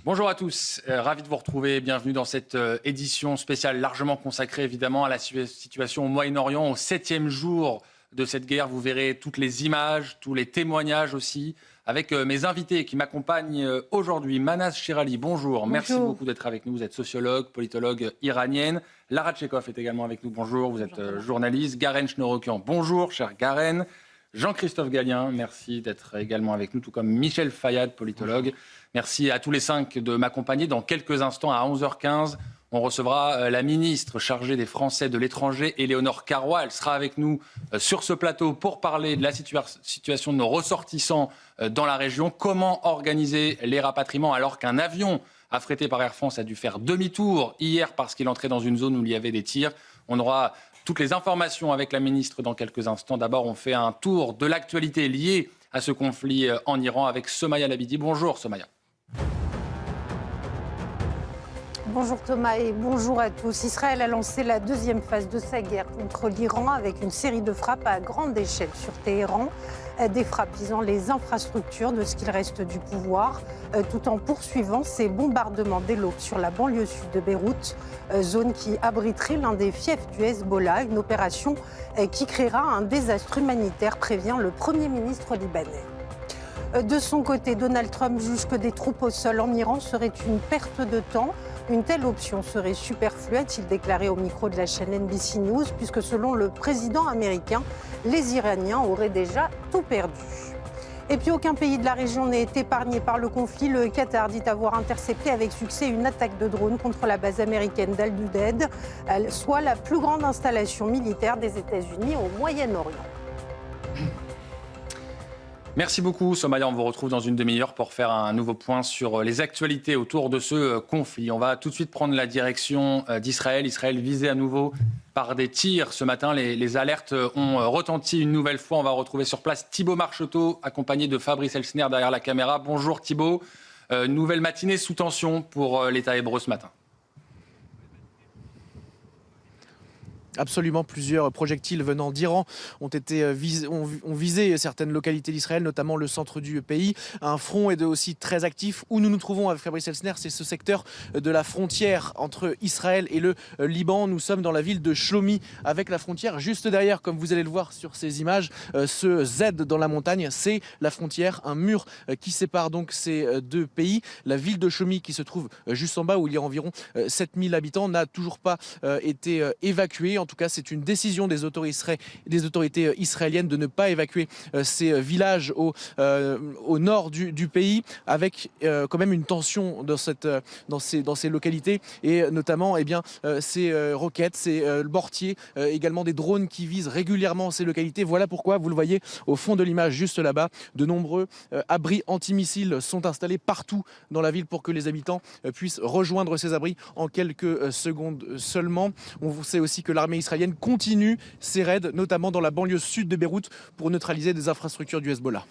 Bonjour à tous, ravi de vous retrouver. Bienvenue dans cette édition spéciale largement consacrée évidemment à la situation au Moyen-Orient, au 7e jour de cette guerre. Vous verrez toutes les images, tous les témoignages aussi, avec mes invités qui m'accompagnent aujourd'hui. Manaz Shirali, bonjour. Merci beaucoup d'être avec nous. Vous êtes sociologue, politologue iranienne. Lara Tchekov est également avec nous. Bonjour, vous êtes journaliste. Garen Chnorokian, bonjour, cher Garen. Jean-Christophe Gallien, merci d'être également avec nous, tout comme Michel Fayad, politologue. Bonjour. Merci à tous les 5 de m'accompagner. Dans quelques instants, à 11h15, on recevra la ministre chargée des Français de l'étranger, Éléonore Carrois. Elle sera avec nous sur ce plateau pour parler de la situation de nos ressortissants dans la région. Comment organiser les rapatriements alors qu'un avion affrété par Air France a dû faire demi-tour hier parce qu'il entrait dans une zone où il y avait des tirs. On aura toutes les informations avec la ministre dans quelques instants. D'abord, on fait un tour de l'actualité liée à ce conflit en Iran avec Somaya Labidi. Bonjour Somaya. Bonjour Thomas et bonjour à tous. Israël a lancé la deuxième phase de sa guerre contre l'Iran avec une série de frappes à grande échelle sur Téhéran. Des frappes visant les infrastructures de ce qu'il reste du pouvoir, tout en poursuivant ces bombardements dès l'aube sur la banlieue sud de Beyrouth, zone qui abriterait l'un des fiefs du Hezbollah, une opération qui créera un désastre humanitaire, prévient le Premier ministre libanais. De son côté, Donald Trump juge que des troupes au sol en Iran seraient une perte de temps. Une telle option serait superflue, a-t-il déclaré au micro de la chaîne NBC News, puisque selon le président américain, les Iraniens auraient déjà tout perdu. Et puis aucun pays de la région n'est épargné par le conflit. Le Qatar dit avoir intercepté avec succès une attaque de drone contre la base américaine d'Al-Udeid, soit la plus grande installation militaire des États-Unis au Moyen-Orient. Merci beaucoup Somaya, on vous retrouve dans une demi-heure pour faire un nouveau point sur les actualités autour de ce conflit. On va tout de suite prendre la direction d'Israël. Israël visé à nouveau par des tirs ce matin. Les alertes ont retenti une nouvelle fois. On va retrouver sur place Thibaut Marcheteau, accompagné de Fabrice Elsner derrière la caméra. Bonjour Thibaut, nouvelle matinée sous tension pour l'État hébreu ce matin. Absolument, plusieurs projectiles venant d'Iran ont visé certaines localités d'Israël, notamment le centre du pays. Un front est aussi très actif. Où nous nous trouvons avec Fabrice Elsner, c'est ce secteur de la frontière entre Israël et le Liban. Nous sommes dans la ville de Shlomi, avec la frontière juste derrière, comme vous allez le voir sur ces images. Ce Z dans la montagne, c'est la frontière, un mur qui sépare donc ces deux pays. La ville de Shlomi, qui se trouve juste en bas, où il y a environ 7000 habitants, n'a toujours pas été évacuée. En tout cas, c'est une décision des autorités israéliennes de ne pas évacuer ces villages au nord du pays, avec quand même une tension dans ces localités, et notamment ces roquettes, ces mortiers, également des drones qui visent régulièrement ces localités. Voilà pourquoi, vous le voyez au fond de l'image juste là-bas, de nombreux abris antimissiles sont installés partout dans la ville pour que les habitants puissent rejoindre ces abris en quelques secondes seulement. On sait aussi que l'armée israélienne continue ses raids, notamment dans la banlieue sud de Beyrouth, pour neutraliser des infrastructures du Hezbollah.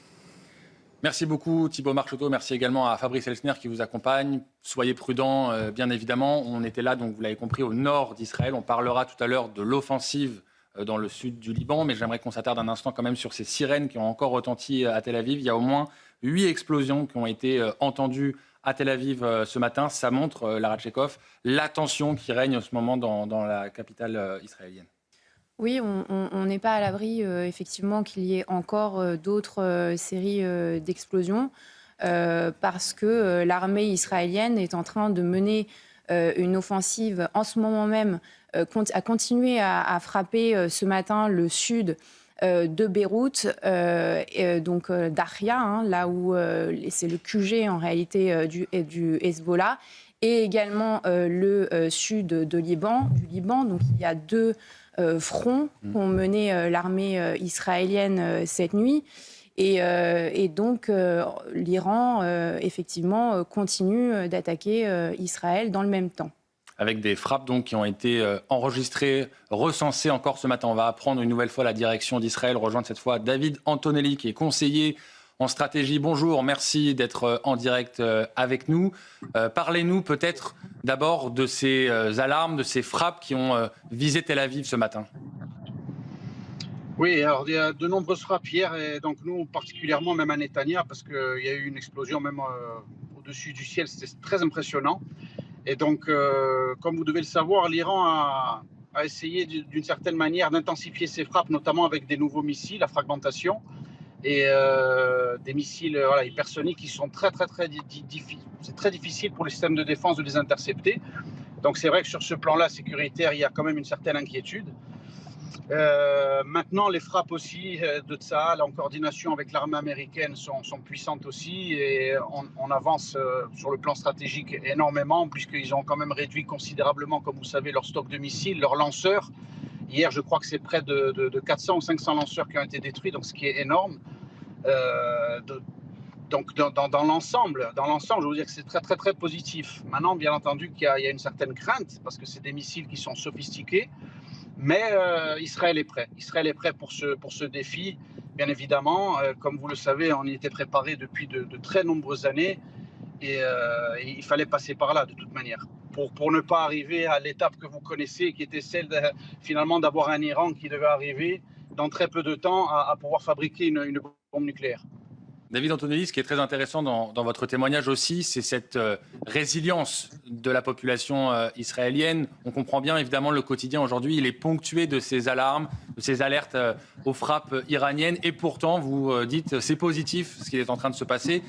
Merci beaucoup Thibaut Marcheteau, merci également à Fabrice Elsner qui vous accompagne. Soyez prudents, bien évidemment. On était là, donc vous l'avez compris, au nord d'Israël. On parlera tout à l'heure de l'offensive dans le sud du Liban, mais j'aimerais qu'on s'attarde un instant quand même sur ces sirènes qui ont encore retenti à Tel Aviv. Il y a au moins 8 explosions qui ont été entendues à Tel Aviv ce matin. Ça montre, Lara Tchekov, la tension qui règne en ce moment dans la capitale israélienne. Oui, on n'est pas à l'abri, effectivement, qu'il y ait encore d'autres séries d'explosions, parce que l'armée israélienne est en train de mener une offensive en ce moment même, a continué à frapper ce matin le sud de Beyrouth, donc Daria, là où c'est le QG en réalité du Hezbollah, et également le sud du Liban. Donc il y a deux fronts qu'ont mené l'armée israélienne cette nuit. Et donc l'Iran, effectivement, continue d'attaquer Israël dans le même temps. Avec des frappes donc, qui ont été enregistrées, recensées encore ce matin. On va apprendre une nouvelle fois la direction d'Israël, rejoindre cette fois David Antonelli, qui est conseiller en stratégie. Bonjour, merci d'être en direct avec nous. Parlez-nous peut-être d'abord de ces alarmes, de ces frappes qui ont visé Tel Aviv ce matin. Oui, alors il y a de nombreuses frappes hier, et donc nous particulièrement, même à Netanya, parce qu'il y a eu une explosion même au-dessus du ciel, c'était très impressionnant. Et donc, comme vous devez le savoir, l'Iran a essayé d'une certaine manière d'intensifier ses frappes, notamment avec des nouveaux missiles à fragmentation et des missiles hypersoniques qui sont très difficiles. C'est très difficile pour les systèmes de défense de les intercepter. Donc c'est vrai que sur ce plan-là sécuritaire, il y a quand même une certaine inquiétude. Maintenant, les frappes aussi de Tsahal en coordination avec l'armée américaine sont puissantes aussi, et on avance sur le plan stratégique énormément, puisqu'ils ont quand même réduit considérablement, comme vous savez, leur stock de missiles, leurs lanceurs. Hier, je crois que c'est près de 400 ou 500 lanceurs qui ont été détruits, donc ce qui est énorme. Donc dans l'ensemble, je veux dire que c'est très positif. Maintenant, bien entendu, qu'il y a une certaine crainte, parce que c'est des missiles qui sont sophistiqués. Mais Israël est prêt. Israël est prêt pour ce défi, bien évidemment. Comme vous le savez, on y était préparé depuis de très nombreuses années. Et il fallait passer par là, de toute manière, pour ne pas arriver à l'étape que vous connaissez, qui était celle finalement d'avoir un Iran qui devait arriver dans très peu de temps à pouvoir fabriquer une bombe nucléaire. David Antonelli, ce qui est très intéressant dans votre témoignage aussi, c'est cette résilience de la population israélienne. On comprend bien, évidemment, le quotidien aujourd'hui, il est ponctué de ces alarmes, de ces alertes aux frappes iraniennes. Et pourtant, vous dites, c'est positif ce qui est en train de se passer.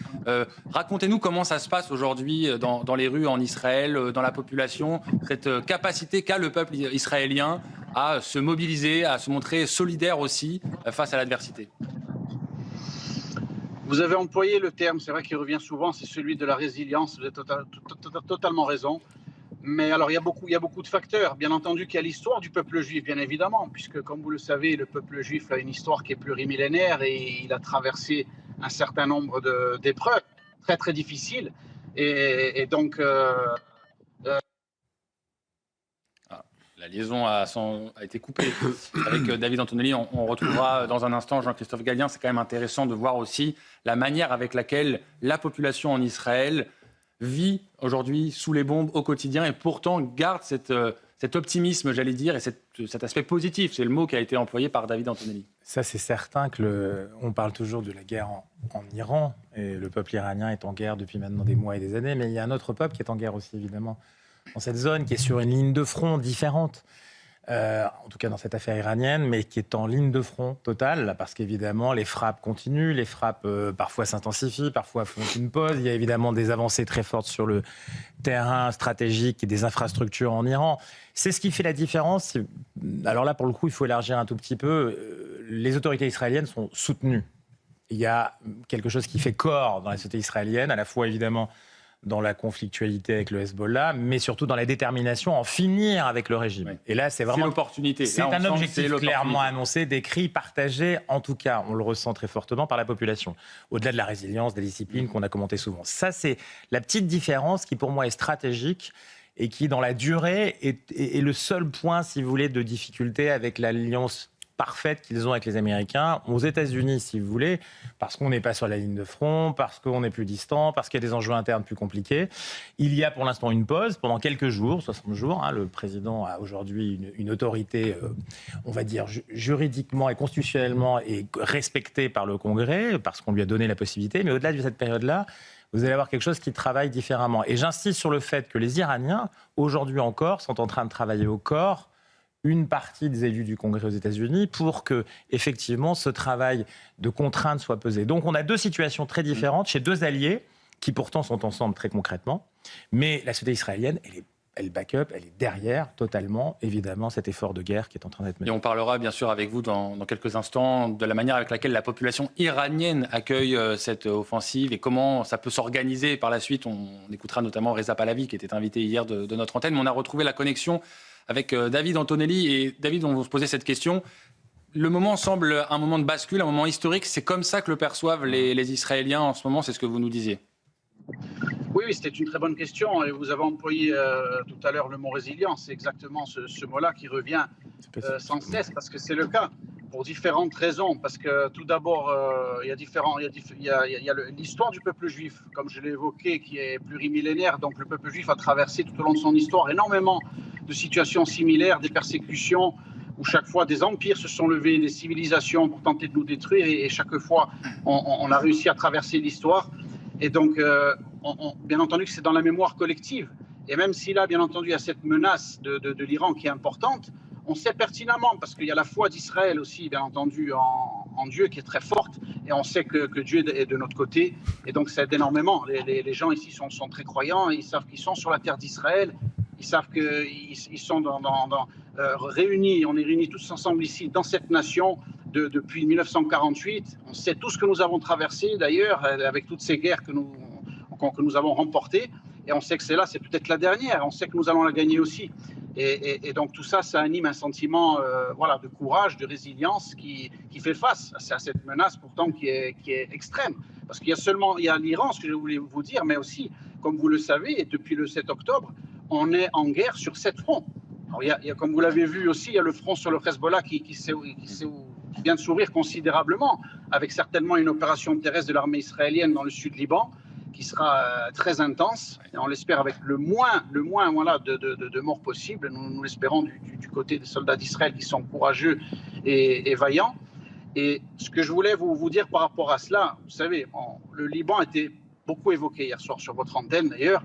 Racontez-nous comment ça se passe aujourd'hui dans les rues en Israël, dans la population, cette capacité qu'a le peuple israélien à se mobiliser, à se montrer solidaire aussi face à l'adversité. Vous avez employé le terme, c'est vrai qu'il revient souvent, c'est celui de la résilience. Vous avez totalement raison. Mais alors, il y a beaucoup de facteurs. Bien entendu qu'il y a l'histoire du peuple juif, bien évidemment, puisque, comme vous le savez, le peuple juif a une histoire qui est plurimillénaire et il a traversé un certain nombre d'épreuves très difficiles. Et donc... La liaison a été coupée avec David Antonelli. On retrouvera dans un instant Jean-Christophe Gallien. C'est quand même intéressant de voir aussi la manière avec laquelle la population en Israël vit aujourd'hui sous les bombes au quotidien et pourtant garde cet optimisme, j'allais dire, et cet aspect positif. C'est le mot qui a été employé par David Antonelli. Ça, c'est certain on parle toujours de la guerre en Iran, et le peuple iranien est en guerre depuis maintenant des mois et des années, mais il y a un autre peuple qui est en guerre aussi, évidemment, dans cette zone, qui est sur une ligne de front différente, en tout cas dans cette affaire iranienne, mais qui est en ligne de front totale, parce qu'évidemment, les frappes continuent, les frappes parfois s'intensifient, parfois font une pause. Il y a évidemment des avancées très fortes sur le terrain stratégique et des infrastructures en Iran. C'est ce qui fait la différence. Alors là, pour le coup, il faut élargir un tout petit peu. Les autorités israéliennes sont soutenues. Il y a quelque chose qui fait corps dans la société israélienne, à la fois évidemment dans la conflictualité avec le Hezbollah, mais surtout dans la détermination à en finir avec le régime. Oui. Et là, c'est vraiment... C'est l'opportunité. C'est un objectif clairement annoncé, décrit, partagé. En tout cas, on le ressent très fortement par la population. Au-delà de la résilience, des disciplines qu'on a commentées souvent. Ça, c'est la petite différence qui, pour moi, est stratégique et qui, dans la durée, est le seul point, si vous voulez, de difficulté avec l'alliance parfaite qu'ils ont avec les Américains, aux États-Unis, si vous voulez, parce qu'on n'est pas sur la ligne de front, parce qu'on est plus distant, parce qu'il y a des enjeux internes plus compliqués. Il y a pour l'instant une pause pendant quelques jours, 60 jours. Le président a aujourd'hui une autorité, on va dire, juridiquement et constitutionnellement et respectée par le Congrès, parce qu'on lui a donné la possibilité. Mais au-delà de cette période-là, vous allez avoir quelque chose qui travaille différemment. Et j'insiste sur le fait que les Iraniens, aujourd'hui encore, sont en train de travailler au corps une partie des élus du Congrès aux États-Unis pour que, effectivement, ce travail de contrainte soit pesé. Donc, on a deux situations très différentes chez deux alliés qui, pourtant, sont ensemble très concrètement. Mais la société israélienne, elle back up, elle est derrière totalement, évidemment, cet effort de guerre qui est en train d'être mené. Et on parlera, bien sûr, avec vous dans quelques instants de la manière avec laquelle la population iranienne accueille cette offensive et comment ça peut s'organiser par la suite. On écoutera notamment Reza Pahlavi, qui était invité hier de notre antenne. Mais on a retrouvé la connexion avec David Antonelli. Et David, on vous posait cette question. Le moment semble un moment de bascule, un moment historique. C'est comme ça que le perçoivent les Israéliens en ce moment, c'est ce que vous nous disiez. Oui, c'était une très bonne question. Et vous avez employé tout à l'heure le mot résilience. C'est exactement ce mot-là qui revient sans cesse, parce que c'est le cas, pour différentes raisons. Parce que tout d'abord, il y a l'histoire du peuple juif, comme je l'ai évoqué, qui est plurimillénaire. Donc le peuple juif a traversé tout au long de son histoire énormément de situations similaires, des persécutions, où chaque fois des empires se sont levés, des civilisations pour tenter de nous détruire, et chaque fois on a réussi à traverser l'histoire. Et donc bien entendu que c'est dans la mémoire collective. Et même si là, bien entendu, il y a cette menace de l'Iran qui est importante, on sait pertinemment, parce qu'il y a la foi d'Israël aussi, bien entendu, en Dieu qui est très forte, et on sait que Dieu est de notre côté, et donc ça aide énormément. Les gens ici sont très croyants, et ils savent qu'ils sont sur la terre d'Israël, ils savent qu'ils sont réunis, on est réunis tous ensemble ici dans cette nation depuis 1948. On sait tout ce que nous avons traversé d'ailleurs, avec toutes ces guerres que nous avons remportées, et on sait que c'est peut-être la dernière, on sait que nous allons la gagner aussi. Et donc tout ça, ça anime un sentiment de courage, de résilience qui fait face à cette menace pourtant qui est extrême. Parce qu'il y a l'Iran, ce que je voulais vous dire, mais aussi, comme vous le savez, depuis le 7 octobre, on est en guerre sur 7 fronts. Alors, il y a, comme vous l'avez vu aussi, il y a le front sur le Hezbollah qui vient de s'ouvrir considérablement, avec certainement une opération terrestre de l'armée israélienne dans le sud Liban, qui sera très intense, et on l'espère avec le moins de morts possible. Nous l'espérons du côté des soldats d'Israël qui sont courageux et vaillants. Et ce que je voulais vous dire par rapport à cela, vous savez, le Liban a été beaucoup évoqué hier soir sur votre antenne d'ailleurs.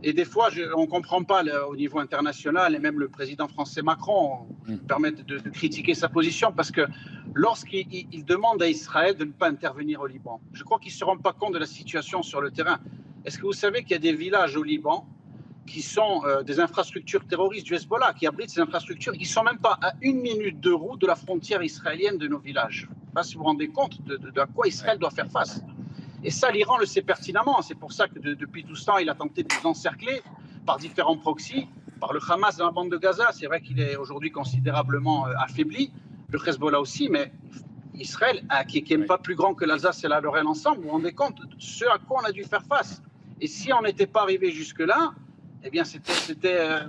Et des fois, on ne comprend pas au niveau international, et même le président français Macron permet de critiquer sa position, parce que lorsqu'il demande à Israël de ne pas intervenir au Liban, je crois qu'ils ne se rendent pas compte de la situation sur le terrain. Est-ce que vous savez qu'il y a des villages au Liban qui sont des infrastructures terroristes du Hezbollah, qui abritent ces infrastructures, qui ne sont même pas à 1 minute de route de la frontière israélienne de nos villages? Je ne sais pas si vous vous rendez compte de à quoi Israël doit faire face. Et ça, l'Iran le sait pertinemment. C'est pour ça que depuis tout ce temps, il a tenté de nous encercler par différents proxys, par le Hamas dans la bande de Gaza. C'est vrai qu'il est aujourd'hui considérablement affaibli, le Hezbollah aussi, mais Israël, qui n'est pas plus grand que l'Alsace et la Lorraine ensemble, vous vous rendez compte de ce à quoi on a dû faire face. Et si on n'était pas arrivé jusque-là, eh bien c'était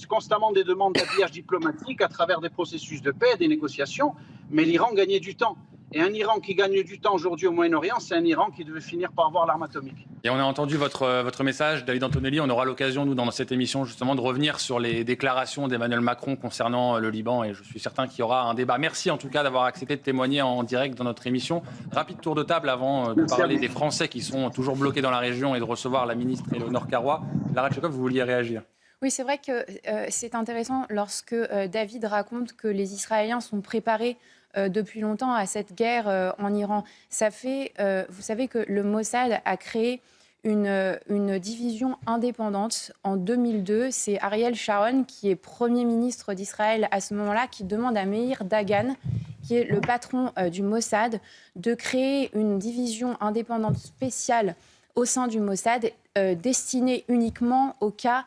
constamment des demandes d'habillage diplomatique à travers des processus de paix, des négociations, mais l'Iran gagnait du temps. Et un Iran qui gagne du temps aujourd'hui au Moyen-Orient, c'est un Iran qui devait finir par avoir l'arme atomique. Et on a entendu votre message, David Antonelli. On aura l'occasion, nous, dans cette émission, justement, de revenir sur les déclarations d'Emmanuel Macron concernant le Liban. Et je suis certain qu'il y aura un débat. Merci, en tout cas, d'avoir accepté de témoigner en direct dans notre émission. Rapide tour de table avant de parler des Français qui sont toujours bloqués dans la région et de recevoir la ministre Éléonore Carrois. Lara Tchekov, vous vouliez réagir? Oui, c'est vrai que c'est intéressant lorsque David raconte que les Israéliens sont préparés depuis longtemps à cette guerre en Iran. Ça fait, vous savez que le Mossad a créé une division indépendante en 2002. C'est Ariel Sharon, qui est Premier ministre d'Israël à ce moment-là, qui demande à Meir Dagan, qui est le patron du Mossad, de créer une division indépendante spéciale au sein du Mossad, destinée uniquement au cas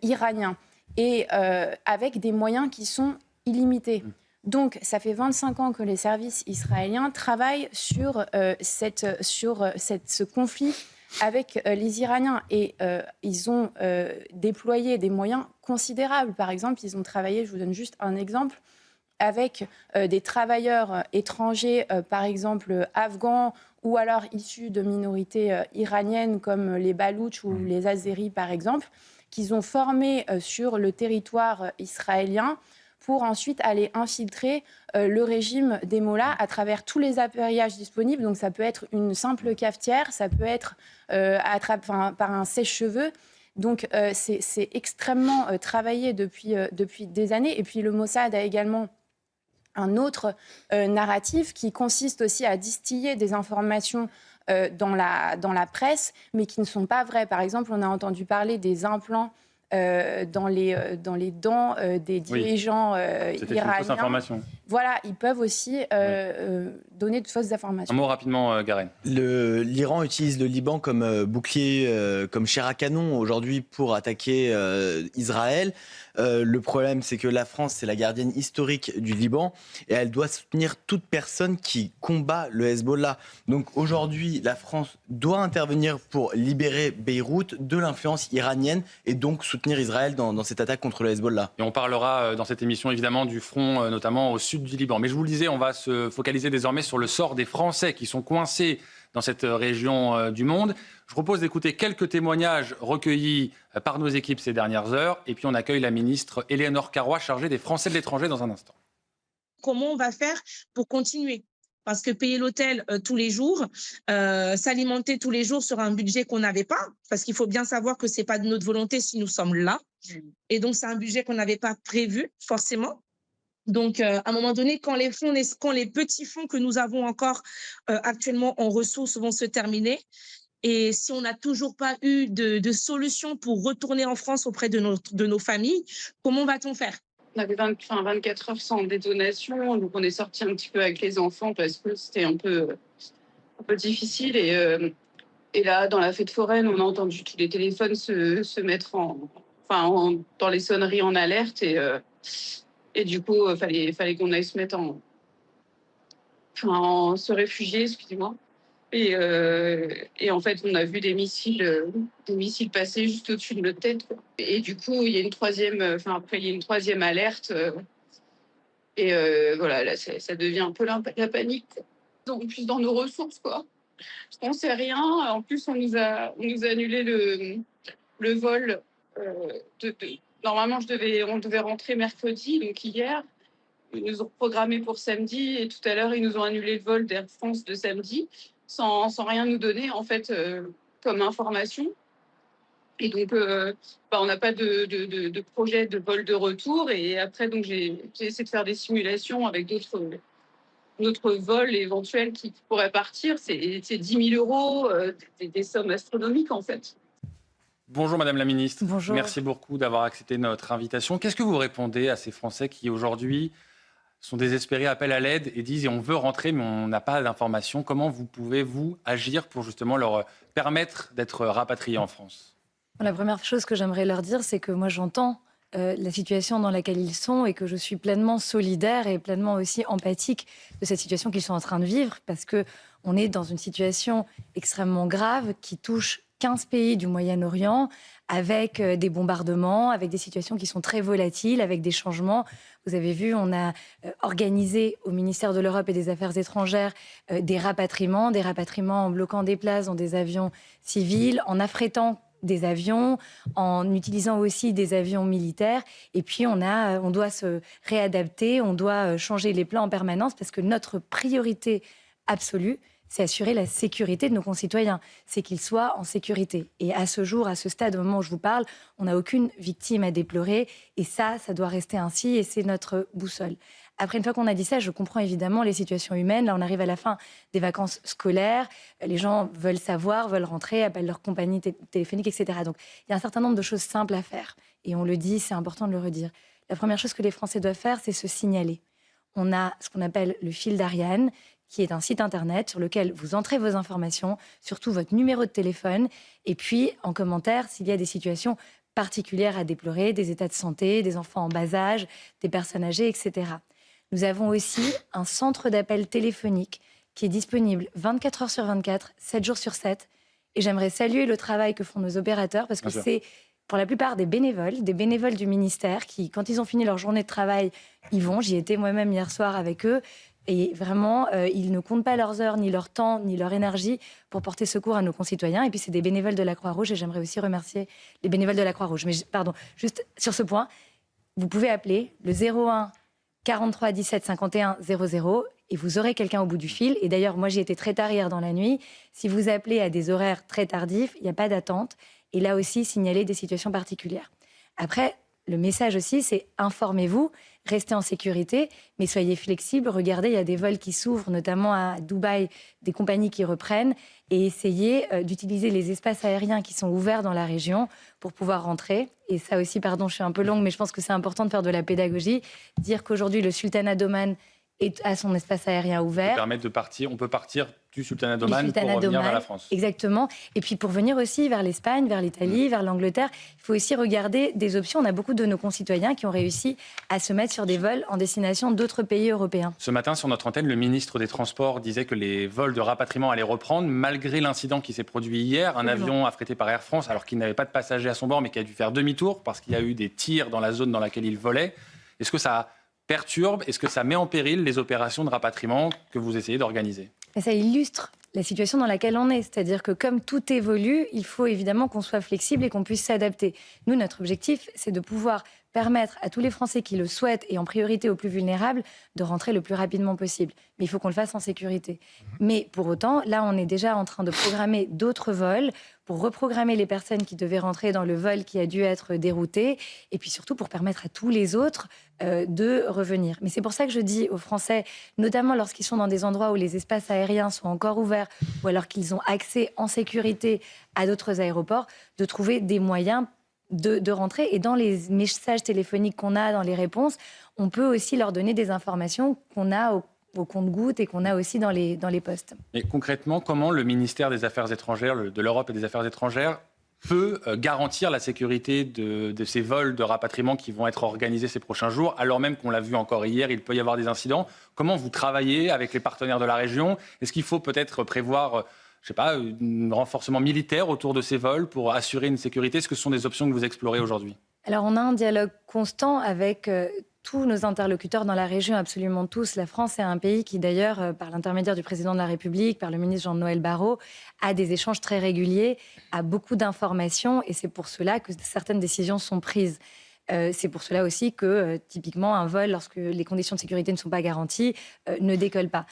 iranien, et avec des moyens qui sont illimités. Donc, ça fait 25 ans que les services israéliens travaillent sur ce conflit avec les Iraniens. Et ils ont déployé des moyens considérables. Par exemple, ils ont travaillé, je vous donne juste un exemple, avec des travailleurs étrangers, par exemple afghans, ou alors issus de minorités iraniennes comme les Baloutches ou les Azéris, par exemple, qu'ils ont formés sur le territoire israélien, pour ensuite aller infiltrer le régime des mollahs à travers tous les appareillages disponibles. Donc ça peut être une simple cafetière, ça peut être par un sèche-cheveux. Donc c'est extrêmement travaillé depuis des années. Et puis le Mossad a également un autre narratif qui consiste aussi à distiller des informations dans la presse, mais qui ne sont pas vraies. Par exemple, on a entendu parler des implants dans les dents des dirigeants iraniens. C'était une fausse information. Voilà, ils peuvent aussi donner de fausses informations. Un mot rapidement, Garenne. L'Iran utilise le Liban comme bouclier, comme chair à canon aujourd'hui pour attaquer Israël. Le problème, c'est que la France, c'est la gardienne historique du Liban et elle doit soutenir toute personne qui combat le Hezbollah. Donc aujourd'hui, la France doit intervenir pour libérer Beyrouth de l'influence iranienne et donc soutenir Israël dans cette attaque contre le Hezbollah. Et on parlera dans cette émission évidemment du front, notamment au sud du Liban. Mais je vous le disais, on va se focaliser désormais sur le sort des Français qui sont coincés dans cette région du monde. Je propose d'écouter quelques témoignages recueillis par nos équipes ces dernières heures. Et puis on accueille la ministre Éléonore Carrois, chargée des Français de l'étranger, dans un instant. Comment on va faire pour continuer ? parce que payer l'hôtel tous les jours, s'alimenter tous les jours sur un budget qu'on n'avait pas, parce qu'il faut bien savoir que ce n'est pas de notre volonté si nous sommes là. Et donc, c'est un budget qu'on n'avait pas prévu, forcément. Donc, à un moment donné, quand les petits fonds que nous avons encore actuellement en ressources vont se terminer, et si on n'a toujours pas eu de solution pour retourner en France auprès de nos familles, comment va-t-on faire? On avait 24 heures sans détonation, donc on est sorti un petit peu avec les enfants parce que c'était un peu difficile. Et là, dans la fête foraine, on a entendu tous les téléphones se mettre dans les sonneries en alerte. Et du coup, fallait qu'on aille se mettre se réfugier, excusez-moi. Et en fait, on a vu des missiles passer juste au-dessus de notre tête, quoi. Et du coup, il y a une troisième alerte. Voilà, là, ça devient un peu la panique, quoi. En plus, dans nos ressources, quoi. On ne sait rien. En plus, on nous a annulé le vol. Normalement, on devait rentrer mercredi, donc hier. Ils nous ont programmé pour samedi et tout à l'heure, ils nous ont annulé le vol d'Air France de samedi sans rien nous donner, en fait, comme information. Et donc, on n'a pas de projet de vol de retour. Et après, donc, j'ai essayé de faire des simulations avec d'autres vols éventuels qui pourraient partir. C'est 10 000 euros, des sommes astronomiques, en fait. Bonjour Madame la Ministre. Bonjour. Merci beaucoup d'avoir accepté notre invitation. Qu'est-ce que vous répondez à ces Français qui aujourd'hui sont désespérés, appellent à l'aide et disent on veut rentrer mais on n'a pas d'informations? Comment vous pouvez, vous, agir pour justement leur permettre d'être rapatriés en France? La première chose que j'aimerais leur dire, c'est que moi j'entends la situation dans laquelle ils sont et que je suis pleinement solidaire et pleinement aussi empathique de cette situation qu'ils sont en train de vivre, parce qu'on est dans une situation extrêmement grave qui touche 15 pays du Moyen-Orient, avec des bombardements, avec des situations qui sont très volatiles, avec des changements. Vous avez vu, on a organisé au ministère de l'Europe et des Affaires étrangères des rapatriements en bloquant des places dans des avions civils, en affrétant des avions, en utilisant aussi des avions militaires. Et puis, on doit se réadapter, on doit changer les plans en permanence, parce que notre priorité absolue, c'est assurer la sécurité de nos concitoyens, c'est qu'ils soient en sécurité. Et à ce jour, à ce stade, au moment où je vous parle, on n'a aucune victime à déplorer. Et ça doit rester ainsi, et c'est notre boussole. Après, une fois qu'on a dit ça, je comprends évidemment les situations humaines. Là, on arrive à la fin des vacances scolaires. Les gens veulent savoir, veulent rentrer, appellent leur compagnie téléphonique, etc. Donc, il y a un certain nombre de choses simples à faire. Et on le dit, c'est important de le redire. La première chose que les Français doivent faire, c'est se signaler. On a ce qu'on appelle le fil d'Ariane, qui est un site internet sur lequel vous entrez vos informations, surtout votre numéro de téléphone, et puis en commentaire s'il y a des situations particulières à déplorer, des états de santé, des enfants en bas âge, des personnes âgées, etc. Nous avons aussi un centre d'appel téléphonique qui est disponible 24 heures sur 24, 7 jours sur 7. Et j'aimerais saluer le travail que font nos opérateurs, parce que c'est pour la plupart des bénévoles du ministère qui, quand ils ont fini leur journée de travail, ils vont. J'y étais moi-même hier soir avec eux. Et vraiment, ils ne comptent pas leurs heures, ni leur temps, ni leur énergie pour porter secours à nos concitoyens. Et puis, c'est des bénévoles de la Croix-Rouge. Et j'aimerais aussi remercier les bénévoles de la Croix-Rouge. Mais pardon, juste sur ce point, vous pouvez appeler le 01 43 17 51 00 et vous aurez quelqu'un au bout du fil. Et d'ailleurs, moi, j'y étais très tard hier dans la nuit. Si vous appelez à des horaires très tardifs, il n'y a pas d'attente. Et là aussi, signaler des situations particulières. Après, le message aussi, c'est informez-vous, restez en sécurité, mais soyez flexibles. Regardez, il y a des vols qui s'ouvrent, notamment à Dubaï, des compagnies qui reprennent, et essayez d'utiliser les espaces aériens qui sont ouverts dans la région pour pouvoir rentrer. Et ça aussi, pardon, je suis un peu longue, mais je pense que c'est important de faire de la pédagogie, dire qu'aujourd'hui, le Sultanat d'Oman a son espace aérien ouvert. Permettre de partir, on peut partir du Sultanat d'Oman pour revenir vers la France. Exactement. Et puis pour venir aussi vers l'Espagne, vers l'Italie, vers l'Angleterre, il faut aussi regarder des options. On a beaucoup de nos concitoyens qui ont réussi à se mettre sur des vols en destination d'autres pays européens. Ce matin, sur notre antenne, le ministre des Transports disait que les vols de rapatriement allaient reprendre, malgré l'incident qui s'est produit hier. Un avion affrété par Air France, alors qu'il n'avait pas de passagers à son bord, mais qui a dû faire demi-tour parce qu'il y a eu des tirs dans la zone dans laquelle il volait. Est-ce que ça perturbe, est-ce que ça met en péril les opérations de rapatriement que vous essayez d'organiser? Et ça illustre la situation dans laquelle on est. C'est-à-dire que comme tout évolue, il faut évidemment qu'on soit flexible et qu'on puisse s'adapter. Nous, notre objectif, c'est de pouvoir permettre à tous les Français qui le souhaitent, et en priorité aux plus vulnérables, de rentrer le plus rapidement possible. Mais il faut qu'on le fasse en sécurité. Mais pour autant, là, on est déjà en train de programmer d'autres vols pour reprogrammer les personnes qui devaient rentrer dans le vol qui a dû être dérouté, et puis surtout pour permettre à tous les autres de revenir. Mais c'est pour ça que je dis aux Français, notamment lorsqu'ils sont dans des endroits où les espaces aériens sont encore ouverts, ou alors qu'ils ont accès en sécurité à d'autres aéroports, de trouver des moyens de rentrer. Et dans les messages téléphoniques qu'on a, dans les réponses, on peut aussi leur donner des informations qu'on a au compte-gouttes et qu'on a aussi dans les postes. Mais concrètement, comment le ministère des Affaires étrangères, de l'Europe et des Affaires étrangères, peut garantir la sécurité de ces vols de rapatriement qui vont être organisés ces prochains jours, alors même qu'on l'a vu encore hier, il peut y avoir des incidents. Comment vous travaillez avec les partenaires de la région? Est-ce qu'il faut peut-être prévoir un renforcement militaire autour de ces vols pour assurer une sécurité? Est-ce que ce sont des options que vous explorez aujourd'hui? Alors, on a un dialogue constant avec tous nos interlocuteurs dans la région, absolument tous. La France est un pays qui, d'ailleurs, par l'intermédiaire du président de la République, par le ministre Jean-Noël Barrot, a des échanges très réguliers, a beaucoup d'informations, et c'est pour cela que certaines décisions sont prises. C'est pour cela aussi que, typiquement, un vol, lorsque les conditions de sécurité ne sont pas garanties, ne décolle pas.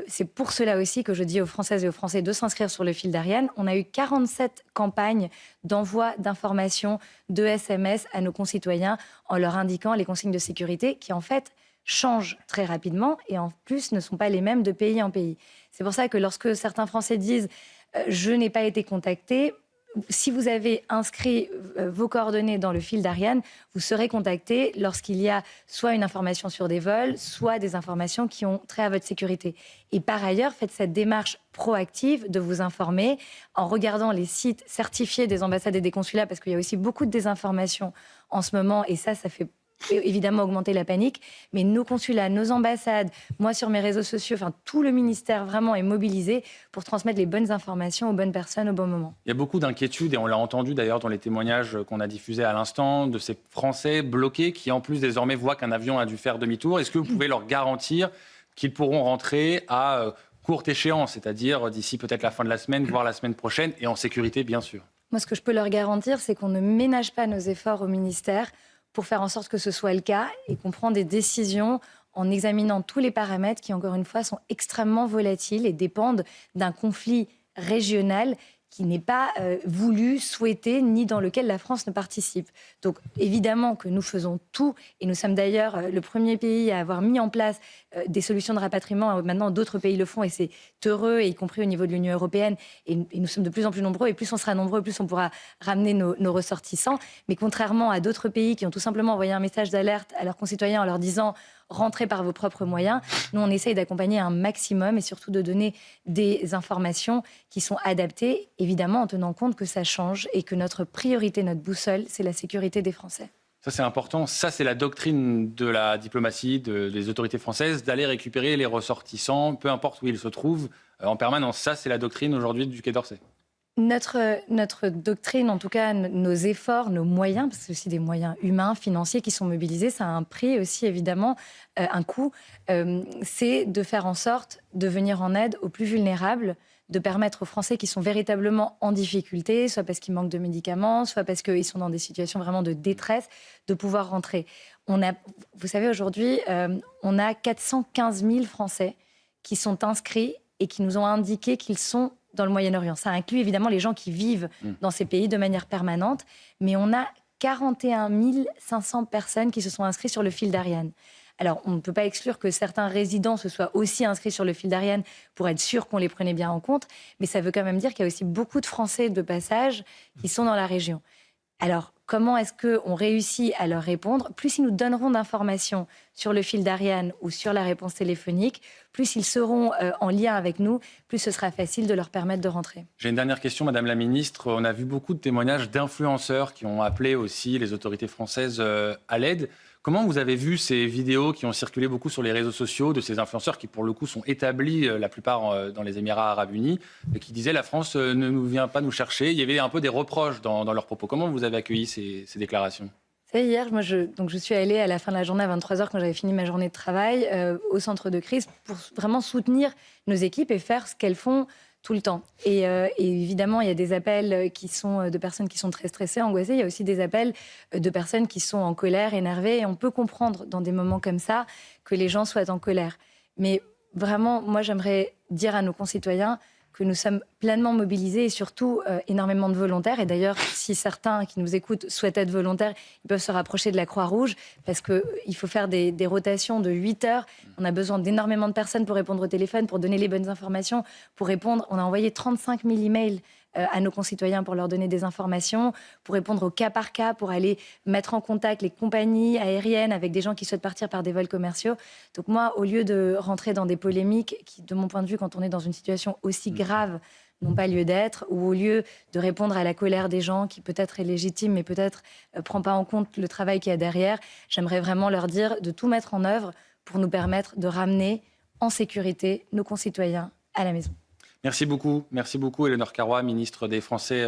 C'est pour cela aussi que je dis aux Françaises et aux Français de s'inscrire sur le fil d'Ariane. On a eu 47 campagnes d'envoi d'informations, de SMS à nos concitoyens en leur indiquant les consignes de sécurité qui, en fait, changent très rapidement et, en plus, ne sont pas les mêmes de pays en pays. C'est pour ça que lorsque certains Français disent « je n'ai pas été contacté », si vous avez inscrit vos coordonnées dans le fil d'Ariane, vous serez contacté lorsqu'il y a soit une information sur des vols, soit des informations qui ont trait à votre sécurité. Et par ailleurs, faites cette démarche proactive de vous informer en regardant les sites certifiés des ambassades et des consulats, parce qu'il y a aussi beaucoup de désinformation en ce moment, et ça fait évidemment augmenter la panique, mais nos consulats, nos ambassades, moi sur mes réseaux sociaux, enfin tout le ministère vraiment est mobilisé pour transmettre les bonnes informations aux bonnes personnes au bon moment. Il y a beaucoup d'inquiétudes, et on l'a entendu d'ailleurs dans les témoignages qu'on a diffusés à l'instant, de ces Français bloqués qui en plus désormais voient qu'un avion a dû faire demi-tour. Est-ce que vous pouvez leur garantir qu'ils pourront rentrer à courte échéance, c'est-à-dire d'ici peut-être la fin de la semaine, voire la semaine prochaine, et en sécurité bien sûr? Moi, ce que je peux leur garantir, c'est qu'on ne ménage pas nos efforts au ministère pour faire en sorte que ce soit le cas, et qu'on prend des décisions en examinant tous les paramètres qui, encore une fois, sont extrêmement volatiles et dépendent d'un conflit régional qui n'est pas voulu, souhaité, ni dans lequel la France ne participe. Donc, évidemment que nous faisons tout, et nous sommes d'ailleurs le premier pays à avoir mis en place des solutions de rapatriement. Maintenant, d'autres pays le font, et c'est heureux, y compris au niveau de l'Union européenne. Et nous sommes de plus en plus nombreux, et plus on sera nombreux, plus on pourra ramener nos ressortissants. Mais contrairement à d'autres pays qui ont tout simplement envoyé un message d'alerte à leurs concitoyens en leur disant « rentrez par vos propres moyens », nous, on essaye d'accompagner un maximum, et surtout de donner des informations qui sont adaptées, évidemment en tenant compte que ça change et que notre priorité, notre boussole, c'est la sécurité des Français. Ça, c'est important. Ça, c'est la doctrine de la diplomatie, des autorités françaises, d'aller récupérer les ressortissants, peu importe où ils se trouvent, en permanence. Ça, c'est la doctrine aujourd'hui du Quai d'Orsay. Notre doctrine, en tout cas nos efforts, nos moyens, parce que c'est aussi des moyens humains, financiers qui sont mobilisés, ça a un prix aussi évidemment, un coût, c'est de faire en sorte de venir en aide aux plus vulnérables, de permettre aux Français qui sont véritablement en difficulté, soit parce qu'ils manquent de médicaments, soit parce qu'ils sont dans des situations vraiment de détresse, de pouvoir rentrer. Vous savez, aujourd'hui, on a 415 000 Français qui sont inscrits et qui nous ont indiqué qu'ils sont dans le Moyen-Orient. Ça inclut évidemment les gens qui vivent dans ces pays de manière permanente, mais on a 41 500 personnes qui se sont inscrites sur le fil d'Ariane. Alors, on ne peut pas exclure que certains résidents se soient aussi inscrits sur le fil d'Ariane pour être sûr qu'on les prenait bien en compte, mais ça veut quand même dire qu'il y a aussi beaucoup de Français de passage qui sont dans la région. Alors, comment est-ce qu'on réussit à leur répondre? Plus ils nous donneront d'informations sur le fil d'Ariane ou sur la réponse téléphonique, plus ils seront en lien avec nous, plus ce sera facile de leur permettre de rentrer. J'ai une dernière question, Madame la Ministre. On a vu beaucoup de témoignages d'influenceurs qui ont appelé aussi les autorités françaises à l'aide. Comment vous avez vu ces vidéos qui ont circulé beaucoup sur les réseaux sociaux de ces influenceurs qui, pour le coup, sont établis la plupart dans les Émirats arabes unis et qui disaient la France ne nous vient pas nous chercher? Il y avait un peu des reproches dans leurs propos. Comment vous avez accueilli ces déclarations? Hier, je suis allée à la fin de la journée à 23h quand j'avais fini ma journée de travail au centre de crise pour vraiment soutenir nos équipes et faire ce qu'elles font tout le temps. Et évidemment, il y a des appels qui sont de personnes qui sont très stressées, angoissées. Il y a aussi des appels de personnes qui sont en colère, énervées. Et on peut comprendre dans des moments comme ça que les gens soient en colère. Mais vraiment, moi, j'aimerais dire à nos concitoyens que nous sommes pleinement mobilisés et surtout énormément de volontaires. Et d'ailleurs, si certains qui nous écoutent souhaitent être volontaires, ils peuvent se rapprocher de la Croix-Rouge parce qu'il faut faire des rotations de 8 heures. On a besoin d'énormément de personnes pour répondre au téléphone, pour donner les bonnes informations, pour répondre. On a envoyé 35 000 emails à nos concitoyens pour leur donner des informations, pour répondre au cas par cas, pour aller mettre en contact les compagnies aériennes avec des gens qui souhaitent partir par des vols commerciaux. Donc moi, au lieu de rentrer dans des polémiques qui, de mon point de vue, quand on est dans une situation aussi grave, n'ont pas lieu d'être, ou au lieu de répondre à la colère des gens qui peut-être est légitime, mais peut-être ne prend pas en compte le travail qu'il y a derrière, j'aimerais vraiment leur dire de tout mettre en œuvre pour nous permettre de ramener en sécurité nos concitoyens à la maison. Merci beaucoup, Éléonore Carrois, ministre des Français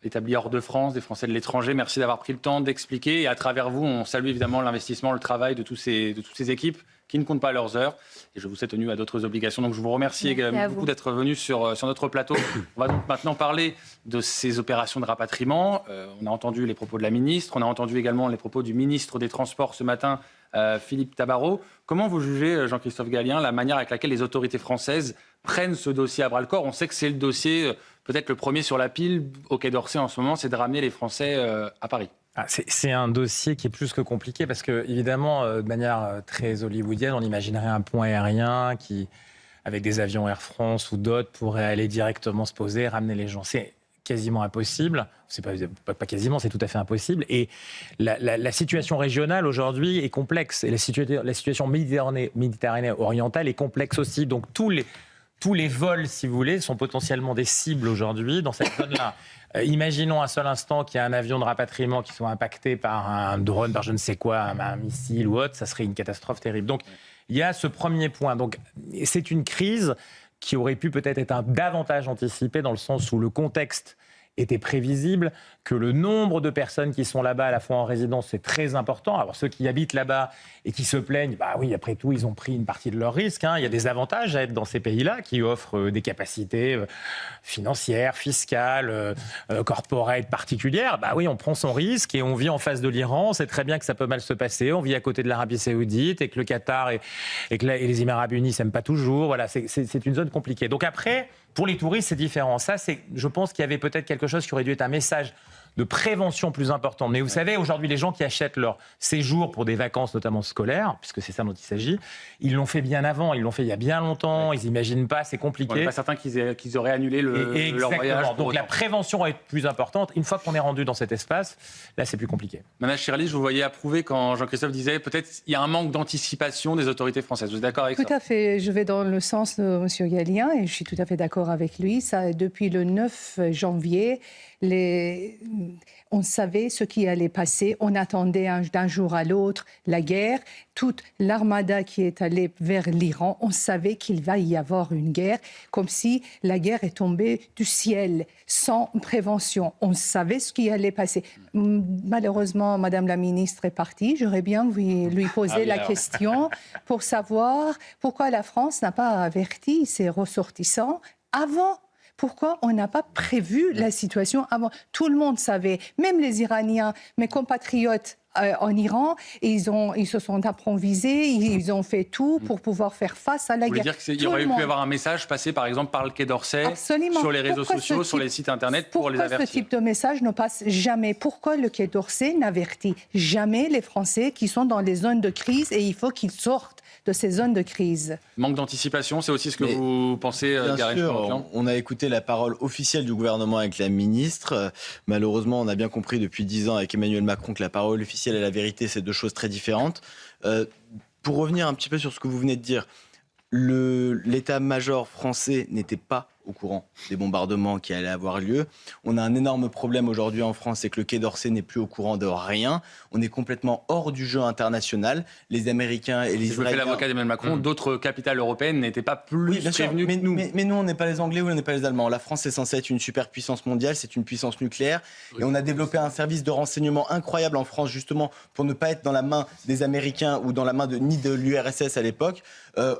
établis hors de France, des Français de l'étranger. Merci d'avoir pris le temps d'expliquer. Et à travers vous, on salue évidemment l'investissement, le travail de toutes ces équipes qui ne comptent pas leurs heures. Et je vous sais tenu à d'autres obligations. Donc je vous remercie également beaucoup d'être venu sur notre plateau. On va donc maintenant parler de ces opérations de rapatriement. On a entendu les propos de la ministre, on a entendu également les propos du ministre des Transports ce matin, Philippe Tabarot. Comment vous jugez, Jean-Christophe Gallien, la manière avec laquelle les autorités françaises prennent ce dossier à bras-le-corps? On sait que c'est le dossier, peut-être le premier sur la pile au Quai d'Orsay en ce moment, c'est de ramener les Français à Paris. C'est un dossier qui est plus que compliqué parce que, évidemment, de manière très hollywoodienne, on imaginerait un pont aérien qui, avec des avions Air France ou d'autres, pourrait aller directement se poser et ramener les gens. C'est quasiment impossible. C'est pas quasiment, c'est tout à fait impossible. Et la situation régionale aujourd'hui est complexe. Et la situation méditerranéenne orientale est complexe aussi. Donc tous les vols, si vous voulez, sont potentiellement des cibles aujourd'hui dans cette zone-là. Imaginons un seul instant qu'il y a un avion de rapatriement qui soit impacté par un drone, par je ne sais quoi, un missile ou autre, ça serait une catastrophe terrible. Donc il y a ce premier point. Donc c'est une crise qui aurait pu peut-être être davantage anticipée dans le sens où le contexte était prévisible, que le nombre de personnes qui sont là-bas à la fois en résidence, c'est très important. Alors ceux qui habitent là-bas et qui se plaignent, bah oui, après tout, ils ont pris une partie de leur risque. Il y a des avantages à être dans ces pays-là qui offrent des capacités financières, fiscales, corporate particulières. Bah oui, on prend son risque et on vit en face de l'Iran. On sait très bien que ça peut mal se passer. On vit à côté de l'Arabie Saoudite et que le Qatar et les Émirats Arabes Unis s'aiment pas toujours. Voilà, c'est une zone compliquée. Donc après, pour les touristes, c'est différent. Ça, je pense qu'il y avait peut-être quelque chose qui aurait dû être un message de prévention plus important. Mais vous savez, aujourd'hui, les gens qui achètent leur séjour pour des vacances, notamment scolaires, puisque c'est ça dont il s'agit, ils l'ont fait bien avant, ils l'ont fait il y a bien longtemps, ils n'imaginent pas, c'est compliqué. On n'est pas certain qu'ils auraient annulé leur voyage. Donc la prévention est plus importante. Une fois qu'on est rendu dans cet espace, là, c'est plus compliqué. Madame Shirley, je vous voyais approuver quand Jean-Christophe disait peut-être il y a un manque d'anticipation des autorités françaises. Vous êtes d'accord avec ça? Tout à fait. Je vais dans le sens de M. Gallien et je suis tout à fait d'accord avec lui. Ça, depuis le 9 janvier, on savait ce qui allait passer. On attendait d'un jour à l'autre la guerre. Toute l'armada qui est allée vers l'Iran, on savait qu'il va y avoir une guerre, comme si la guerre est tombée du ciel, sans prévention. On savait ce qui allait passer. Malheureusement, Madame la ministre est partie. J'aurais bien lui poser la question pour savoir pourquoi la France n'a pas averti ses ressortissants avant. Pourquoi on n'a pas prévu la situation avant? Tout le monde savait, même les Iraniens, mes compatriotes en Iran, ils se sont improvisés, ils ont fait tout pour pouvoir faire face à la guerre. Vous voulez dire qu'il aurait pu y avoir un message passé par exemple par le Quai d'Orsay, sur les réseaux sociaux, sur les sites internet pour les avertir? Pourquoi ce type de message ne passe jamais? Pourquoi le Quai d'Orsay n'avertit jamais les Français qui sont dans les zones de crise et il faut qu'ils sortent de ces zones de crise? Manque d'anticipation, c'est aussi ce que vous pensez, Bien sûr, on a écouté la parole officielle du gouvernement avec la ministre. Malheureusement, on a bien compris depuis 10 ans avec Emmanuel Macron que la parole officielle et la vérité, c'est deux choses très différentes. Pour revenir un petit peu sur ce que vous venez de dire, l'état-major français n'était pas au courant des bombardements qui allaient avoir lieu. On a un énorme problème aujourd'hui en France, c'est que le Quai d'Orsay n'est plus au coururant de rien. On est complètement hors du jeu international. Les Américains et les Israéliens... Je fais l'avocat d'Emmanuel Macron, d'autres capitales européennes n'étaient pas plus prévenues que nous. Mais nous, on n'est pas les Anglais ou on n'est pas les Allemands. La France est censée être une superpuissance mondiale, c'est une puissance nucléaire. Oui. Et on a développé un service de renseignement incroyable en France, justement, pour ne pas être dans la main des Américains ou dans la main ni de l'URSS à l'époque.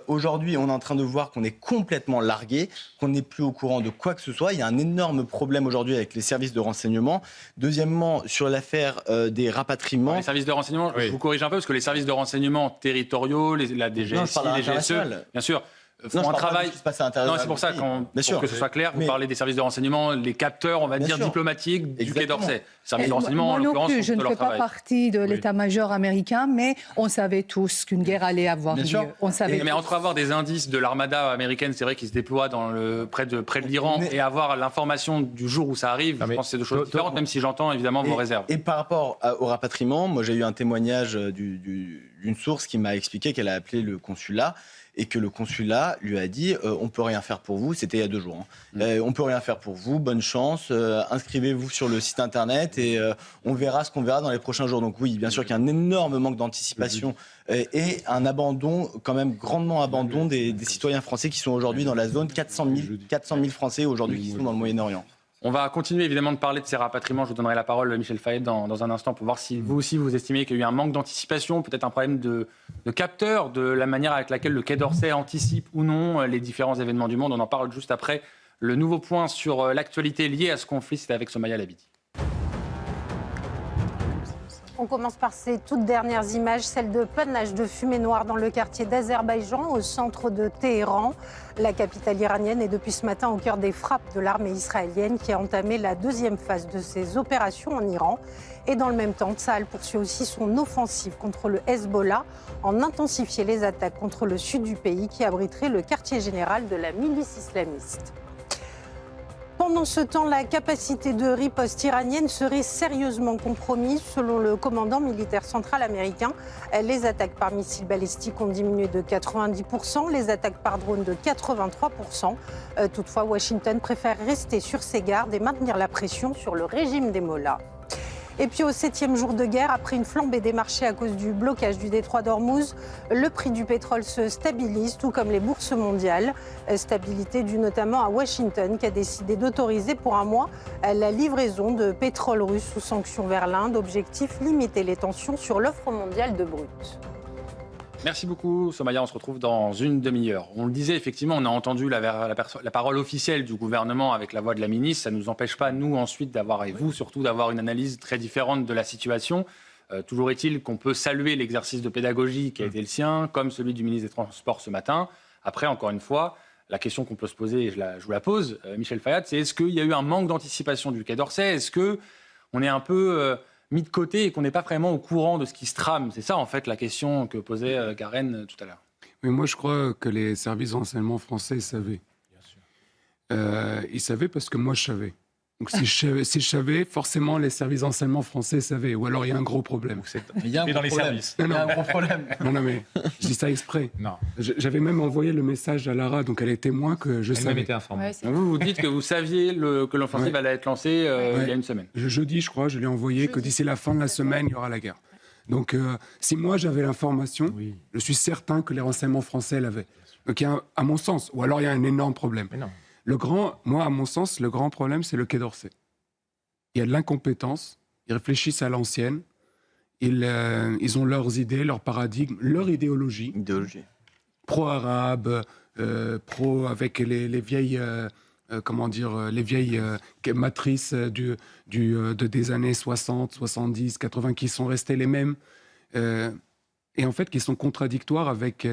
Aujourd'hui, on est en train de voir qu'on est complètement largué, qu'on n'est plus au courant de quoi que ce soit. Il y a un énorme problème aujourd'hui avec les services de renseignement. Deuxièmement, sur l'affaire des rapatriements... Les services de renseignement, je vous corrige un peu, parce que les services de renseignement territoriaux, la DGSI, les GSE, bien sûr, font un travail... Non, c'est pour ça, pour que ce soit clair, vous parlez des services de renseignement, les capteurs, on va dire, diplomatiques du Quai d'Orsay. Les services de renseignement, moi en non l'occurrence, plus, je font ne leur fais pas travail. partie de l'état-major américain, mais on savait tous qu'une guerre allait avoir lieu. On savait Mais entre avoir des indices de l'armada américaine, c'est vrai, qui se déploie près de l'Iran, et avoir l'information du jour où ça arrive, je pense que c'est deux choses différentes, même si j'entends évidemment vos réserves. Et par rapport au rapatriement, moi j'ai eu un témoignage d'une source qui m'a expliqué qu'elle a appelé le consulat et que le consulat lui a dit on peut rien faire pour vous, c'était il y a 2 jours. On peut rien faire pour vous, bonne chance, inscrivez-vous sur le site internet et on verra ce qu'on verra dans les prochains jours. Donc oui, bien sûr qu'il y a un énorme manque d'anticipation et un abandon, quand même grandement abandon des citoyens français qui sont aujourd'hui dans la zone, 400 000 Français aujourd'hui qui sont dans le Moyen-Orient. On va continuer évidemment de parler de ces rapatriements. Je vous donnerai la parole, Michel Fayet, dans un instant pour voir si vous aussi vous estimez qu'il y a eu un manque d'anticipation, peut-être un problème de capteur, de la manière avec laquelle le Quai d'Orsay anticipe ou non les différents événements du monde. On en parle juste après. Le nouveau point sur l'actualité liée à ce conflit, c'est avec Somaya Labidi. On commence par ces toutes dernières images, celles de panache de fumée noire dans le quartier d'Azerbaïdjan, au centre de Téhéran. La capitale iranienne est depuis ce matin au cœur des frappes de l'armée israélienne qui a entamé la 2e phase de ses opérations en Iran. Et dans le même temps, Tsahal poursuit aussi son offensive contre le Hezbollah en intensifiant les attaques contre le sud du pays qui abriterait le quartier général de la milice islamiste. Pendant ce temps, la capacité de riposte iranienne serait sérieusement compromise. Selon le commandant militaire central américain, les attaques par missiles balistiques ont diminué de 90%, les attaques par drone de 83%. Toutefois, Washington préfère rester sur ses gardes et maintenir la pression sur le régime des mollahs. Et puis au 7e jour de guerre, après une flambée des marchés à cause du blocage du détroit d'Ormuz, le prix du pétrole se stabilise, tout comme les bourses mondiales. Stabilité due notamment à Washington, qui a décidé d'autoriser pour un mois la livraison de pétrole russe sous sanctions vers l'Inde. Objectif, limiter les tensions sur l'offre mondiale de brut. Merci beaucoup, Somaya. On se retrouve dans une demi-heure. On le disait, effectivement, on a entendu la parole officielle du gouvernement avec la voix de la ministre. Ça ne nous empêche pas, nous, ensuite, d'avoir, et vous surtout, d'avoir une analyse très différente de la situation. Toujours est-il qu'on peut saluer l'exercice de pédagogie qui a été le sien, comme celui du ministre des Transports ce matin. Après, encore une fois, la question qu'on peut se poser, et je vous la pose, Michel Fayet, c'est est-ce qu'il y a eu un manque d'anticipation du Quai d'Orsay ? Est-ce qu'on est un peu... mis de côté et qu'on n'est pas vraiment au courant de ce qui se trame. C'est ça, en fait, la question que posait Karen tout à l'heure. Mais moi, je crois que les services de renseignement français savaient. Bien sûr. Ils savaient parce que moi, je savais. Donc, si je savais, forcément, les services de renseignement français savaient. Ou alors, il y a un gros problème. Il y a un gros problème. Il y a un gros problème. Non, mais je dis ça exprès. Non. J'avais même envoyé le message à Lara, donc elle est témoin que je savais. Elle été informée. Ouais, vous dites que vous saviez que l'offensive allait être lancée il y a une semaine. Jeudi, je crois, je lui ai envoyé que d'ici la fin de la semaine, il y aura la guerre. Donc, si moi, j'avais l'information, je suis certain que les renseignements français l'avaient. Donc, il y a, à mon sens, ou alors il y a un énorme problème. Mais non. Moi, à mon sens, le grand problème, c'est le Quai d'Orsay. Il y a de l'incompétence, ils réfléchissent à l'ancienne, ils ont leurs idées, leurs paradigmes, leur idéologie. Pro-arabe, pro avec les vieilles, les vieilles matrices des années 60, 70, 80 qui sont restées les mêmes. Et en fait, qui sont contradictoires avec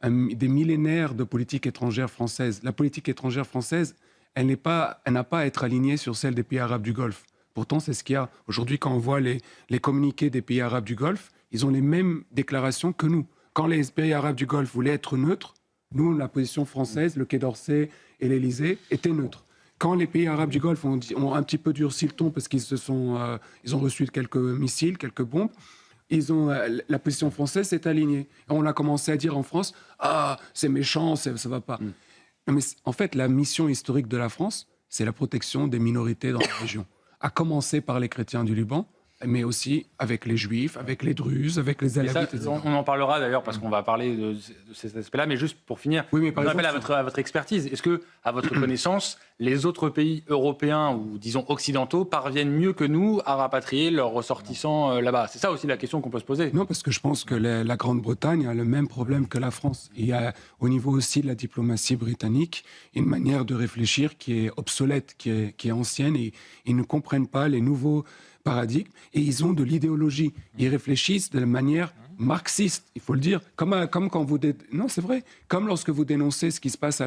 des millénaires de politique étrangère française. La politique étrangère française, elle n'a pas à être alignée sur celle des pays arabes du Golfe. Pourtant, c'est ce qu'il y a. Aujourd'hui, quand on voit les communiqués des pays arabes du Golfe, ils ont les mêmes déclarations que nous. Quand les pays arabes du Golfe voulaient être neutres, nous, la position française, le Quai d'Orsay et l'Élysée, étaient neutres. Quand les pays arabes du Golfe ont un petit peu durci le ton parce qu'ils ont reçu quelques missiles, quelques bombes, la position française s'est alignée. Et on a commencé à dire en France « Ah, c'est méchant, ça ne va pas ». Mais en fait, la mission historique de la France, c'est la protection des minorités dans la région. À commencer par les chrétiens du Liban, mais aussi avec les juifs, avec les druzes, avec les alawites, etc. On en parlera d'ailleurs parce qu'on va parler de ces aspects-là, mais juste pour finir, je rappelle à votre expertise, est-ce que, à votre connaissance, les autres pays européens ou disons occidentaux parviennent mieux que nous à rapatrier leurs ressortissants là-bas. C'est ça aussi la question qu'on peut se poser. Non, parce que je pense que la Grande-Bretagne a le même problème que la France. Il y a au niveau aussi de la diplomatie britannique une manière de réfléchir qui est obsolète, qui est ancienne, et ils ne comprennent pas les nouveaux paradigmes et ils ont de l'idéologie. Ils réfléchissent de la manière marxiste, il faut le dire, comme quand vous... Non, c'est vrai. Comme lorsque vous dénoncez ce qui se passe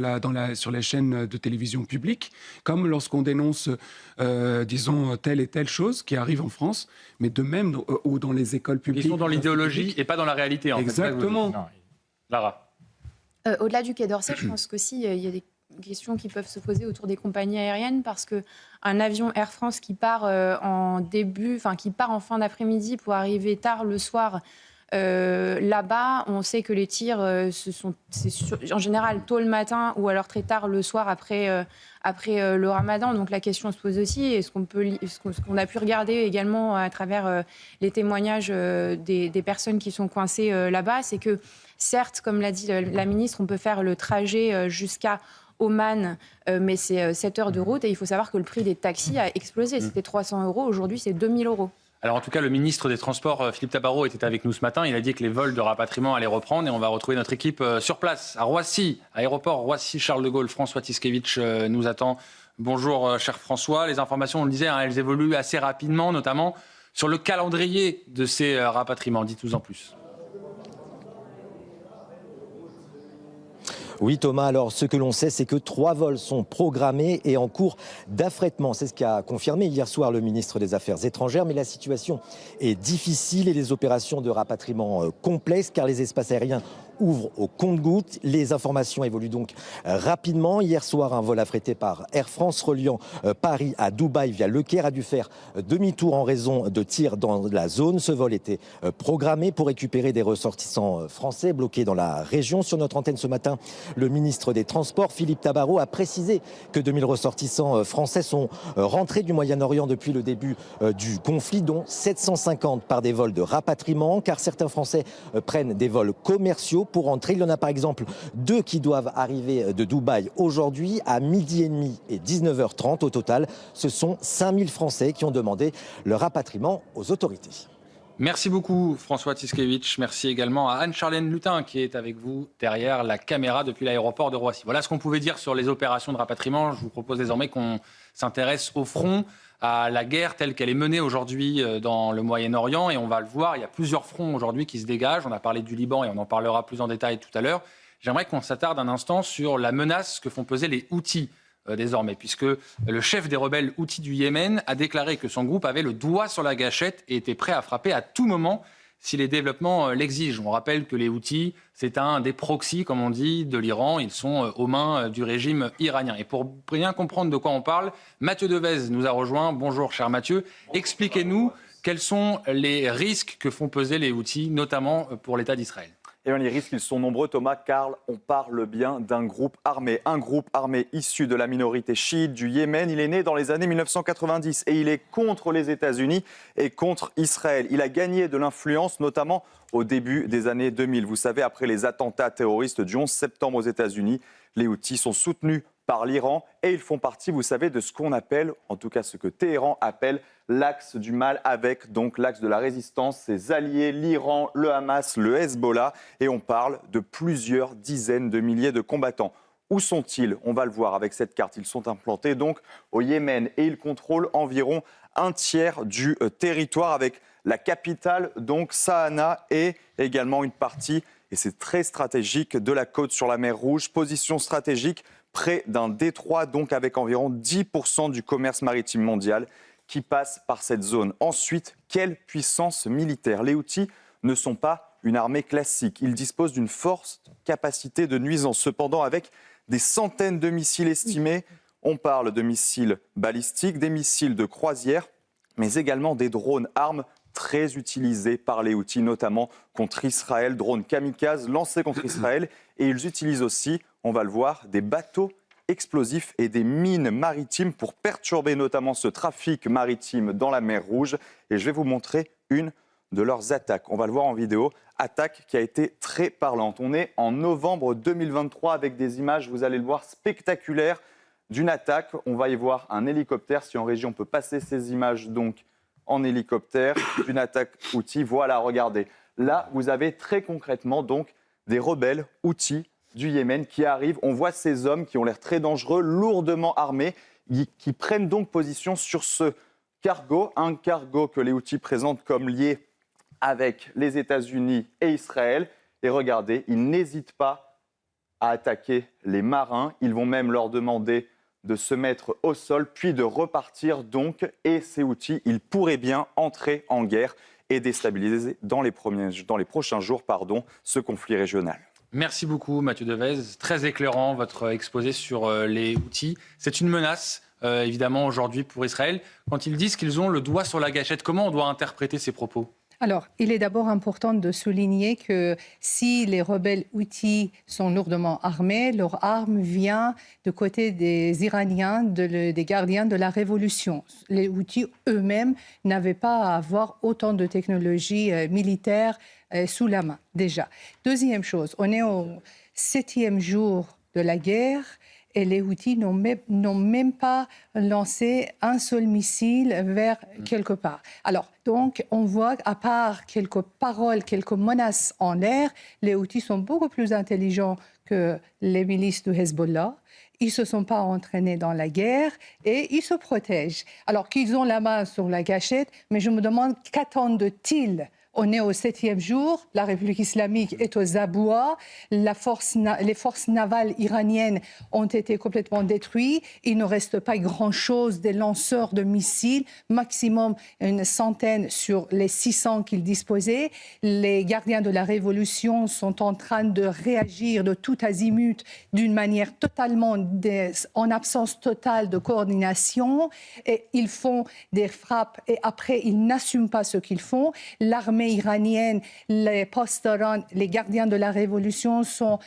sur les chaînes de télévision publiques, comme lorsqu'on dénonce, disons, telle et telle chose qui arrive en France, mais de même, ou dans les écoles publiques. Ils sont dans l'idéologie et pas dans la réalité, en fait. Exactement. Lara. Au-delà du Quai d'Orsay, je pense qu'aussi, il y a des questions qui peuvent se poser autour des compagnies aériennes, parce qu'un avion Air France qui part qui part en fin d'après-midi pour arriver tard le soir, là-bas, on sait que les tirs, en général tôt le matin ou alors très tard le soir après le ramadan. Donc la question se pose aussi, et ce qu'on a pu regarder également à travers les témoignages des personnes qui sont coincées là-bas, c'est que certes, comme l'a dit la ministre, on peut faire le trajet jusqu'à Oman, mais c'est 7 heures de route, et il faut savoir que le prix des taxis a explosé. C'était 300 €, aujourd'hui c'est 2000 €. Alors en tout cas, le ministre des Transports, Philippe Tabarot, était avec nous ce matin. Il a dit que les vols de rapatriement allaient reprendre, et on va retrouver notre équipe sur place, à Roissy, aéroport Roissy-Charles de Gaulle. François Tiskevitch nous attend. Bonjour cher François. Les informations, on le disait, elles évoluent assez rapidement, notamment sur le calendrier de ces rapatriements. Dites-nous en plus. Oui Thomas, alors ce que l'on sait, c'est que 3 vols sont programmés et en cours d'affrètement. C'est ce qu'a confirmé hier soir le ministre des Affaires étrangères. Mais la situation est difficile et les opérations de rapatriement complexes, car les espaces aériens ouvrent au compte-gouttes. Les informations évoluent donc rapidement. Hier soir, un vol affrété par Air France reliant Paris à Dubaï via Le Caire a dû faire demi-tour en raison de tirs dans la zone. Ce vol était programmé pour récupérer des ressortissants français bloqués dans la région. Sur notre antenne ce matin, le ministre des Transports, Philippe Tabarot, a précisé que 2000 ressortissants français sont rentrés du Moyen-Orient depuis le début du conflit, dont 750 par des vols de rapatriement, car certains Français prennent des vols commerciaux pour rentrer. Il y en a par exemple 2 qui doivent arriver de Dubaï aujourd'hui à 12h30 et 19h30. Au total, ce sont 5000 Français qui ont demandé leur rapatriement aux autorités. Merci beaucoup François Tiskevitch. Merci également à Anne-Charlène Lutin qui est avec vous derrière la caméra depuis l'aéroport de Roissy. Voilà ce qu'on pouvait dire sur les opérations de rapatriement. Je vous propose désormais qu'on s'intéresse au front, à la guerre telle qu'elle est menée aujourd'hui dans le Moyen-Orient. Et on va le voir, il y a plusieurs fronts aujourd'hui qui se dégagent. On a parlé du Liban et on en parlera plus en détail tout à l'heure. J'aimerais qu'on s'attarde un instant sur la menace que font peser les Houthis désormais, puisque le chef des rebelles Houthis du Yémen a déclaré que son groupe avait le doigt sur la gâchette et était prêt à frapper à tout moment si les développements l'exigent. On rappelle que les Houthis, c'est un des proxys, comme on dit, de l'Iran. Ils sont aux mains du régime iranien. Et pour bien comprendre de quoi on parle, Mathieu Devez nous a rejoint. Bonjour, cher Mathieu. Expliquez-nous quels sont les risques que font peser les Houthis, notamment pour l'État d'Israël. Eh bien, les risques, ils sont nombreux, Thomas, car on parle bien d'un groupe armé. Un groupe armé issu de la minorité chiite du Yémen. Il est né dans les années 1990 et il est contre les États-Unis et contre Israël. Il a gagné de l'influence, notamment au début des années 2000. Vous savez, après les attentats terroristes du 11 septembre aux États-Unis, les Houthis sont soutenus par l'Iran et ils font partie, vous savez, de ce qu'on appelle, en tout cas ce que Téhéran appelle, l'axe du mal, avec donc l'axe de la résistance, ses alliés, l'Iran, le Hamas, le Hezbollah, et on parle de plusieurs dizaines de milliers de combattants. Où sont-ils? On va le voir avec cette carte. Ils sont implantés donc au Yémen et ils contrôlent environ un tiers du territoire, avec la capitale, donc Sanaa, et également une partie, et c'est très stratégique, de la côte sur la mer Rouge, position stratégique près d'un détroit, donc avec environ 10% du commerce maritime mondial qui passe par cette zone. Ensuite, quelle puissance militaire? Les Houthis ne sont pas une armée classique. Ils disposent d'une forte capacité de nuisance. Cependant, avec des centaines de missiles estimés, on parle de missiles balistiques, des missiles de croisière, mais également des drones armes très utilisés par les Houthis, notamment contre Israël, drones kamikazes lancés contre Israël. Et ils utilisent aussi, on va le voir, des bateaux explosifs et des mines maritimes pour perturber notamment ce trafic maritime dans la mer Rouge. Et je vais vous montrer une de leurs attaques. On va le voir en vidéo. Attaque qui a été très parlante. On est en novembre 2023 avec des images, vous allez le voir, spectaculaires. d'une attaque. On va y voir un hélicoptère. Si en région, on peut passer ces images donc en hélicoptère d'une attaque Houthi. Voilà, regardez. Là, vous avez très concrètement donc des rebelles Houthis du Yémen qui arrivent. On voit ces hommes qui ont l'air très dangereux, lourdement armés, qui prennent donc position sur ce cargo, un cargo que les Houthis présentent comme lié avec les États-Unis et Israël. Et regardez, ils n'hésitent pas à attaquer les marins. Ils vont même leur demander de se mettre au sol, puis de repartir donc. Et ces Houthis, ils pourraient bien entrer en guerre et déstabiliser dans les prochains jours ce conflit régional. Merci beaucoup Mathieu Devez, très éclairant votre exposé sur les Houthis. C'est une menace évidemment aujourd'hui pour Israël. Quand ils disent qu'ils ont le doigt sur la gâchette, comment on doit interpréter ces propos ? Alors, il est d'abord important de souligner que si les rebelles Houthis sont lourdement armés, leur arme vient du côté des Iraniens, des gardiens de la révolution. Les Houthis eux-mêmes n'avaient pas à avoir autant de technologies militaires sous la main, déjà. Deuxième chose, on est au 7e jour de la guerre. Et les Houthis n'ont même pas lancé un seul missile vers quelque part. Alors, donc, on voit, à part quelques paroles, quelques menaces en l'air, les Houthis sont beaucoup plus intelligents que les milices du Hezbollah. Ils ne se sont pas entraînés dans la guerre et ils se protègent. Alors qu'ils ont la main sur la gâchette, mais je me demande qu'attendent-ils ? On est au 7e jour, la République islamique est aux abois, les forces navales iraniennes ont été complètement détruites, il ne reste pas grand-chose des lanceurs de missiles, maximum une centaine sur les 600 qu'ils disposaient. Les gardiens de la révolution sont en train de réagir de tout azimut d'une manière totalement en absence totale de coordination et ils font des frappes et après ils n'assument pas ce qu'ils font. L'armée iranienne, les post-Iran, les gardiens de la révolution sont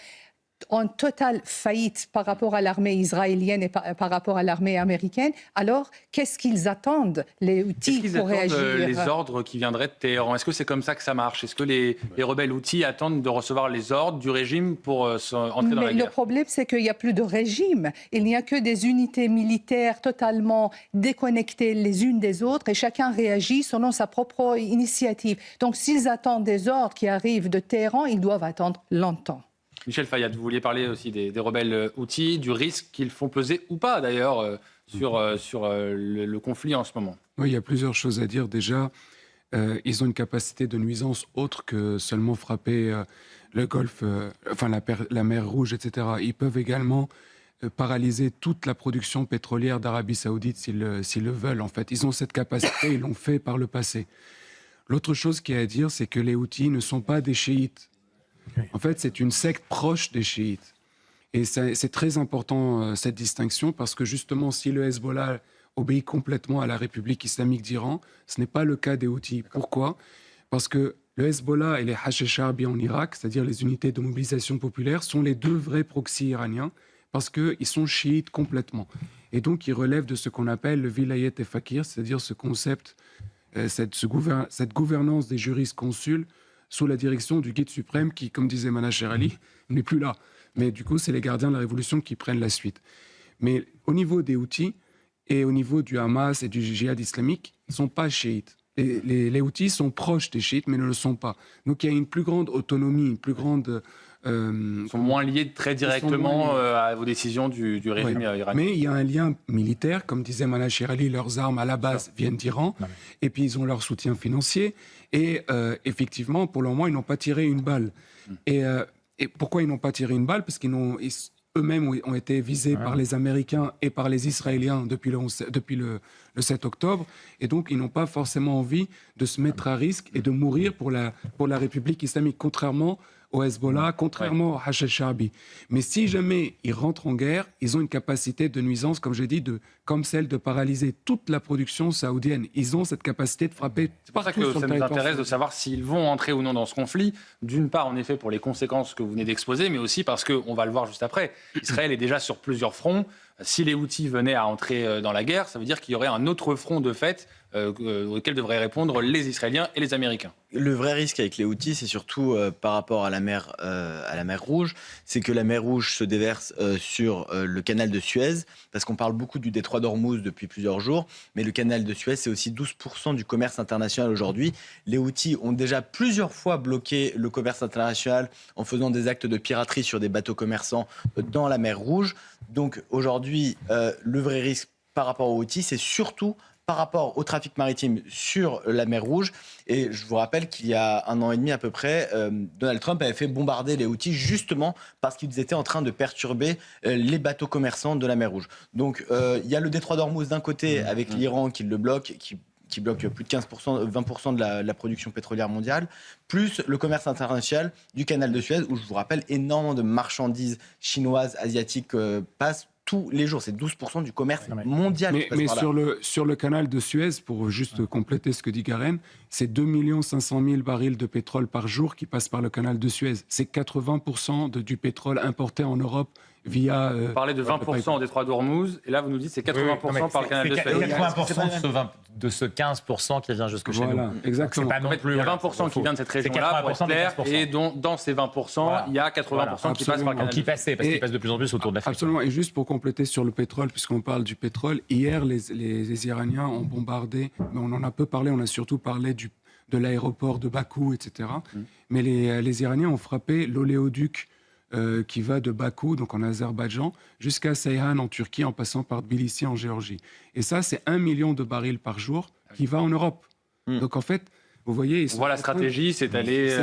en totale faillite par rapport à l'armée israélienne et par rapport à l'armée américaine. Alors, qu'est-ce qu'ils attendent, les Houthis, pour réagir ? Les ordres qui viendraient de Téhéran, est-ce que c'est comme ça que ça marche ? Est-ce que les rebelles Houthis attendent de recevoir les ordres du régime pour entrer dans la guerre ? Le problème, c'est qu'il n'y a plus de régime. Il n'y a que des unités militaires totalement déconnectées les unes des autres et chacun réagit selon sa propre initiative. Donc, s'ils attendent des ordres qui arrivent de Téhéran, ils doivent attendre longtemps. Michel Fayad, vous vouliez parler aussi des rebelles Houthis, du risque qu'ils font peser ou pas d'ailleurs sur le conflit en ce moment. Oui, il y a plusieurs choses à dire. Déjà, ils ont une capacité de nuisance autre que seulement frapper le Golfe, la mer Rouge, etc. Ils peuvent également paralyser toute la production pétrolière d'Arabie Saoudite s'ils le veulent. En fait, ils ont cette capacité, ils l'ont fait par le passé. L'autre chose qu'il y a à dire, c'est que les Houthis ne sont pas des chiites. En fait, c'est une secte proche des chiites. Et c'est très important, cette distinction, parce que justement, si le Hezbollah obéit complètement à la République islamique d'Iran, ce n'est pas le cas des Houthis. Pourquoi ? Parce que le Hezbollah et les Hachech Sharbi en Irak, c'est-à-dire les unités de mobilisation populaire, sont les deux vrais proxys iraniens, parce qu'ils sont chiites complètement. Et donc, ils relèvent de ce qu'on appelle le vilayet et fakir, c'est-à-dire ce concept, cette gouvernance des jurisconsuls, sous la direction du guide suprême qui, comme disait Manacher Ali, n'est plus là. Mais du coup, c'est les gardiens de la révolution qui prennent la suite. Mais au niveau des Houthis et au niveau du Hamas et du djihad islamique, ils ne sont pas chiites. Les Houthis sont proches des chiites, mais ne le sont pas. Donc il y a une plus grande autonomie, une plus grande... Ils sont moins liés très directement aux décisions du régime iranien. Mais il y a un lien militaire, comme disait Manacher Ali, leurs armes à la base viennent d'Iran, et puis ils ont leur soutien financier, et effectivement, pour le moment, ils n'ont pas tiré une balle. Et pourquoi ils n'ont pas tiré une balle ? Parce eux-mêmes ont été visés par les Américains et par les Israéliens depuis le 7 octobre, et donc ils n'ont pas forcément envie de se mettre à risque et de mourir pour la République islamique, contrairement au Hezbollah, contrairement au Hachech Sharbi. Mais si jamais ils rentrent en guerre, ils ont une capacité de nuisance, comme j'ai dit, comme celle de paralyser toute la production saoudienne. Ils ont cette capacité de frapper partout. C'est pour ça que ça nous intéresse de savoir s'ils vont entrer ou non dans ce conflit. D'une part, en effet, pour les conséquences que vous venez d'exposer, mais aussi parce que, on va le voir juste après, Israël est déjà sur plusieurs fronts. si les Houthis venaient à entrer dans la guerre, ça veut dire qu'il y aurait un autre front de fait auquel devraient répondre les Israéliens et les Américains. Le vrai risque avec les Houthis, c'est surtout par rapport à la mer Rouge, c'est que la mer Rouge se déverse sur le canal de Suez, parce qu'on parle beaucoup du détroit d'Ormuz depuis plusieurs jours, mais le canal de Suez, c'est aussi 12% du commerce international aujourd'hui. Les Houthis ont déjà plusieurs fois bloqué le commerce international en faisant des actes de piraterie sur des bateaux commerçants dans la mer Rouge. Donc aujourd'hui, le vrai risque par rapport aux Houthis, c'est surtout par rapport au trafic maritime sur la mer Rouge. Et je vous rappelle qu'il y a 1 an et demi à peu près, Donald Trump avait fait bombarder les Houthis justement parce qu'ils étaient en train de perturber les bateaux commerçants de la mer Rouge. Donc il y a le détroit d'Ormuz d'un côté avec l'Iran qui le bloque, qui bloque plus de 15%, 20% de la production pétrolière mondiale, plus le commerce international du canal de Suez, où je vous rappelle, énormément de marchandises chinoises, asiatiques passent tous les jours. C'est 12% du commerce mondial. Mais sur le canal de Suez, pour juste compléter ce que dit Karen, c'est 2 500 000 barils de pétrole par jour qui passent par le canal de Suez. C'est 80% du pétrole importé en Europe via... Vous parlez de 20% au détroit d'Ormuz, et là vous nous dites que c'est 80% par le canal de Suez. 80% de ce 15% qui vient jusque chez nous. Exactement. En fait, il y a 20% qui vient de cette région-là, pour être clair, et dans ces 20%, il y a 80% qui passent par le canal de Suez. Parce qu'il passe de plus en plus autour de l'Afrique. Absolument. Et juste pour compléter sur le pétrole, puisqu'on parle du pétrole, hier, les Iraniens ont bombardé, mais on en a peu parlé, on a surtout parlé de l'aéroport de Bakou, etc. Mais les Iraniens ont frappé l'oléoduc qui va de Bakou, donc en Azerbaïdjan, jusqu'à Seyhan en Turquie, en passant par Tbilissi en Géorgie. Et ça, c'est 1 million de barils par jour qui va en Europe. Donc en fait, vous voyez... On voit la stratégie, c'est d'aller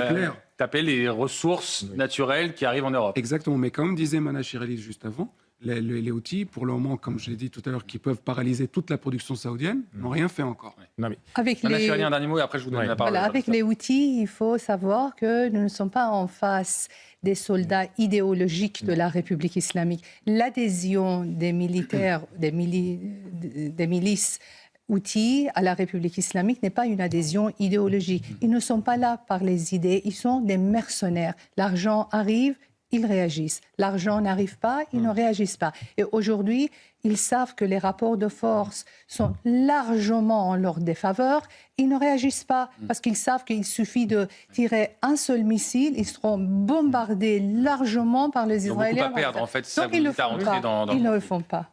taper les ressources naturelles qui arrivent en Europe. Exactement, mais comme disait Mana Chirali juste avant, les Houthis, pour le moment, comme je l'ai dit tout à l'heure, qui peuvent paralyser toute la production saoudienne, n'ont rien fait encore. Non, mais... Avec Mana Chirali, un dernier mot et après je vous donne la parole. Voilà, avec les Houthis, il faut savoir que nous ne sommes pas en face des soldats idéologiques de la République islamique. L'adhésion des militaires, des milices Houthis à la République islamique n'est pas une adhésion idéologique. Ils ne sont pas là par les idées, ils sont des mercenaires. L'argent arrive, ils réagissent. L'argent n'arrive pas, ils ne réagissent pas. Et aujourd'hui, ils savent que les rapports de force sont largement en leur défaveur. Ils ne réagissent pas parce qu'ils savent qu'il suffit de tirer un seul missile. Ils seront bombardés largement par les Israéliens. Ils ont beaucoup à perdre, en fait. Ça Donc, ils ne le font pas.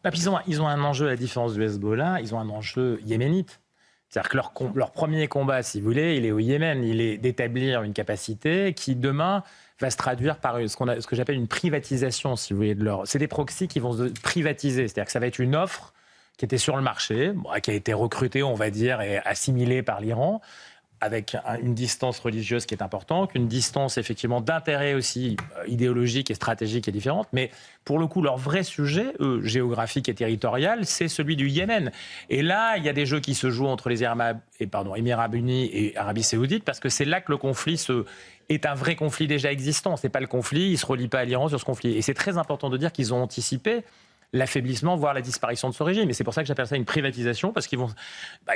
Ils ont un enjeu, à la différence du Hezbollah, ils ont un enjeu yéménite. C'est-à-dire que leur premier combat, si vous voulez, il est au Yémen. Il est d'établir une capacité qui, demain, va se traduire par ce que j'appelle une privatisation, si vous voulez, de leur... C'est des proxys qui vont se privatiser. C'est-à-dire que ça va être une offre qui était sur le marché, qui a été recrutée, on va dire, et assimilée par l'Iran, avec une distance religieuse qui est importante, une distance effectivement d'intérêt aussi idéologique et stratégique qui est différente. Mais pour le coup, leur vrai sujet, géographique et territorial, c'est celui du Yémen. Et là, il y a des jeux qui se jouent entre les Émirats Unis et Arabie Saoudite, parce que c'est là que le conflit est un vrai conflit déjà existant. C'est pas le conflit, il se relie pas à l'Iran sur ce conflit. Et c'est très important de dire qu'ils ont anticipé l'affaiblissement, voire la disparition de ce régime. Et c'est pour ça que j'appelle ça une privatisation, parce qu'ils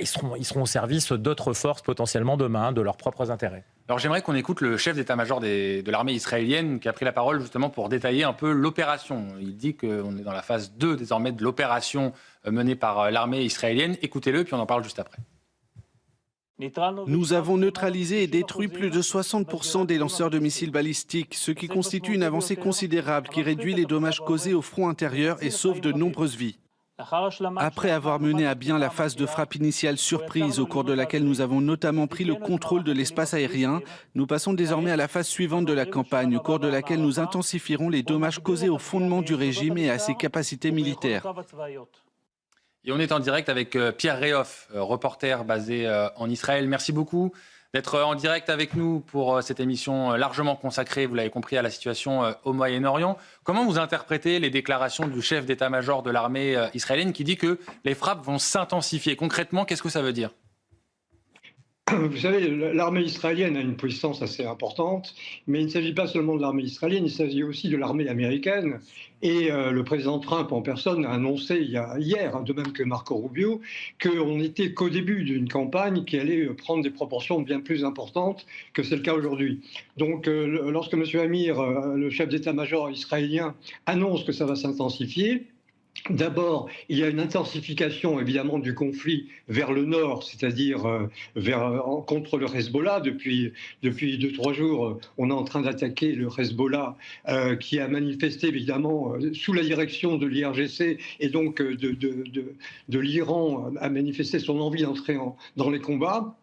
seront au service d'autres forces potentiellement demain, de leurs propres intérêts. Alors j'aimerais qu'on écoute le chef d'état-major de l'armée israélienne qui a pris la parole justement pour détailler un peu l'opération. Il dit qu'on est dans la phase 2 désormais de l'opération menée par l'armée israélienne. Écoutez-le, puis on en parle juste après. Nous avons neutralisé et détruit plus de 60% des lanceurs de missiles balistiques, ce qui constitue une avancée considérable qui réduit les dommages causés au front intérieur et sauve de nombreuses vies. Après avoir mené à bien la phase de frappe initiale surprise au cours de laquelle nous avons notamment pris le contrôle de l'espace aérien, nous passons désormais à la phase suivante de la campagne, au cours de laquelle nous intensifierons les dommages causés au fondement du régime et à ses capacités militaires. Et on est en direct avec Pierre Réhoff, reporter basé en Israël. Merci beaucoup d'être en direct avec nous pour cette émission largement consacrée, vous l'avez compris, à la situation au Moyen-Orient. Comment vous interprétez les déclarations du chef d'état-major de l'armée israélienne qui dit que les frappes vont s'intensifier? Concrètement, qu'est-ce que ça veut dire? Vous savez, l'armée israélienne a une puissance assez importante, mais il ne s'agit pas seulement de l'armée israélienne, il s'agit aussi de l'armée américaine. Et le président Trump en personne a annoncé hier, de même que Marco Rubio, qu'on n'était qu'au début d'une campagne qui allait prendre des proportions bien plus importantes que c'est le cas aujourd'hui. Donc lorsque M. Amir, le chef d'état-major israélien, annonce que ça va s'intensifier, D'abord, il y a une intensification évidemment du conflit vers le nord, c'est-à-dire contre le Hezbollah. Depuis 2-3 jours, on est en train d'attaquer le Hezbollah qui a manifesté évidemment sous la direction de l'IRGC et donc de l'Iran a manifesté son envie d'entrer dans les combats.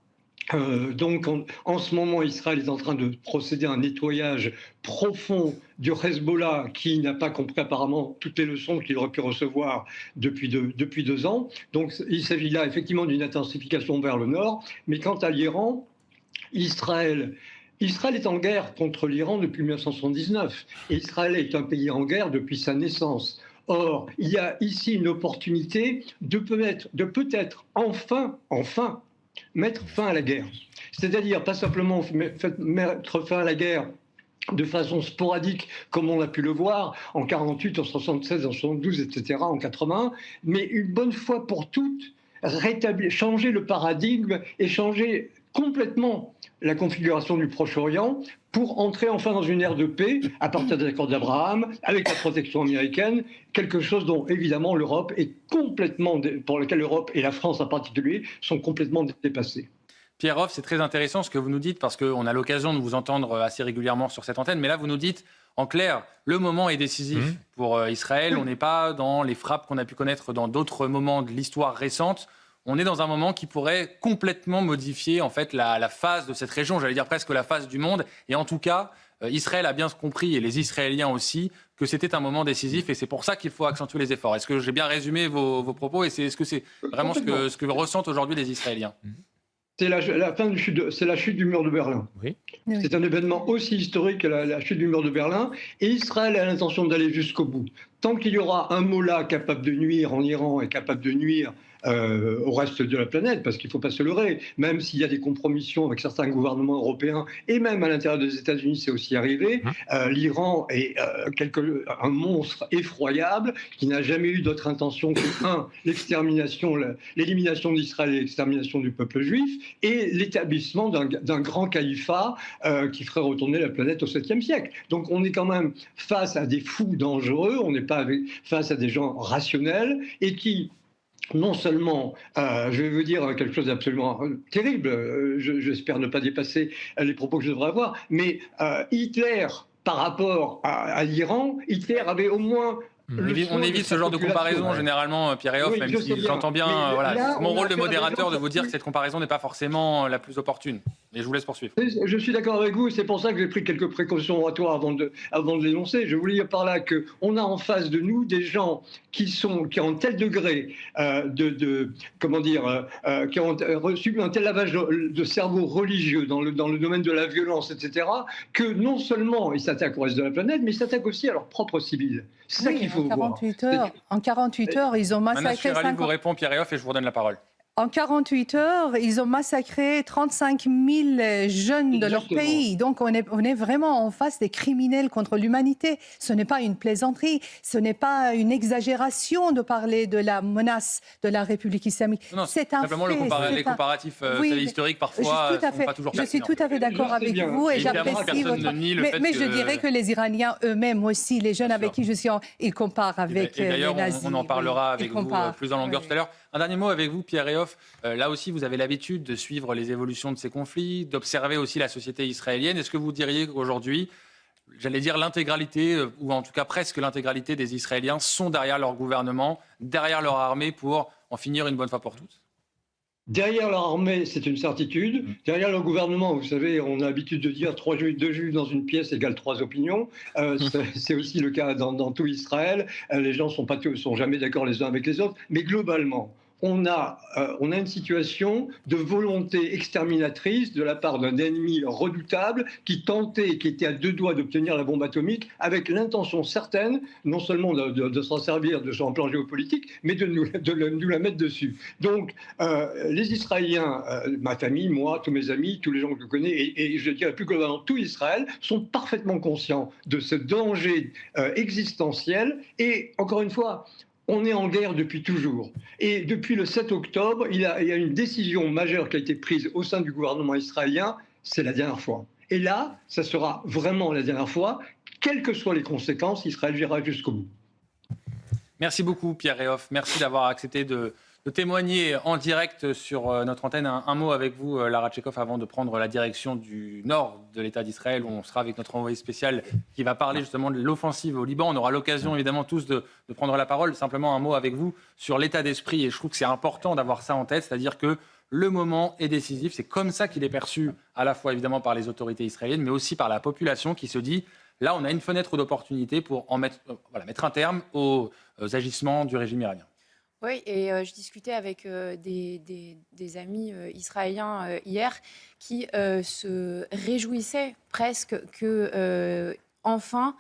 Donc en ce moment, Israël est en train de procéder à un nettoyage profond du Hezbollah qui n'a pas compris apparemment toutes les leçons qu'il aurait pu recevoir depuis 2 ans. Donc il s'agit là effectivement d'une intensification vers le nord. Mais quant à l'Iran, Israël est en guerre contre l'Iran depuis 1979. Et Israël est un pays en guerre depuis sa naissance. Or, il y a ici une opportunité de peut-être enfin mettre fin à la guerre. C'est-à-dire pas simplement mettre fin à la guerre de façon sporadique, comme on a pu le voir en 48, en 76, en 72, etc., en 81, mais une bonne fois pour toutes, changer le paradigme et changer complètement la configuration du Proche-Orient pour entrer enfin dans une ère de paix à partir des accords d'Abraham, avec la protection américaine, quelque chose dont évidemment l'Europe est complètement, pour lequel l'Europe et la France en particulier sont complètement dépassées. Pierre Hoff, c'est très intéressant ce que vous nous dites parce qu'on a l'occasion de vous entendre assez régulièrement sur cette antenne, mais là vous nous dites en clair, le moment est décisif pour Israël, on n'est pas dans les frappes qu'on a pu connaître dans d'autres moments de l'histoire récente. On est dans un moment qui pourrait complètement modifier en fait la phase de cette région, j'allais dire presque la phase du monde. Et en tout cas, Israël a bien compris, et les Israéliens aussi, que c'était un moment décisif. Et c'est pour ça qu'il faut accentuer les efforts. Est-ce que j'ai bien résumé vos propos? Et est-ce que c'est vraiment ce que ressentent aujourd'hui les Israéliens? C'est la chute du mur de Berlin. Oui. C'est un événement aussi historique que la chute du mur de Berlin. Et Israël a l'intention d'aller jusqu'au bout. Tant qu'il y aura un Mollah capable de nuire en Iran et capable de nuire au reste de la planète, parce qu'il ne faut pas se leurrer, même s'il y a des compromissions avec certains gouvernements européens et même à l'intérieur des États-Unis, c'est aussi arrivé. L'Iran est un monstre effroyable qui n'a jamais eu d'autre intention que l'élimination d'Israël et l'extermination du peuple juif et l'établissement d'un grand califat qui ferait retourner la planète au 7e siècle. Donc on est quand même face à des fous dangereux, on n'est pas face à des gens rationnels et qui non seulement, je vais vous dire quelque chose d'absolument terrible, j'espère ne pas dépasser les propos que je devrais avoir, mais Hitler, par rapport à l'Iran, Hitler avait au moins... On évite ce genre de comparaison généralement, Pierre Hoff, même si j'entends bien. Voilà, mon rôle de modérateur de vous dire que cette comparaison n'est pas forcément la plus opportune. Et je vous laisse poursuivre. Je suis d'accord avec vous, c'est pour ça que j'ai pris quelques précautions oratoires avant de l'énoncer. Je voulais dire par là qu'on a en face de nous des gens qui ont un tel degré qui ont reçu un tel lavage de cerveau religieux dans le domaine de la violence, etc., que non seulement ils s'attaquent au reste de la planète, mais ils s'attaquent aussi à leurs propres civils. C'est ça qu'il faut voir. En 48 heures, ils ont massacré... Manasher Ali vous répond, Pierre Hoff, et je vous redonne la parole. En 48 heures, ils ont massacré 35 000 jeunes de leur pays. Donc, on est vraiment en face des criminels contre l'humanité. Ce n'est pas une plaisanterie, ce n'est pas une exagération de parler de la menace de la République islamique. C'est un simplement fait. Les comparatifs historiques, parfois, ne sont pas toujours pertinents. Je suis tout à fait d'accord avec vous et j'apprécie votre... Mais je dirais que les Iraniens eux-mêmes aussi, les jeunes avec qui je suis, ils comparent avec les nazis. D'ailleurs, on en parlera avec vous plus en longueur tout à l'heure. Un dernier mot avec vous, Pierre Hoff. Là aussi, vous avez l'habitude de suivre les évolutions de ces conflits, d'observer aussi la société israélienne. Est-ce que vous diriez qu'aujourd'hui, j'allais dire l'intégralité, ou en tout cas presque l'intégralité des Israéliens sont derrière leur gouvernement, derrière leur armée pour en finir une bonne fois pour toutes? Derrière leur armée, c'est une certitude. Derrière le gouvernement, vous savez, on a l'habitude de dire 2 juifs dans une pièce égale 3 opinions. C'est aussi le cas dans tout Israël. Les gens ne sont jamais d'accord les uns avec les autres. Mais globalement, on a une situation de volonté exterminatrice de la part d'un ennemi redoutable qui était à 2 doigts d'obtenir la bombe atomique avec l'intention certaine, non seulement de s'en servir de son plan géopolitique, mais de nous la mettre dessus. Donc, les Israéliens, ma famille, moi, tous mes amis, tous les gens que je connais, et je dirais plus globalement tout Israël, sont parfaitement conscients de ce danger existentiel. Et encore une fois, on est en guerre depuis toujours. Et depuis le 7 octobre, il y a une décision majeure qui a été prise au sein du gouvernement israélien, c'est la dernière fois. Et là, ça sera vraiment la dernière fois. Quelles que soient les conséquences, Israël ira jusqu'au bout. Merci beaucoup Pierre Réhoff, merci d'avoir accepté de témoigner en direct sur notre antenne. Un mot avec vous, Lara Tchekov, avant de prendre la direction du nord de l'État d'Israël, où on sera avec notre envoyé spécial qui va parler justement de l'offensive au Liban. On aura l'occasion évidemment tous de prendre la parole. Simplement un mot avec vous sur l'état d'esprit, et je trouve que c'est important d'avoir ça en tête, c'est-à-dire que le moment est décisif. C'est comme ça qu'il est perçu, à la fois évidemment par les autorités israéliennes, mais aussi par la population qui se dit là, on a une fenêtre d'opportunité pour mettre un terme aux agissements du régime iranien. Oui, et je discutais avec des amis israéliens hier qui se réjouissaient presque que enfin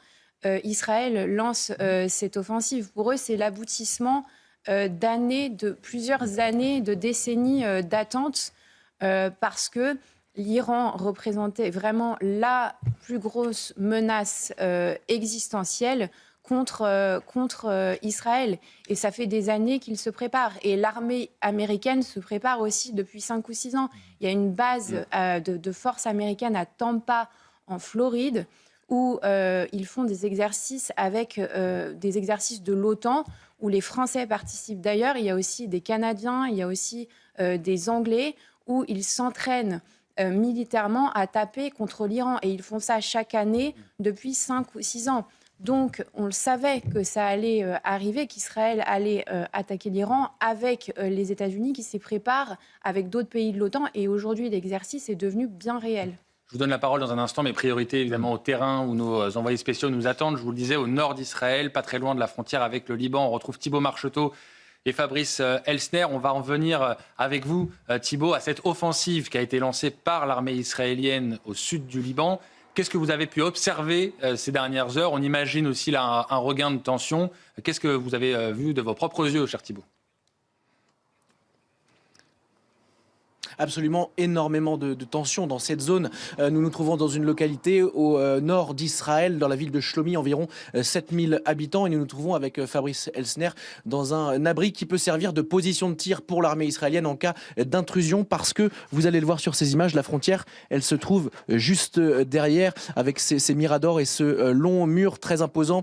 Israël lance cette offensive. Pour eux, c'est l'aboutissement de plusieurs années, de décennies d'attente, parce que l'Iran représentait vraiment la plus grosse menace existentielle contre Israël. Et ça fait des années qu'il se prépare. Et l'armée américaine se prépare aussi depuis 5 ou 6 ans. Il y a une base de forces américaines à Tampa, en Floride, où ils font des exercices avec des exercices de l'OTAN, où les Français participent d'ailleurs. Il y a aussi des Canadiens, il y a aussi des Anglais, où ils s'entraînent militairement à taper contre l'Iran. Et ils font ça chaque année depuis 5 ou 6 ans. Donc, on le savait que ça allait arriver, qu'Israël allait attaquer l'Iran avec les États-Unis qui s'y préparent, avec d'autres pays de l'OTAN. Et aujourd'hui, l'exercice est devenu bien réel. Je vous donne la parole dans un instant, mes priorités évidemment au terrain où nos envoyés spéciaux nous attendent. Je vous le disais, au nord d'Israël, pas très loin de la frontière avec le Liban. On retrouve Thibaut Marcheteau et Fabrice Elsner. On va en venir avec vous, Thibaut, à cette offensive qui a été lancée par l'armée israélienne au sud du Liban. Qu'est-ce que vous avez pu observer ces dernières heures? On imagine aussi là un regain de tension. Qu'est-ce que vous avez vu de vos propres yeux, cher Thibaut? Absolument énormément de tensions dans cette zone. Nous nous trouvons dans une localité au nord d'Israël, dans la ville de Shlomi, environ 7000 habitants. Et nous nous trouvons avec Fabrice Elsner dans un abri qui peut servir de position de tir pour l'armée israélienne en cas d'intrusion, parce que, vous allez le voir sur ces images, la frontière, elle se trouve juste derrière, avec ces miradors et ce long mur très imposant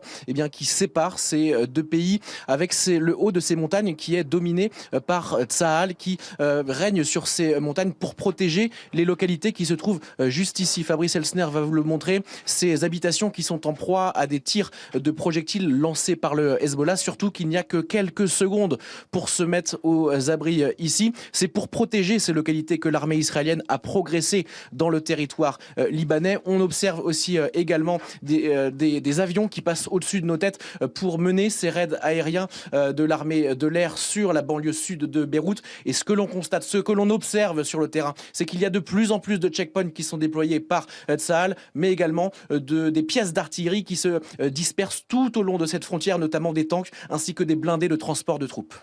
qui sépare ces deux pays, avec le haut de ces montagnes qui est dominé par Tsahal, qui règne sur ces montagne pour protéger les localités qui se trouvent juste ici. Fabrice Elsner va vous le montrer, ces habitations qui sont en proie à des tirs de projectiles lancés par le Hezbollah, surtout qu'il n'y a que quelques secondes pour se mettre aux abris ici. C'est pour protéger ces localités que l'armée israélienne a progressé dans le territoire libanais. On observe aussi également des avions qui passent au-dessus de nos têtes pour mener ces raids aériens de l'armée de l'air sur la banlieue sud de Beyrouth. Et ce que l'on constate, ce que l'on observe sur le terrain, c'est qu'il y a de plus en plus de checkpoints qui sont déployés par Tsahal, mais également des pièces d'artillerie qui se dispersent tout au long de cette frontière, notamment des tanks ainsi que des blindés de transport de troupes.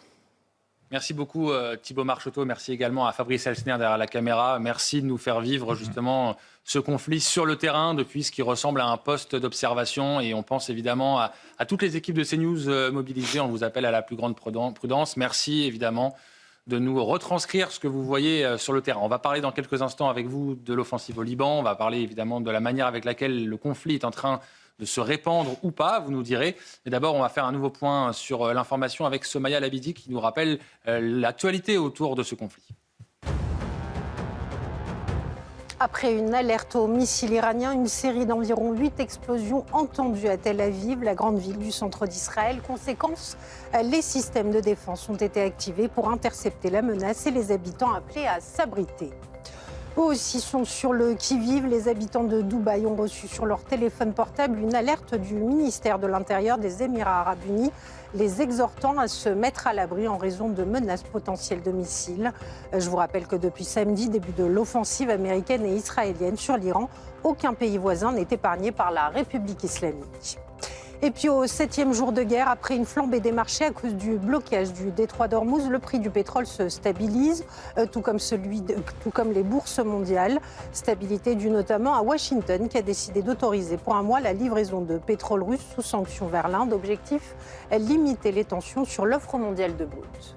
Merci beaucoup Thibaut Marcheteau, merci également à Fabrice Elsner derrière la caméra. Merci de nous faire vivre justement ce conflit sur le terrain depuis ce qui ressemble à un poste d'observation. Et on pense évidemment à toutes les équipes de CNews mobilisées. On vous appelle à la plus grande prudence. Merci évidemment de nous retranscrire ce que vous voyez sur le terrain. On va parler dans quelques instants avec vous de l'offensive au Liban. On va parler évidemment de la manière avec laquelle le conflit est en train de se répandre ou pas, vous nous direz. Mais d'abord, on va faire un nouveau point sur l'information avec Somaya Labidi qui nous rappelle l'actualité autour de ce conflit. Après une alerte au missile iranien, une série d'environ 8 explosions entendues à Tel Aviv, la grande ville du centre d'Israël. Conséquence, les systèmes de défense ont été activés pour intercepter la menace et les habitants appelés à s'abriter. Eux aussi sont sur le qui-vive. Les habitants de Dubaï ont reçu sur leur téléphone portable une alerte du ministère de l'Intérieur des Émirats arabes unis, les exhortant à se mettre à l'abri en raison de menaces potentielles de missiles. Je vous rappelle que depuis samedi, début de l'offensive américaine et israélienne sur l'Iran, aucun pays voisin n'est épargné par la République islamique. Et puis au 7e jour de guerre, après une flambée des marchés à cause du blocage du détroit d'Ormuz, le prix du pétrole se stabilise, tout comme les bourses mondiales. Stabilité due notamment à Washington qui a décidé d'autoriser pour un mois la livraison de pétrole russe sous sanctions vers l'Inde. Objectif, limiter les tensions sur l'offre mondiale de brut.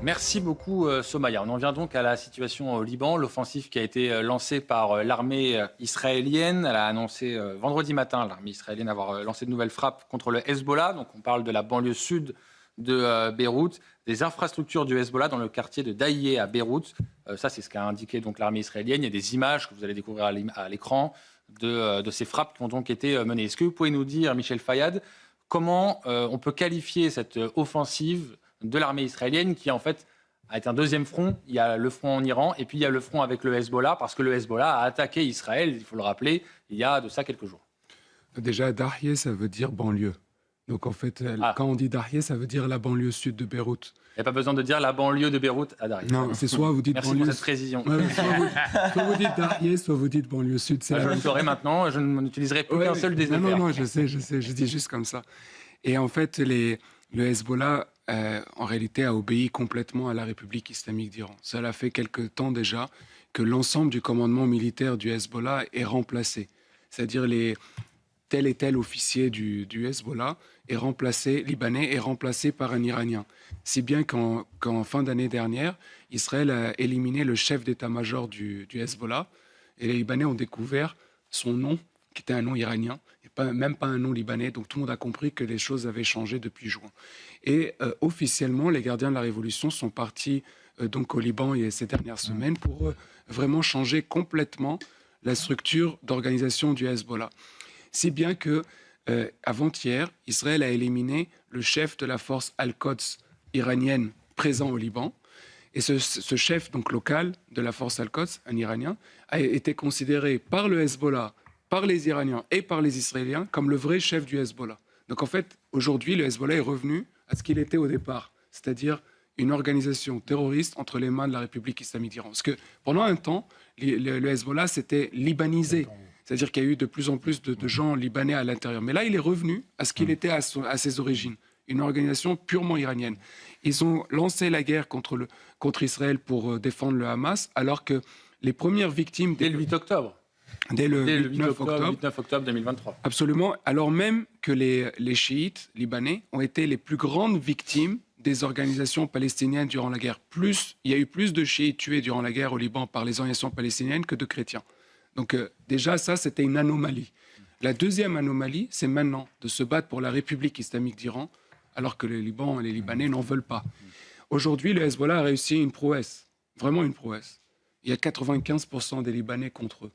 Merci beaucoup Somaya. On en vient donc à la situation au Liban, l'offensive qui a été lancée par l'armée israélienne. Elle a annoncé vendredi matin, l'armée israélienne, avoir lancé de nouvelles frappes contre le Hezbollah. Donc on parle de la banlieue sud de Beyrouth, des infrastructures du Hezbollah dans le quartier de Daïé à Beyrouth. Ça, c'est ce qu'a indiqué donc l'armée israélienne. Il y a des images que vous allez découvrir à l'écran de ces frappes qui ont donc été menées. Est-ce que vous pouvez nous dire, Michel Fayad, comment on peut qualifier cette offensive de l'armée israélienne qui, en fait, a été un deuxième front? Il y a le front en Iran et puis il y a le front avec le Hezbollah, parce que le Hezbollah a attaqué Israël, il faut le rappeler, il y a de ça quelques jours. Déjà, Dahieh, ça veut dire banlieue. Donc en fait, quand on dit Dahieh, ça veut dire la banlieue sud de Beyrouth. Il n'y a pas besoin de dire la banlieue de Beyrouth à Dahieh. Non, c'est soit vous dites Merci banlieue... pour cette précision. Ouais, soit vous dites Dahieh, soit vous dites banlieue sud. Je le ferai maintenant, je n'utiliserai plus qu'un seul des deux. Non, je sais, je dis juste comme ça. Et en fait, le Hezbollah, en réalité, a obéi complètement à la République islamique d'Iran. Cela fait quelque temps déjà que l'ensemble du commandement militaire du Hezbollah est remplacé. C'est-à-dire tel et tel officier du Hezbollah est remplacé, libanais, est remplacé par un Iranien. Si bien qu'en fin d'année dernière, Israël a éliminé le chef d'état-major du Hezbollah et les Libanais ont découvert son nom, qui était un nom iranien, et même pas un nom libanais. Donc tout le monde a compris que les choses avaient changé depuis juin. Et officiellement, les gardiens de la Révolution sont partis donc au Liban ces dernières semaines pour vraiment changer complètement la structure d'organisation du Hezbollah. Si bien que avant-hier, Israël a éliminé le chef de la force Al-Quds iranienne présent au Liban. Et ce chef donc local de la force Al-Quds, un Iranien, a été considéré par le Hezbollah, par les Iraniens et par les Israéliens comme le vrai chef du Hezbollah. Donc en fait, aujourd'hui, le Hezbollah est revenu à ce qu'il était au départ, c'est-à-dire une organisation terroriste entre les mains de la République islamique d'Iran. Parce que pendant un temps, le Hezbollah s'était libanisé. C'est-à-dire qu'il y a eu de plus en plus de gens libanais à l'intérieur. Mais là, il est revenu à ce qu'il était à ses origines, une organisation purement iranienne. Ils ont lancé la guerre contre Israël pour défendre le Hamas, alors que les premières victimes... Dès le 8 octobre. Dès le 8-9 octobre 2023. Absolument. Alors même que les chiites libanais ont été les plus grandes victimes des organisations palestiniennes durant la guerre. Il y a eu plus de chiites tués durant la guerre au Liban par les organisations palestiniennes que de chrétiens. Donc déjà, ça, c'était une anomalie. La deuxième anomalie, c'est maintenant de se battre pour la République islamique d'Iran, alors que les Libanais n'en veulent pas. Aujourd'hui, le Hezbollah a réussi une prouesse, vraiment une prouesse. Il y a 95% des Libanais contre eux.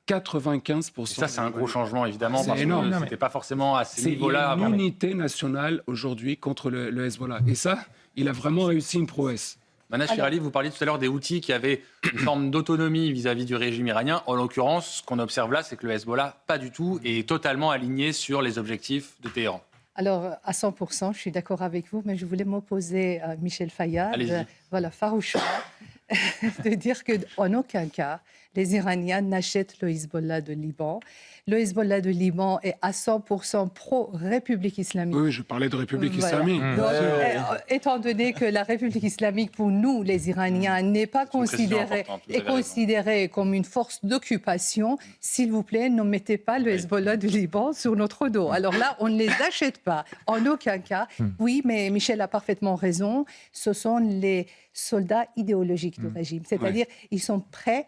95%. Et ça, c'est un gros changement, évidemment, parce énorme. que ce n'était pas forcément à ces niveaux-là. C'est une unité nationale aujourd'hui contre le Hezbollah. Et ça, il a vraiment réussi une prouesse. Manaj Firali, vous parliez tout à l'heure des Houthis qui avaient une forme d'autonomie vis-à-vis du régime iranien. En l'occurrence, ce qu'on observe là, c'est que le Hezbollah, pas du tout, est totalement aligné sur les objectifs de Téhéran. Alors, à 100%, je suis d'accord avec vous, mais je voulais m'opposer à Michel Fayad, farouchement, de dire qu'en aucun cas, les Iraniens n'achètent le Hezbollah de Liban. Le Hezbollah de Liban est à 100% pro-République islamique. Oui, je parlais de République islamique. Donc, étant donné que la République islamique, pour nous, les Iraniens, n'est pas considérée comme une force d'occupation, s'il vous plaît, ne mettez pas le Hezbollah du Liban sur notre dos. Alors là, on ne les achète pas, en aucun cas. Oui, mais Michel a parfaitement raison. Ce sont les soldats idéologiques du régime. C'est-à-dire, ils sont prêts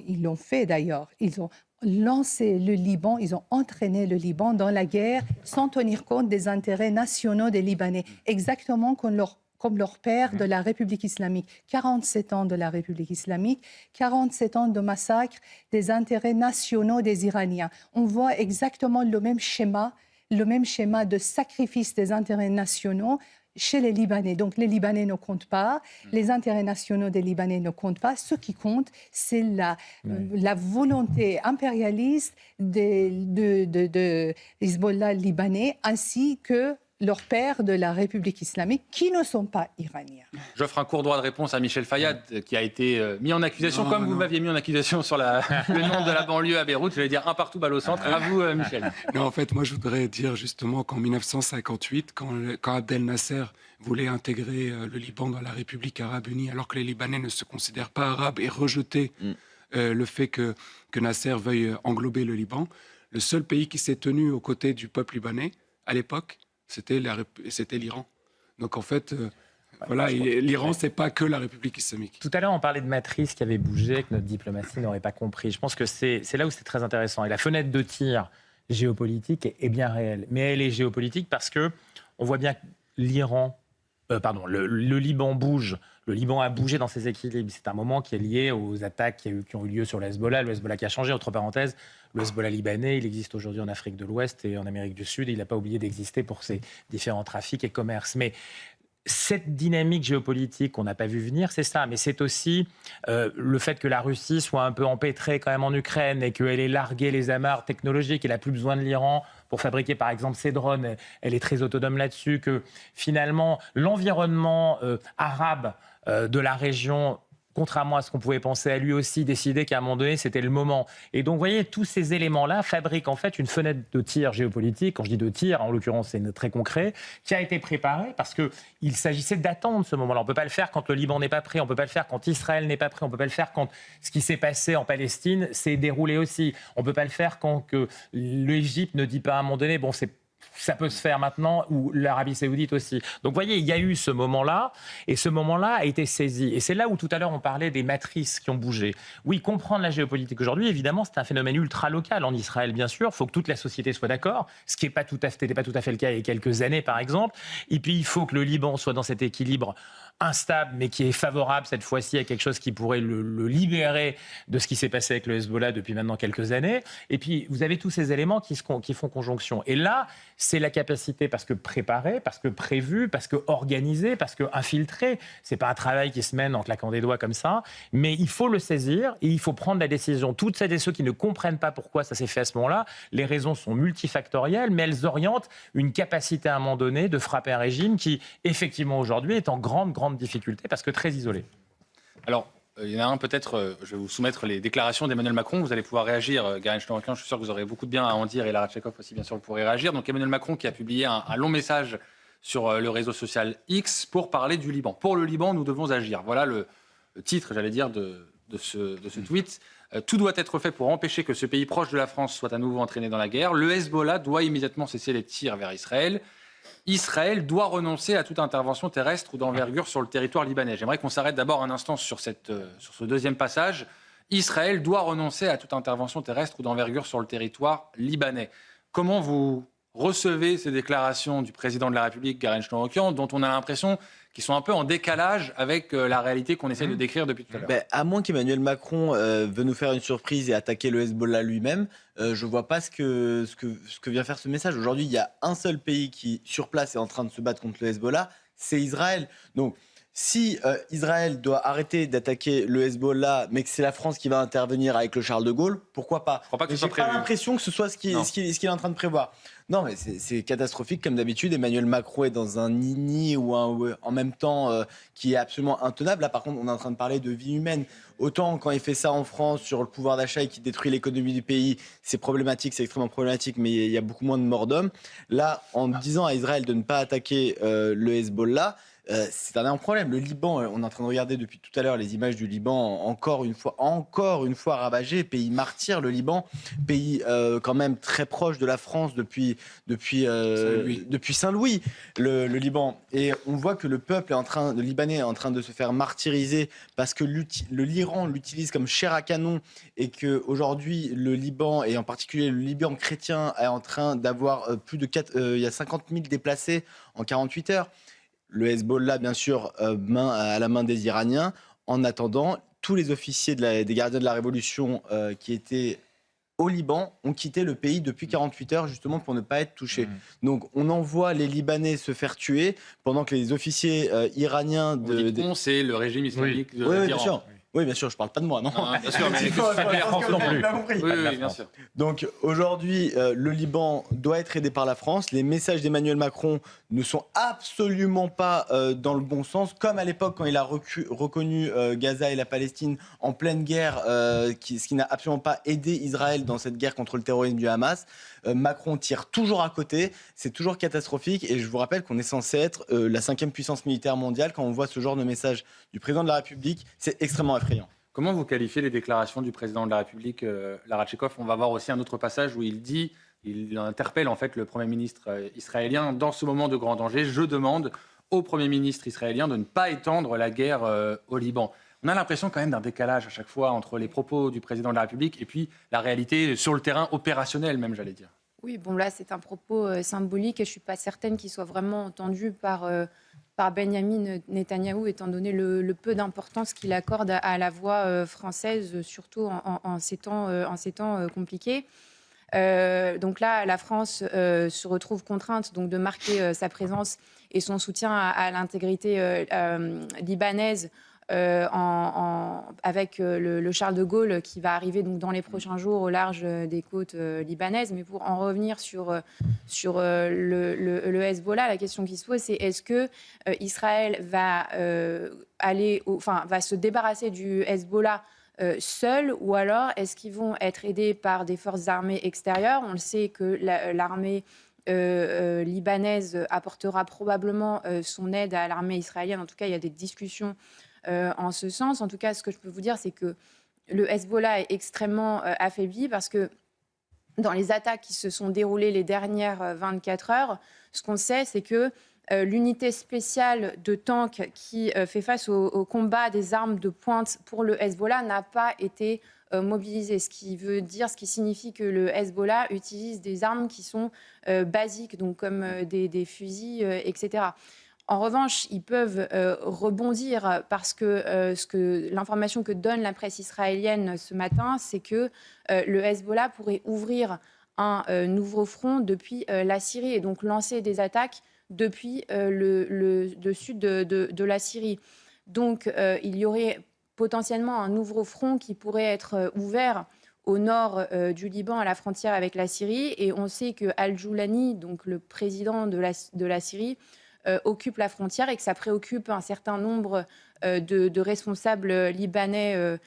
ils l'ont fait d'ailleurs, ils ont lancé le Liban, ils ont entraîné le Liban dans la guerre sans tenir compte des intérêts nationaux des Libanais, exactement comme leur père de la République islamique. 47 ans de la République islamique, 47 ans de massacre des intérêts nationaux des Iraniens. On voit exactement le même schéma de sacrifice des intérêts nationaux chez les Libanais. Donc les Libanais ne comptent pas, les intérêts nationaux des Libanais ne comptent pas. Ce qui compte, c'est la volonté impérialiste de Hezbollah libanais ainsi que leurs pères de la République islamique qui ne sont pas iraniens. J'offre un court droit de réponse à Michel Fayad qui a été mis en accusation, vous m'aviez mis en accusation sur le nom de la banlieue à Beyrouth. Je vais dire un partout, balle au centre. À vous, Michel. Non, en fait, moi, je voudrais dire justement qu'en 1958, quand Abdel Nasser voulait intégrer le Liban dans la République arabe unie, alors que les Libanais ne se considèrent pas arabes et rejeter le fait que Nasser veuille englober le Liban, le seul pays qui s'est tenu aux côtés du peuple libanais, à l'époque, c'était l'Iran. Donc en fait, Voilà, et l'Iran, c'est pas que la République islamique. Tout à l'heure, on parlait de matrice qui avait bougé, que notre diplomatie n'aurait pas compris. Je pense que c'est là où c'est très intéressant. Et la fenêtre de tir géopolitique est bien réelle. Mais elle est géopolitique parce que on voit bien que le Liban bouge. Le Liban a bougé dans ses équilibres. C'est un moment qui est lié aux attaques qui ont eu lieu sur le Hezbollah. Le Hezbollah qui a changé, entre parenthèses. Le Hezbollah libanais, il existe aujourd'hui en Afrique de l'Ouest et en Amérique du Sud. Et il n'a pas oublié d'exister pour ses différents trafics et commerces. Mais cette dynamique géopolitique qu'on n'a pas vu venir, c'est ça. Mais c'est aussi le fait que la Russie soit un peu empêtrée quand même en Ukraine et qu'elle ait largué les amarres technologiques. Elle n'a plus besoin de l'Iran pour fabriquer, par exemple, ses drones. Elle est très autonome là-dessus. Que finalement, l'environnement arabe de la région, contrairement à ce qu'on pouvait penser, a lui aussi décidé qu'à un moment donné, c'était le moment. Et donc, vous voyez, tous ces éléments-là fabriquent en fait une fenêtre de tir géopolitique. Quand je dis de tir, en l'occurrence, c'est très concret, qui a été préparée parce qu'il s'agissait d'attendre ce moment-là. On ne peut pas le faire quand le Liban n'est pas prêt, on ne peut pas le faire quand Israël n'est pas prêt, on ne peut pas le faire quand ce qui s'est passé en Palestine s'est déroulé aussi. On ne peut pas le faire quand l'Égypte ne dit pas à un moment donné, bon, ça peut se faire maintenant, ou l'Arabie Saoudite aussi. Donc, vous voyez, il y a eu ce moment-là, et ce moment-là a été saisi. Et c'est là où, tout à l'heure, on parlait des matrices qui ont bougé. Oui, comprendre la géopolitique aujourd'hui, évidemment, c'est un phénomène ultra-local en Israël, bien sûr. Il faut que toute la société soit d'accord, ce qui n'était pas tout à fait le cas il y a quelques années, par exemple. Et puis, il faut que le Liban soit dans cet équilibre instable, mais qui est favorable cette fois-ci à quelque chose qui pourrait le libérer de ce qui s'est passé avec le Hezbollah depuis maintenant quelques années. Et puis, vous avez tous ces éléments qui font conjonction. Et là, c'est la capacité, parce que préparée, parce que prévue, parce que organisée, parce que infiltrée. C'est pas un travail qui se mène en claquant des doigts comme ça, mais il faut le saisir et il faut prendre la décision. Toutes celles et ceux qui ne comprennent pas pourquoi ça s'est fait à ce moment-là, les raisons sont multifactorielles, mais elles orientent une capacité à un moment donné de frapper un régime qui, effectivement, aujourd'hui, est en grande difficulté parce que très isolé. Alors, il y en a un peut-être, je vais vous soumettre les déclarations d'Emmanuel Macron, vous allez pouvoir réagir, Gareth Schnurrian, je suis sûr que vous aurez beaucoup de bien à en dire, et Lara Tchekov aussi, bien sûr, vous pourrez réagir. Donc Emmanuel Macron qui a publié un long message sur le réseau social X pour parler du Liban. Pour le Liban, nous devons agir. Voilà le titre, j'allais dire, de ce tweet. Tout doit être fait pour empêcher que ce pays proche de la France soit à nouveau entraîné dans la guerre. Le Hezbollah doit immédiatement cesser les tirs vers Israël. Israël doit renoncer à toute intervention terrestre ou d'envergure sur le territoire libanais. J'aimerais qu'on s'arrête d'abord un instant sur ce deuxième passage. Israël doit renoncer à toute intervention terrestre ou d'envergure sur le territoire libanais. Comment vous recevez ces déclarations du président de la République, Gareth Schnurrian, dont on a l'impression qu'ils sont un peu en décalage avec la réalité qu'on essaie de décrire depuis tout à l'heure? À moins qu'Emmanuel Macron veuille nous faire une surprise et attaquer le Hezbollah lui-même, je ne vois pas ce que vient faire ce message. Aujourd'hui, il y a un seul pays qui, sur place, est en train de se battre contre le Hezbollah, c'est Israël. Donc, si Israël doit arrêter d'attaquer le Hezbollah, mais que c'est la France qui va intervenir avec le Charles de Gaulle, pourquoi pas? Je crois pas que ce soit J'ai prévu. pas l'impression que ce soit ce qu'il est en train de prévoir. Non, mais c'est catastrophique comme d'habitude. Emmanuel Macron est dans un nini ou en même temps qui est absolument intenable. Là, par contre, on est en train de parler de vie humaine. Autant quand il fait ça en France sur le pouvoir d'achat et qui détruit l'économie du pays, c'est problématique, c'est extrêmement problématique, mais il y a beaucoup moins de morts d'hommes. Là, en disant à Israël de ne pas attaquer le Hezbollah, c'est un énorme problème. Le Liban, on est en train de regarder depuis tout à l'heure les images du Liban, encore une fois ravagé, pays martyr, le Liban, pays quand même très proche de la France depuis Saint-Louis, le Liban. Et on voit que le peuple le Libanais est en train de se faire martyriser parce que l'Iran l'utilise comme chair à canon et qu'aujourd'hui le Liban, et en particulier le Liban chrétien, est en train d'avoir il y a 50 000 déplacés en 48 heures. Le Hezbollah, bien sûr, à la main des Iraniens. En attendant, tous les officiers des gardiens de la Révolution qui étaient au Liban ont quitté le pays depuis 48 heures, justement pour ne pas être touchés. Donc, on envoie les Libanais se faire tuer pendant que les officiers iraniens... c'est le régime islamique de l'Iran. Bien sûr. Oui, bien sûr, je ne parle pas de moi, non. Bien sûr, mais Oui, bien sûr. Donc aujourd'hui, le Liban doit être aidé par la France. Les messages d'Emmanuel Macron ne sont absolument pas dans le bon sens, comme à l'époque quand il a reconnu Gaza et la Palestine en pleine guerre, ce qui n'a absolument pas aidé Israël dans cette guerre contre le terrorisme du Hamas. Macron tire toujours à côté, c'est toujours catastrophique, et je vous rappelle qu'on est censé être la 5e puissance militaire mondiale. Quand on voit ce genre de message du président de la République, c'est extrêmement effrayant. Comment vous qualifiez les déclarations du président de la République, Lara Tchekov? On va voir aussi un autre passage où il interpelle en fait le Premier ministre israélien dans ce moment de grand danger. Je demande au Premier ministre israélien de ne pas étendre la guerre au Liban. On a l'impression quand même d'un décalage à chaque fois entre les propos du président de la République et puis la réalité sur le terrain opérationnel même, j'allais dire. Oui, bon là c'est un propos symbolique et je ne suis pas certaine qu'il soit vraiment entendu par Benyamin Netanyahou, étant donné le peu d'importance qu'il accorde à la voix française, surtout en ces temps compliqués. Donc là, la France se retrouve contrainte donc, de marquer sa présence et son soutien à l'intégrité libanaise avec le Charles de Gaulle qui va arriver donc, dans les prochains jours au large des côtes libanaises. Mais pour en revenir sur le Hezbollah, la question qui se pose, c'est est-ce que Israël va se débarrasser du Hezbollah seuls, ou alors est-ce qu'ils vont être aidés par des forces armées extérieures? On le sait que l'armée libanaise apportera probablement son aide à l'armée israélienne. En tout cas, il y a des discussions en ce sens. En tout cas, ce que je peux vous dire, c'est que le Hezbollah est extrêmement affaibli parce que dans les attaques qui se sont déroulées les dernières 24 heures, ce qu'on sait, c'est que l'unité spéciale de tanks qui fait face au combat des armes de pointe pour le Hezbollah n'a pas été mobilisée. Ce qui signifie que le Hezbollah utilise des armes qui sont basiques, donc comme des fusils, etc. En revanche, ils peuvent rebondir parce que l'information que donne la presse israélienne ce matin, c'est que le Hezbollah pourrait ouvrir un nouveau front depuis la Syrie et donc lancer des attaques depuis le sud de la Syrie. Donc, il y aurait potentiellement un nouveau front qui pourrait être ouvert au nord du Liban, à la frontière avec la Syrie. Et on sait que Al-Joulani, donc le président de la Syrie, occupe la frontière et que ça préoccupe un certain nombre de responsables libanais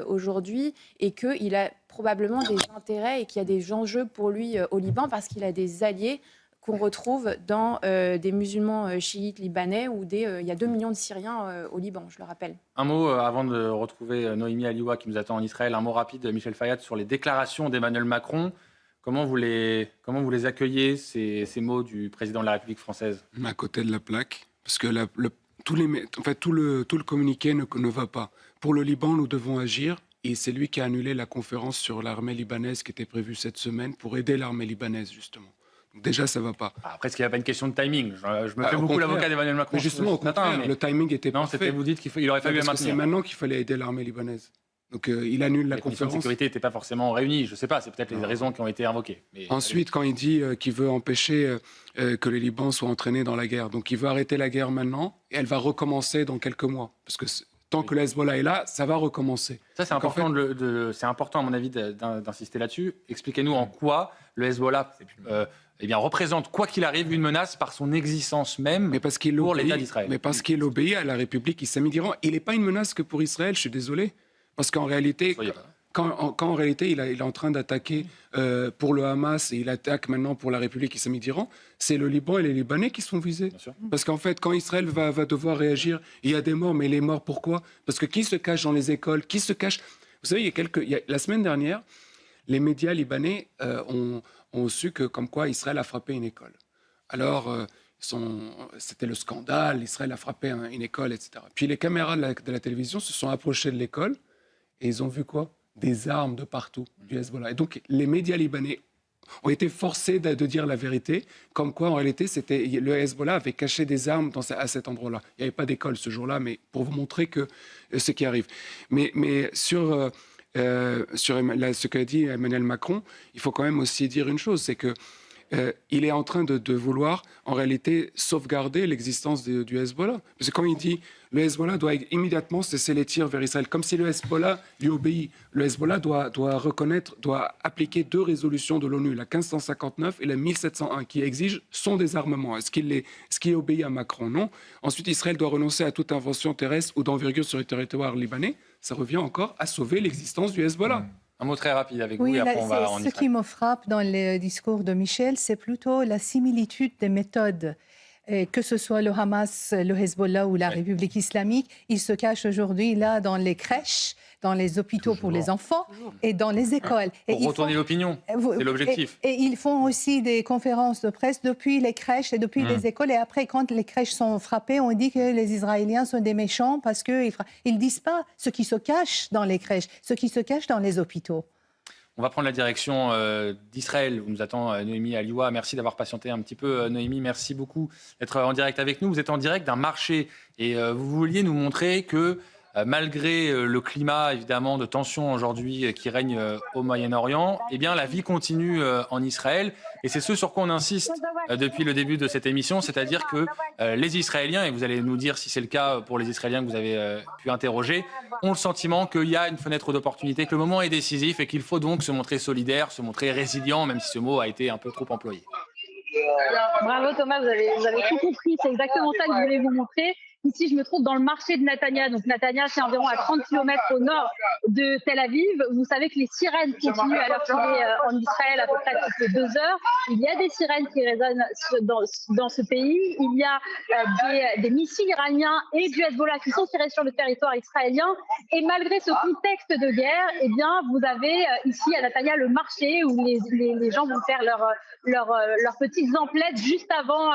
aujourd'hui et qu'il a probablement des intérêts et qu'il y a des enjeux pour lui au Liban parce qu'il a des alliés qu'on retrouve dans des musulmans chiites libanais ou il y a 2 millions de Syriens au Liban, je le rappelle. Un mot avant de retrouver Noémie Aliwa qui nous attend en Israël, un mot rapide, Michel Fayad, sur les déclarations d'Emmanuel Macron. Comment vous les accueillez, ces mots du président de la République française? À côté de la plaque, parce que tout le communiqué ne va pas. Pour le Liban, nous devons agir, et c'est lui qui a annulé la conférence sur l'armée libanaise qui était prévue cette semaine pour aider l'armée libanaise, justement. Donc déjà, ça ne va pas. Après, est-ce qu'il n'y a pas une question de timing? Je me fais beaucoup l'avocat d'Emmanuel Macron. Mais justement, au contraire, le timing était parfait. Vous dites qu'il aurait fallu la maintenir. C'est maintenant qu'il fallait aider l'armée libanaise. Donc il annule la conférence. Les conditions de sécurité n'étaient pas forcément réunies. Je ne sais pas, c'est peut-être les raisons qui ont été invoquées. Mais ensuite, quand il dit qu'il veut empêcher que le Liban soit entraîné dans la guerre, donc il veut arrêter la guerre maintenant et elle va recommencer dans quelques mois. Parce que tant que le Hezbollah est là, ça va recommencer. Ça, c'est important, c'est important, à mon avis, d'insister là-dessus. Expliquez-nous en quoi le Hezbollah représente, quoi qu'il arrive, une menace par son existence même pour l'État d'Israël. Mais parce qu'il obéit à la République islamique d'Iran. Il n'est pas une menace que pour Israël, je suis désolé. Parce qu'en réalité, quand en réalité il est en train d'attaquer pour le Hamas et il attaque maintenant pour la République islamique d'Iran, c'est le Liban et les Libanais qui sont visés. Parce qu'en fait, quand Israël va devoir réagir, il y a des morts, mais les morts pourquoi? Parce que qui se cache dans les écoles? Qui se cache? Vous savez, la semaine dernière, les médias libanais ont su que comme quoi Israël a frappé une école. Alors, c'était le scandale, Israël a frappé une école, etc. Puis les caméras de la télévision se sont approchées de l'école. Et ils ont vu quoi? Des armes de partout du Hezbollah. Et donc, les médias libanais ont été forcés de dire la vérité, comme quoi, en réalité, le Hezbollah avait caché des armes à cet endroit-là. Il n'y avait pas d'école ce jour-là, mais pour vous montrer ce qui arrive. Mais sur ce qu'a dit Emmanuel Macron, il faut quand même aussi dire une chose, c'est que il est en train de vouloir, en réalité, sauvegarder l'existence du Hezbollah. Parce que quand il dit le Hezbollah doit immédiatement cesser les tirs vers Israël, comme si le Hezbollah lui obéit. Le Hezbollah doit appliquer 2 résolutions de l'ONU, la 1559 et la 1701, qui exigent son désarmement. Est-ce qu'il obéit à Macron? Non. Ensuite, Israël doit renoncer à toute invention terrestre ou d'envergure sur le territoire libanais. Ça revient encore à sauver l'existence du Hezbollah. Un mot très rapide avec vous et après on va en Israël. Ce qui me frappe dans le discours de Michel, c'est plutôt la similitude des méthodes. Que ce soit le Hamas, le Hezbollah ou la République islamique, ils se cachent aujourd'hui là dans les crèches, dans les hôpitaux pour les enfants et dans les écoles. Pour retourner l'opinion, c'est l'objectif. Et ils font aussi des conférences de presse depuis les crèches et depuis les écoles. Et après, quand les crèches sont frappées, on dit que les Israéliens sont des méchants parce qu'ils ne disent pas ce qui se cache dans les crèches, ce qui se cache dans les hôpitaux. On va prendre la direction d'Israël, où nous attend Noémie Aliwa. Merci d'avoir patienté un petit peu, Noémie. Merci beaucoup d'être en direct avec nous. Vous êtes en direct d'un marché et vous vouliez nous montrer que malgré le climat, évidemment, de tension aujourd'hui qui règne au Moyen-Orient, eh bien, la vie continue en Israël. Et c'est ce sur quoi on insiste depuis le début de cette émission, c'est-à-dire que les Israéliens, et vous allez nous dire si c'est le cas pour les Israéliens que vous avez pu interroger, ont le sentiment qu'il y a une fenêtre d'opportunité, que le moment est décisif et qu'il faut donc se montrer solidaire, se montrer résilient, même si ce mot a été un peu trop employé. Bravo Thomas, vous avez tout compris, c'est exactement ça que je voulais vous montrer. Ici, je me trouve dans le marché de Netanya. Donc, Netanya, c'est environ à 30 km au nord de Tel Aviv. Vous savez que les sirènes continuent à leur tirer en Israël à peu près toutes les 2 heures. Il y a des sirènes qui résonnent dans ce pays. Il y a des missiles iraniens et du Hezbollah qui sont tirés sur le territoire israélien. Et malgré ce contexte de guerre, eh bien, vous avez ici à Netanya le marché où les gens vont faire leurs petites emplettes juste avant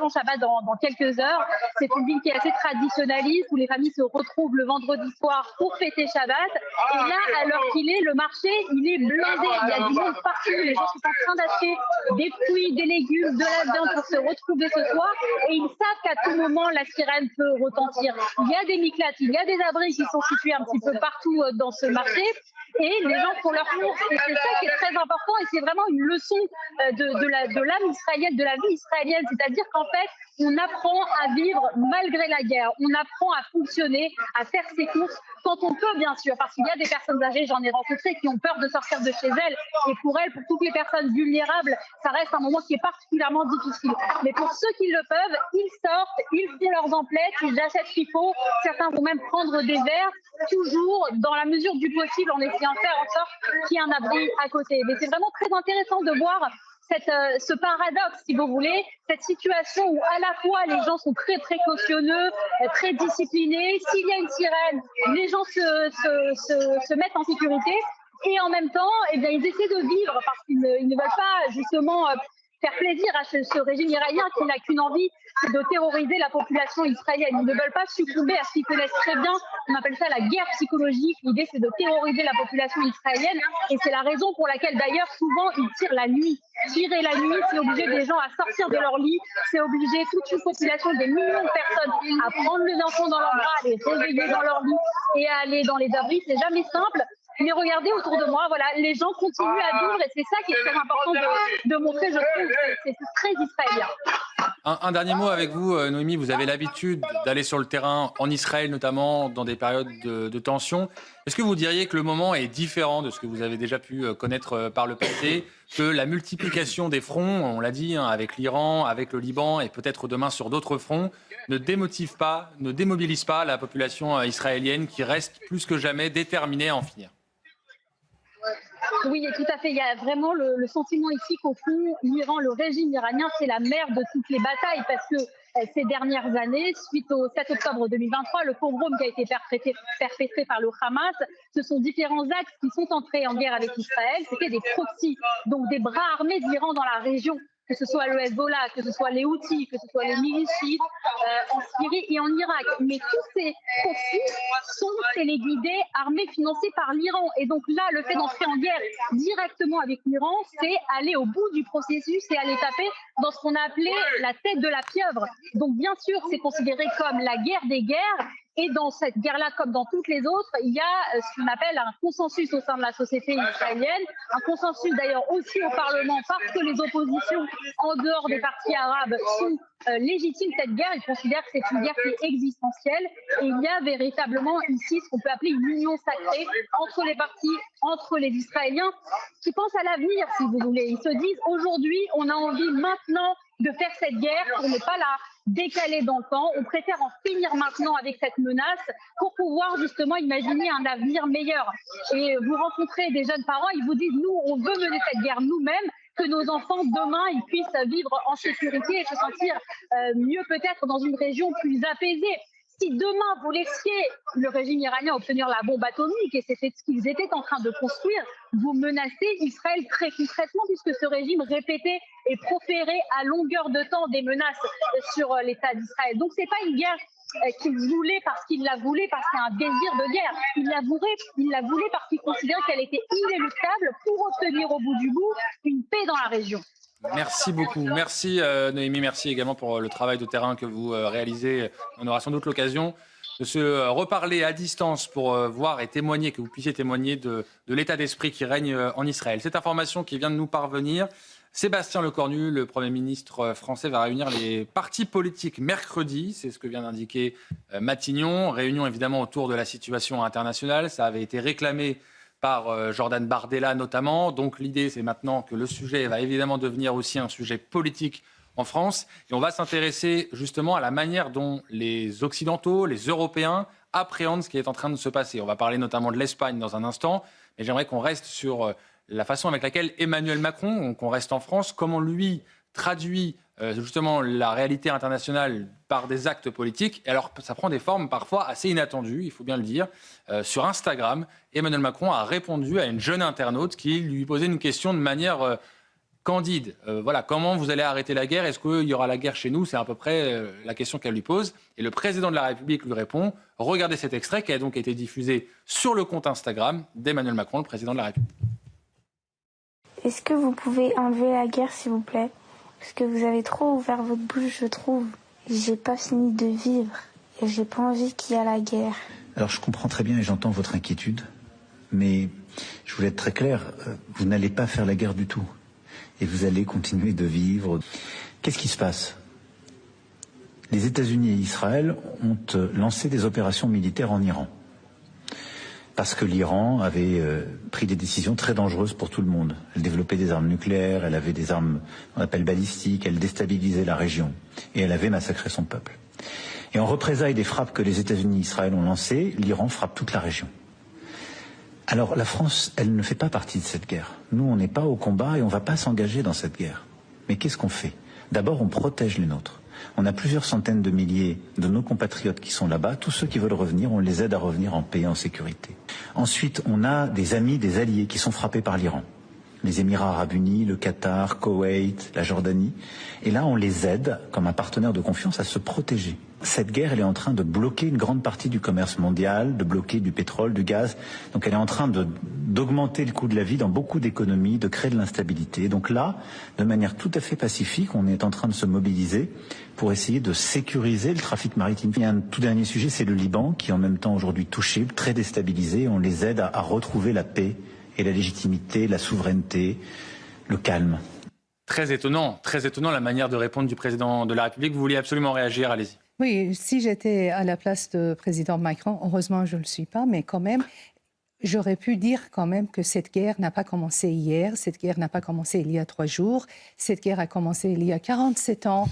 Shabbat dans quelques heures. C'est une ville qui est assez traditionnaliste, où les familles se retrouvent le vendredi soir pour fêter Shabbat. Et là, à l'heure qu'il est, le marché, il est blindé. Il y a du monde partout. Les gens sont en train d'acheter des fruits, des légumes, de la viande pour se retrouver ce soir. Et ils savent qu'à tout moment, la sirène peut retentir. Il y a des miklates, il y a des abris qui sont situés un petit peu partout dans ce marché. Et les gens font leur course. Et c'est ça qui est très important. Et c'est vraiment une leçon de l'âme israélienne, de la vie israélienne. C'est-à-dire qu'en fait, on apprend à vivre malgré la guerre. On apprend à fonctionner, à faire ses courses quand on peut, bien sûr. Parce qu'il y a des personnes âgées, j'en ai rencontré, qui ont peur de sortir de chez elles. Et pour elles, pour toutes les personnes vulnérables, ça reste un moment qui est particulièrement difficile. Mais pour ceux qui le peuvent, ils sortent, ils font leurs emplettes, ils achètent ce qu'il faut. Certains vont même prendre des verres, toujours dans la mesure du possible, en essayant de faire en sorte qu'il y ait un abri à côté. Mais c'est vraiment très intéressant de voir ce paradoxe, si vous voulez, cette situation où à la fois les gens sont très précautionneux, très disciplinés. S'il y a une sirène, les gens se mettent en sécurité et en même temps, eh bien, ils essaient de vivre parce qu'ils ne veulent pas justement faire plaisir à ce régime iranien qui n'a qu'une envie, c'est de terroriser la population israélienne. Ils ne veulent pas succomber à ce qu'ils connaissent très bien. On appelle ça la guerre psychologique. L'idée, c'est de terroriser la population israélienne. Et c'est la raison pour laquelle, d'ailleurs, souvent, ils tirent la nuit. Tirer la nuit, c'est obliger des gens à sortir de leur lit. C'est obliger toute une population, des millions de personnes, à prendre les enfants dans leurs bras, à les réveiller dans leur lit et à aller dans les abris. C'est jamais simple. Mais regardez autour de moi, voilà, les gens continuent à vivre et c'est ça qui est très important de montrer, je trouve, c'est très israélien. Un dernier mot avec vous, Noémie. Vous avez l'habitude d'aller sur le terrain, en Israël notamment, dans des périodes de tension. Est-ce que vous diriez que le moment est différent de ce que vous avez déjà pu connaître par le passé, que la multiplication des fronts, on l'a dit, hein, avec l'Iran, avec le Liban et peut-être demain sur d'autres fronts, ne démotive pas, ne démobilise pas la population israélienne qui reste plus que jamais déterminée à en finir? Oui, tout à fait. Il y a vraiment le sentiment ici qu'au fond, l'Iran, le régime iranien, c'est la mère de toutes les batailles parce que ces dernières années, suite au 7 octobre 2023, le pogrom qui a été perpétré par le Hamas, ce sont différents axes qui sont entrés en guerre avec Israël. C'était des proxys, donc des bras armés de l'Iran dans la région, que ce soit le Hezbollah, que ce soit les Houthis, que ce soit les milices chiites en Syrie et en Irak. Mais tous ces proxys sont téléguidés, armés, financés par l'Iran. Et donc là, le fait d'entrer en guerre directement avec l'Iran, c'est aller au bout du processus et aller taper dans ce qu'on a appelé la tête de la pieuvre. Donc bien sûr, c'est considéré comme la guerre des guerres. Et dans cette guerre-là, comme dans toutes les autres, il y a ce qu'on appelle un consensus au sein de la société israélienne, un consensus d'ailleurs aussi au Parlement, parce que les oppositions en dehors des partis arabes sont légitimes. Cette guerre, ils considèrent que c'est une guerre qui est existentielle. Et il y a véritablement ici ce qu'on peut appeler une union sacrée entre les partis, entre les Israéliens, qui pensent à l'avenir, si vous voulez. Ils se disent, aujourd'hui, on a envie maintenant de faire cette guerre pour ne pas la décaler dans le temps. On préfère en finir maintenant avec cette menace pour pouvoir justement imaginer un avenir meilleur. Et vous rencontrez des jeunes parents, ils vous disent, nous, on veut mener cette guerre nous-mêmes, que nos enfants, demain, ils puissent vivre en sécurité et se sentir mieux peut-être dans une région plus apaisée. Si demain vous laissiez le régime iranien obtenir la bombe atomique, et c'était ce qu'ils étaient en train de construire, vous menacez Israël très concrètement, puisque ce régime répétait et proférait à longueur de temps des menaces sur l'État d'Israël. Donc c'est pas une guerre qu'il voulait parce qu'il la voulait, parce qu'il y a un désir de guerre. Il la voulait parce qu'il considérait qu'elle était inéluctable pour obtenir au bout du bout une paix dans la région. Merci beaucoup. Merci Noémie, merci également pour le travail de terrain que vous réalisez. On aura sans doute l'occasion de se reparler à distance pour voir et témoigner, que vous puissiez témoigner de l'état d'esprit qui règne en Israël. Cette information qui vient de nous parvenir, Sébastien Lecornu, le Premier ministre français, va réunir les partis politiques mercredi. C'est ce que vient d'indiquer Matignon. Réunion évidemment autour de la situation internationale. Ça avait été réclamé par Jordan Bardella notamment. Donc l'idée, c'est maintenant que le sujet va évidemment devenir aussi un sujet politique en France. Et on va s'intéresser justement à la manière dont les Occidentaux, les Européens appréhendent ce qui est en train de se passer. On va parler notamment de l'Espagne dans un instant, mais j'aimerais qu'on reste sur la façon avec laquelle Emmanuel Macron, qu'on reste en France, comment lui traduit justement la réalité internationale par des actes politiques. Et alors, ça prend des formes parfois assez inattendues, il faut bien le dire. Sur Instagram, Emmanuel Macron a répondu à une jeune internaute qui lui posait une question de manière candide. Voilà, comment vous allez arrêter la guerre? Est-ce qu'il y aura la guerre chez nous? C'est à peu près la question qu'elle lui pose. Et le président de la République lui répond. Regardez cet extrait qui a donc été diffusé sur le compte Instagram d'Emmanuel Macron, le président de la République. Est-ce que vous pouvez enlever la guerre, s'il vous plaît? Parce que vous avez trop ouvert votre bouche, je trouve. J'ai pas fini de vivre et j'ai pas envie qu'il y ait la guerre. Alors je comprends très bien et j'entends votre inquiétude, mais je voulais être très clair, vous n'allez pas faire la guerre du tout. Et vous allez continuer de vivre. Qu'est-ce qui se passe? Les États-Unis et Israël ont lancé des opérations militaires en Iran. Parce que l'Iran avait pris des décisions très dangereuses pour tout le monde. Elle développait des armes nucléaires, elle avait des armes qu'on appelle balistiques, elle déstabilisait la région. Et elle avait massacré son peuple. Et en représailles des frappes que les États-Unis et Israël ont lancées, l'Iran frappe toute la région. Alors la France, elle ne fait pas partie de cette guerre. Nous, on n'est pas au combat et on ne va pas s'engager dans cette guerre. Mais qu'est-ce qu'on fait? D'abord, on protège les nôtres. On a plusieurs centaines de milliers de nos compatriotes qui sont là-bas. Tous ceux qui veulent revenir, on les aide à revenir en paix et en sécurité. Ensuite, on a des amis, des alliés qui sont frappés par l'Iran. Les Émirats arabes unis, le Qatar, Koweït, la Jordanie. Et là, on les aide, comme un partenaire de confiance, à se protéger. Cette guerre, elle est en train de bloquer une grande partie du commerce mondial, de bloquer du pétrole, du gaz. Donc elle est en train d'augmenter le coût de la vie dans beaucoup d'économies, de créer de l'instabilité. Donc là, de manière tout à fait pacifique, on est en train de se mobiliser pour essayer de sécuriser le trafic maritime. Il y a un tout dernier sujet, c'est le Liban, qui est en même temps aujourd'hui touché, très déstabilisé. On les aide à retrouver la paix et la légitimité, la souveraineté, le calme. Très étonnant la manière de répondre du président de la République. Vous vouliez absolument réagir, allez-y. Oui, si j'étais à la place du président Macron, heureusement je ne le suis pas, mais quand même, j'aurais pu dire quand même que cette guerre n'a pas commencé hier, cette guerre n'a pas commencé il y a 3 jours, cette guerre a commencé il y a 47 ans.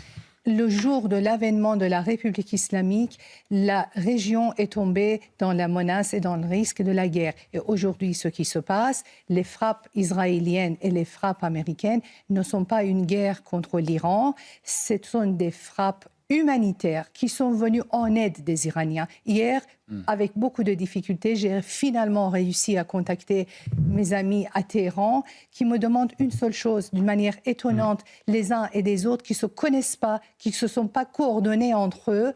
Le jour de l'avènement de la République islamique, la région est tombée dans la menace et dans le risque de la guerre. Et aujourd'hui, ce qui se passe, les frappes israéliennes et les frappes américaines ne sont pas une guerre contre l'Iran, ce sont des frappes humanitaires qui sont venus en aide des Iraniens. Hier, avec beaucoup de difficultés, j'ai finalement réussi à contacter mes amis à Téhéran qui me demandent une seule chose, d'une manière étonnante, les uns et les autres qui ne se connaissent pas, qui ne se sont pas coordonnés entre eux.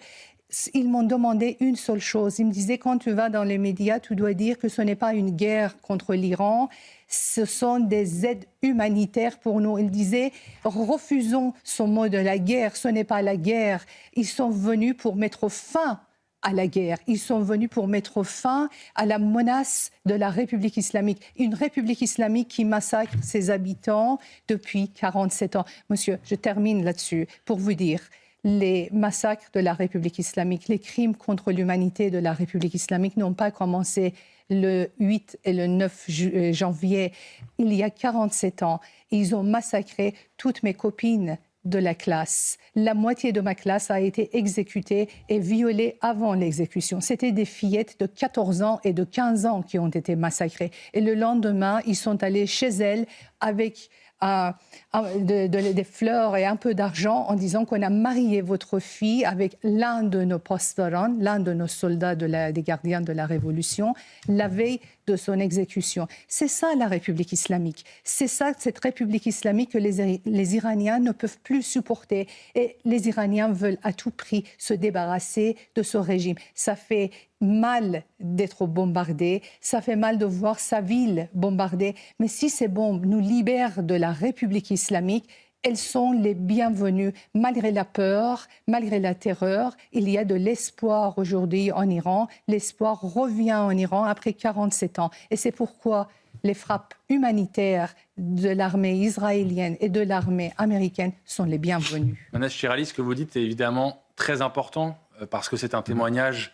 Ils m'ont demandé une seule chose. Ils me disaient, quand tu vas dans les médias, tu dois dire que ce n'est pas une guerre contre l'Iran, ce sont des aides humanitaires pour nous. Ils disaient, refusons ce mot de la guerre, ce n'est pas la guerre. Ils sont venus pour mettre fin à la guerre. Ils sont venus pour mettre fin à la menace de la République islamique. Une République islamique qui massacre ses habitants depuis 47 ans. Monsieur, je termine là-dessus pour vous dire, les massacres de la République islamique, les crimes contre l'humanité de la République islamique n'ont pas commencé le 8 et le 9 janvier, il y a 47 ans. Ils ont massacré toutes mes copines de la classe. La moitié de ma classe a été exécutée et violée avant l'exécution. C'était des fillettes de 14 ans et de 15 ans qui ont été massacrées. Et le lendemain, ils sont allés chez elles avec des fleurs et un peu d'argent en disant qu'on a marié votre fille avec l'un de nos postérons, l'un de nos soldats des gardiens de la Révolution, la veille de son exécution. C'est ça la République islamique. C'est ça, cette République islamique que les Iraniens ne peuvent plus supporter. Et les Iraniens veulent à tout prix se débarrasser de ce régime. Ça fait mal d'être bombardé, ça fait mal de voir sa ville bombardée. Mais si ces bombes nous libèrent de la République islamique, elles sont les bienvenues. Malgré la peur, malgré la terreur, il y a de l'espoir aujourd'hui en Iran. L'espoir revient en Iran après 47 ans. Et c'est pourquoi les frappes humanitaires de l'armée israélienne et de l'armée américaine sont les bienvenues. Manal Chirali, ce que vous dites est évidemment très important parce que c'est un témoignage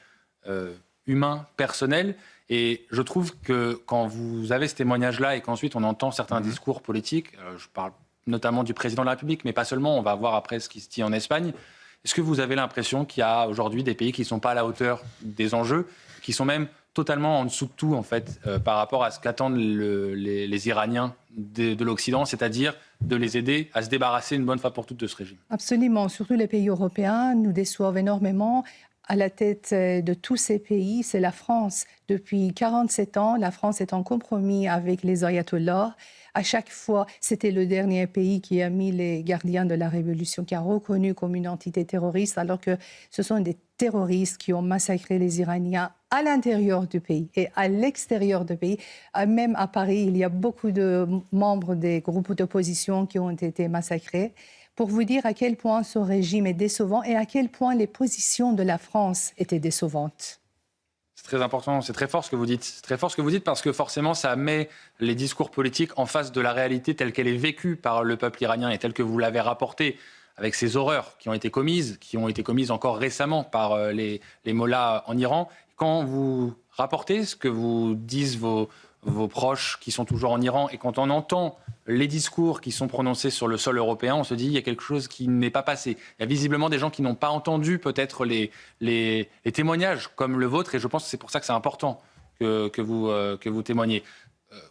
humain, personnel. Et je trouve que quand vous avez ce témoignage-là et qu'ensuite on entend certains discours politiques, je parle notamment du président de la République, mais pas seulement, on va voir après ce qui se dit en Espagne. Est-ce que vous avez l'impression qu'il y a aujourd'hui des pays qui ne sont pas à la hauteur des enjeux, qui sont même totalement en dessous de tout, en fait, par rapport à ce qu'attendent les Iraniens de l'Occident, c'est-à-dire de les aider à se débarrasser une bonne fois pour toutes de ce régime? Absolument, surtout les pays européens nous déçoivent énormément. À la tête de tous ces pays, c'est la France. Depuis 47 ans, la France est en compromis avec les ayatollahs. À chaque fois, c'était le dernier pays qui a mis les gardiens de la Révolution, qui a reconnu comme une entité terroriste, alors que ce sont des terroristes qui ont massacré les Iraniens à l'intérieur du pays et à l'extérieur du pays. Même à Paris, il y a beaucoup de membres des groupes d'opposition qui ont été massacrés. Pour vous dire à quel point ce régime est décevant et à quel point les positions de la France étaient décevantes. C'est très important, c'est très fort ce que vous dites. C'est très fort ce que vous dites parce que forcément, ça met les discours politiques en face de la réalité telle qu'elle est vécue par le peuple iranien et telle que vous l'avez rapportée avec ces horreurs qui ont été commises encore récemment par les mollahs en Iran. Quand vous rapportez ce que vous disent vos proches qui sont toujours en Iran et quand on entend les discours qui sont prononcés sur le sol européen, on se dit qu'il y a quelque chose qui n'est pas passé. Il y a visiblement des gens qui n'ont pas entendu peut-être les témoignages comme le vôtre et je pense que c'est pour ça que c'est important que vous témoignez.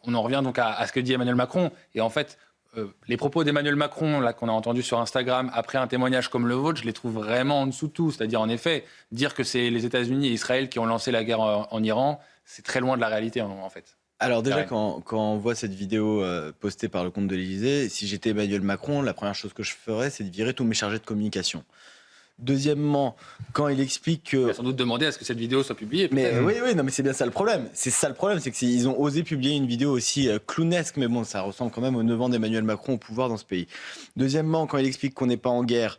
On en revient donc à ce que dit Emmanuel Macron et en fait les propos d'Emmanuel Macron là, qu'on a entendus sur Instagram après un témoignage comme le vôtre, je les trouve vraiment en dessous de tout. C'est-à-dire en effet, dire que c'est les États-Unis et Israël qui ont lancé la guerre en Iran, c'est très loin de la réalité en fait. Alors déjà, quand on voit cette vidéo postée par le compte de l'Élysée, si j'étais Emmanuel Macron, la première chose que je ferais, c'est de virer tous mes chargés de communication. Deuxièmement, quand il explique que... Il va sans doute demander à ce que cette vidéo soit publiée. Mais oui, non, mais c'est bien ça le problème. C'est ça le problème, c'est qu'ils ont osé publier une vidéo aussi clownesque, mais bon, ça ressemble quand même aux 9 ans d'Emmanuel Macron au pouvoir dans ce pays. Deuxièmement, quand il explique qu'on n'est pas en guerre,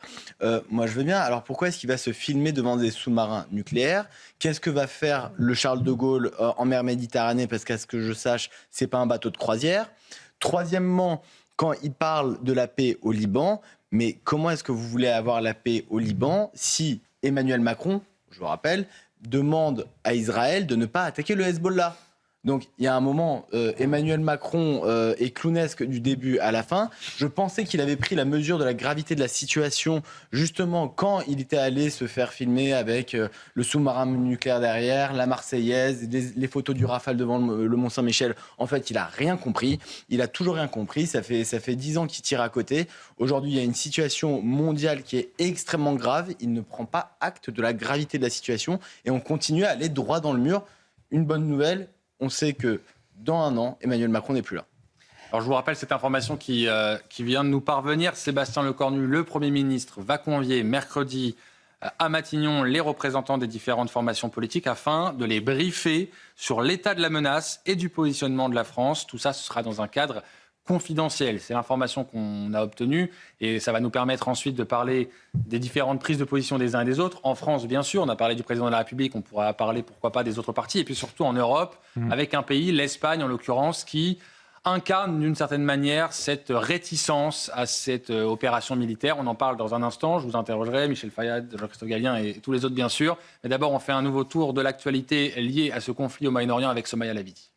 moi je veux bien. Alors pourquoi est-ce qu'il va se filmer devant des sous-marins nucléaires? Qu'est-ce que va faire le Charles de Gaulle en mer Méditerranée? Parce qu'à ce que je sache, c'est pas un bateau de croisière. Troisièmement, quand il parle de la paix au Liban, mais comment est-ce que vous voulez avoir la paix au Liban si Emmanuel Macron, je vous rappelle, demande à Israël de ne pas attaquer le Hezbollah? Donc il y a un moment, Emmanuel Macron est clownesque du début à la fin. Je pensais qu'il avait pris la mesure de la gravité de la situation justement quand il était allé se faire filmer avec le sous-marin nucléaire derrière, la Marseillaise, les photos du Rafale devant le Mont-Saint-Michel. En fait, il a rien compris. Il a toujours rien compris. Ça fait 10 ans qu'il tire à côté. Aujourd'hui, il y a une situation mondiale qui est extrêmement grave. Il ne prend pas acte de la gravité de la situation et on continue à aller droit dans le mur. Une bonne nouvelle, on sait que dans un an, Emmanuel Macron n'est plus là. Alors je vous rappelle cette information qui vient de nous parvenir. Sébastien Lecornu, le Premier ministre, va convier mercredi à Matignon les représentants des différentes formations politiques afin de les briefer sur l'état de la menace et du positionnement de la France. Tout ça, ce sera dans un cadre confidentiel. C'est l'information qu'on a obtenue et ça va nous permettre ensuite de parler des différentes prises de position des uns et des autres. En France, bien sûr, on a parlé du président de la République, on pourra parler, pourquoi pas, des autres partis. Et puis surtout en Europe, avec un pays, l'Espagne en l'occurrence, qui incarne d'une certaine manière cette réticence à cette opération militaire. On en parle dans un instant. Je vous interrogerai, Michel Fayad, Jean-Christophe Gallien et tous les autres, bien sûr. Mais d'abord, on fait un nouveau tour de l'actualité liée à ce conflit au Moyen-Orient avec Somaya Labidi.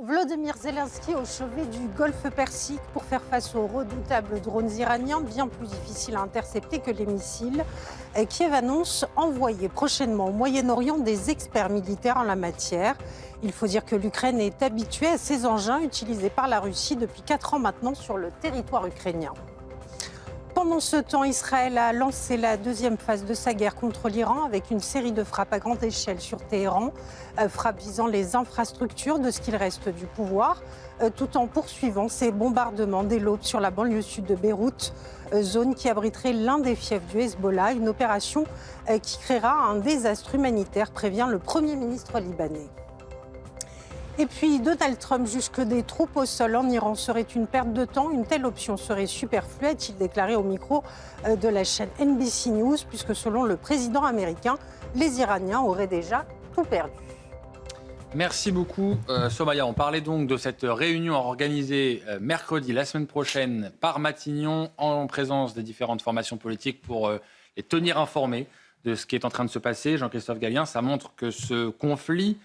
Volodymyr Zelensky au chevet du golfe Persique pour faire face aux redoutables drones iraniens, bien plus difficiles à intercepter que les missiles. Kiev annonce envoyer prochainement au Moyen-Orient des experts militaires en la matière. Il faut dire que l'Ukraine est habituée à ces engins utilisés par la Russie depuis 4 ans maintenant sur le territoire ukrainien. Pendant ce temps, Israël a lancé la deuxième phase de sa guerre contre l'Iran avec une série de frappes à grande échelle sur Téhéran, frappes visant les infrastructures de ce qu'il reste du pouvoir, tout en poursuivant ces bombardements dès l'aube sur la banlieue sud de Beyrouth, zone qui abriterait l'un des fiefs du Hezbollah, une opération qui créera un désastre humanitaire, prévient le Premier ministre libanais. Et puis Donald Trump juge que des troupes au sol en Iran seraient une perte de temps. Une telle option serait superflue, a-t-il déclaré au micro de la chaîne NBC News, puisque selon le président américain, les Iraniens auraient déjà tout perdu. Merci beaucoup, Somaya. On parlait donc de cette réunion organisée mercredi, la semaine prochaine, par Matignon, en présence des différentes formations politiques pour les tenir informés de ce qui est en train de se passer. Jean-Christophe Gallien, ça montre que ce conflit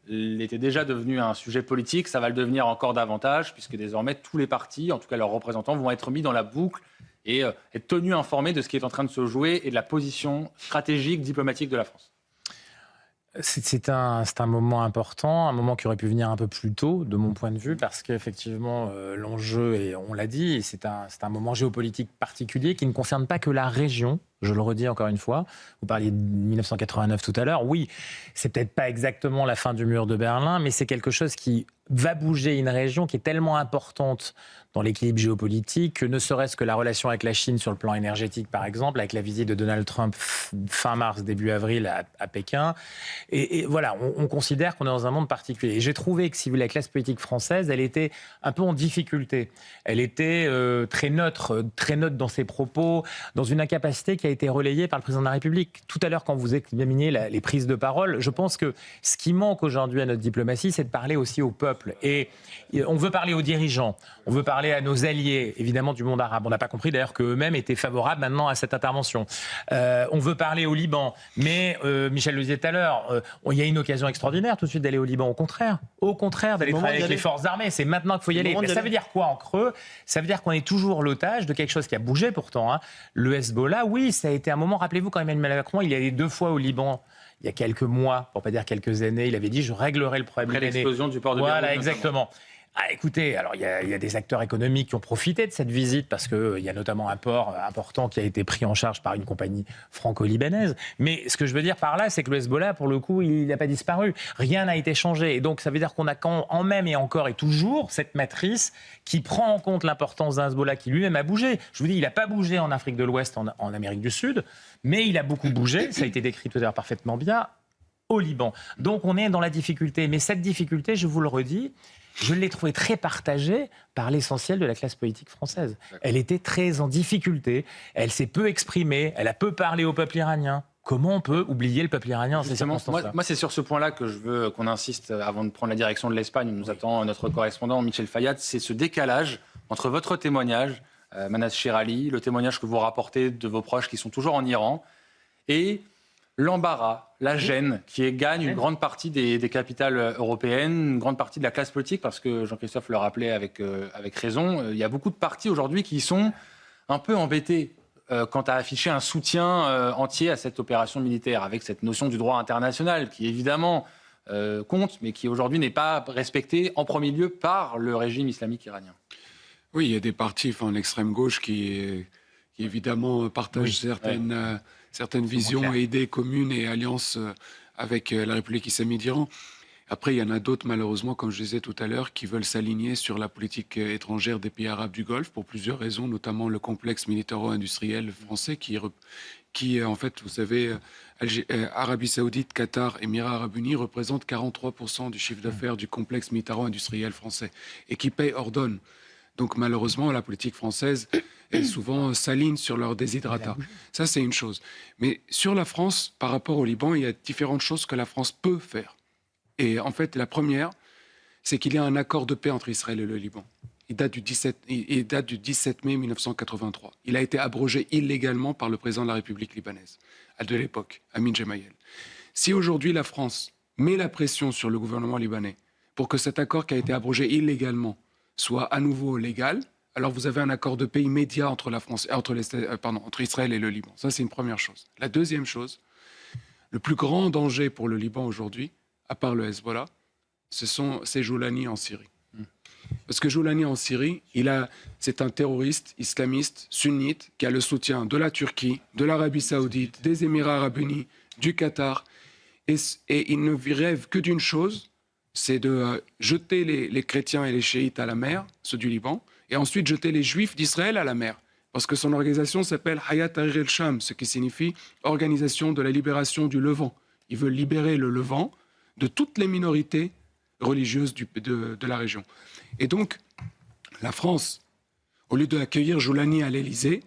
était déjà devenu un sujet politique. Ça va le devenir encore davantage, puisque désormais tous les partis, en tout cas leurs représentants, vont être mis dans la boucle et être tenus informés de ce qui est en train de se jouer et de la position stratégique, diplomatique de la France. C'est un moment important, un moment qui aurait pu venir un peu plus tôt, de mon point de vue, parce qu'effectivement, l'enjeu, et on l'a dit, c'est un moment géopolitique particulier qui ne concerne pas que la région. Je le redis encore une fois, vous parliez de 1989 tout à l'heure. Oui, c'est peut-être pas exactement la fin du mur de Berlin, mais c'est quelque chose qui va bouger une région qui est tellement importante dans l'équilibre géopolitique que ne serait-ce que la relation avec la Chine sur le plan énergétique, par exemple, avec la visite de Donald Trump fin mars, début avril à Pékin. Et voilà, on considère qu'on est dans un monde particulier. Et j'ai trouvé que, si vous voulez, la classe politique française, elle était un peu en difficulté. Elle était très neutre dans ses propos, dans une incapacité qui a été relayée par le président de la République. Tout à l'heure, quand vous examiniez les prises de parole, je pense que ce qui manque aujourd'hui à notre diplomatie, c'est de parler aussi au peuple. Et on veut parler aux dirigeants, on veut parler à nos alliés, évidemment, du monde arabe. On n'a pas compris d'ailleurs qu'eux-mêmes étaient favorables maintenant à cette intervention. On veut parler au Liban, mais Michel le disait tout à l'heure, il y a une occasion extraordinaire tout de suite d'aller au Liban. Au contraire d'aller travailler avec les forces armées. C'est maintenant qu'il faut y aller. Mais ça veut dire quoi en creux? Ça veut dire qu'on est toujours l'otage de quelque chose qui a bougé pourtant. Hein. Le Hezbollah, oui, ça a été un moment. Rappelez-vous, quand Emmanuel Macron, il est allé 2 fois au Liban. Il y a quelques mois, pour ne pas dire quelques années, il avait dit « je réglerai le problème libanais ». Après l'explosion du port de Beyrouth. Voilà, exactement. Ah, écoutez, alors il y a des acteurs économiques qui ont profité de cette visite parce qu'il y a notamment un port important qui a été pris en charge par une compagnie franco-libanaise. Mais ce que je veux dire par là, c'est que le Hezbollah, pour le coup, il n'a pas disparu. Rien n'a été changé. Et donc, ça veut dire qu'on a en même et encore et toujours cette matrice qui prend en compte l'importance d'un Hezbollah qui lui-même a bougé. Je vous dis, il n'a pas bougé en Afrique de l'Ouest, en Amérique du Sud, mais il a beaucoup bougé, ça a été décrit tout à l'heure parfaitement bien, au Liban. Donc, on est dans la difficulté. Mais cette difficulté, je vous le redis, je l'ai trouvée très partagée par l'essentiel de la classe politique française. Elle était très en difficulté, elle s'est peu exprimée, elle a peu parlé au peuple iranien. Comment on peut oublier le peuple iranien dans ces circonstances-là ? Moi, c'est sur ce point-là que je veux qu'on insiste avant de prendre la direction de l'Espagne. Nous attend notre correspondant Michel Fayad. C'est ce décalage entre votre témoignage, Manas Chirali, le témoignage que vous rapportez de vos proches qui sont toujours en Iran, et l'embarras, la gêne qui gagne une grande partie des capitales européennes, une grande partie de la classe politique, parce que Jean-Christophe le rappelait avec raison, il y a beaucoup de partis aujourd'hui qui sont un peu embêtés quant à afficher un soutien entier à cette opération militaire, avec cette notion du droit international qui évidemment compte, mais qui aujourd'hui n'est pas respectée en premier lieu par le régime islamique iranien. Oui, il y a des partis en extrême gauche qui évidemment partagent certaines visions et idées communes et alliances avec la République islamique d'Iran. Après, il y en a d'autres, malheureusement, comme je disais tout à l'heure, qui veulent s'aligner sur la politique étrangère des pays arabes du Golfe pour plusieurs raisons, notamment le complexe militaro-industriel français qui en fait, vous savez, Arabie Saoudite, Qatar, Émirats Arabes Unis représentent 43% du chiffre d'affaires du complexe militaro-industriel français et qui paye hors donne. Donc malheureusement, la politique française, elle souvent s'aligne sur leur déshydratat. Ça, c'est une chose. Mais sur la France, par rapport au Liban, il y a différentes choses que la France peut faire. Et en fait, la première, c'est qu'il y a un accord de paix entre Israël et le Liban. Il date du 17 mai 1983. Il a été abrogé illégalement par le président de la République libanaise, de l'époque, Amin Gemayel. Si aujourd'hui la France met la pression sur le gouvernement libanais pour que cet accord qui a été abrogé illégalement soit à nouveau légal, alors vous avez un accord de paix immédiat entre Israël et le Liban. Ça, c'est une première chose. La deuxième chose, le plus grand danger pour le Liban aujourd'hui, à part le Hezbollah, c'est Joulani en Syrie. Parce que Joulani en Syrie, c'est un terroriste islamiste sunnite qui a le soutien de la Turquie, de l'Arabie Saoudite, des Émirats Arabes Unis, du Qatar. Et il ne rêve que d'une chose, c'est de jeter les chrétiens et les chiites à la mer, ceux du Liban, et ensuite jeter les juifs d'Israël à la mer. Parce que son organisation s'appelle Hayat Tahrir el-Sham, ce qui signifie Organisation de la libération du Levant. Il veut libérer le Levant de toutes les minorités religieuses de la région. Et donc, la France, au lieu d'accueillir Joulani à l'Élysée,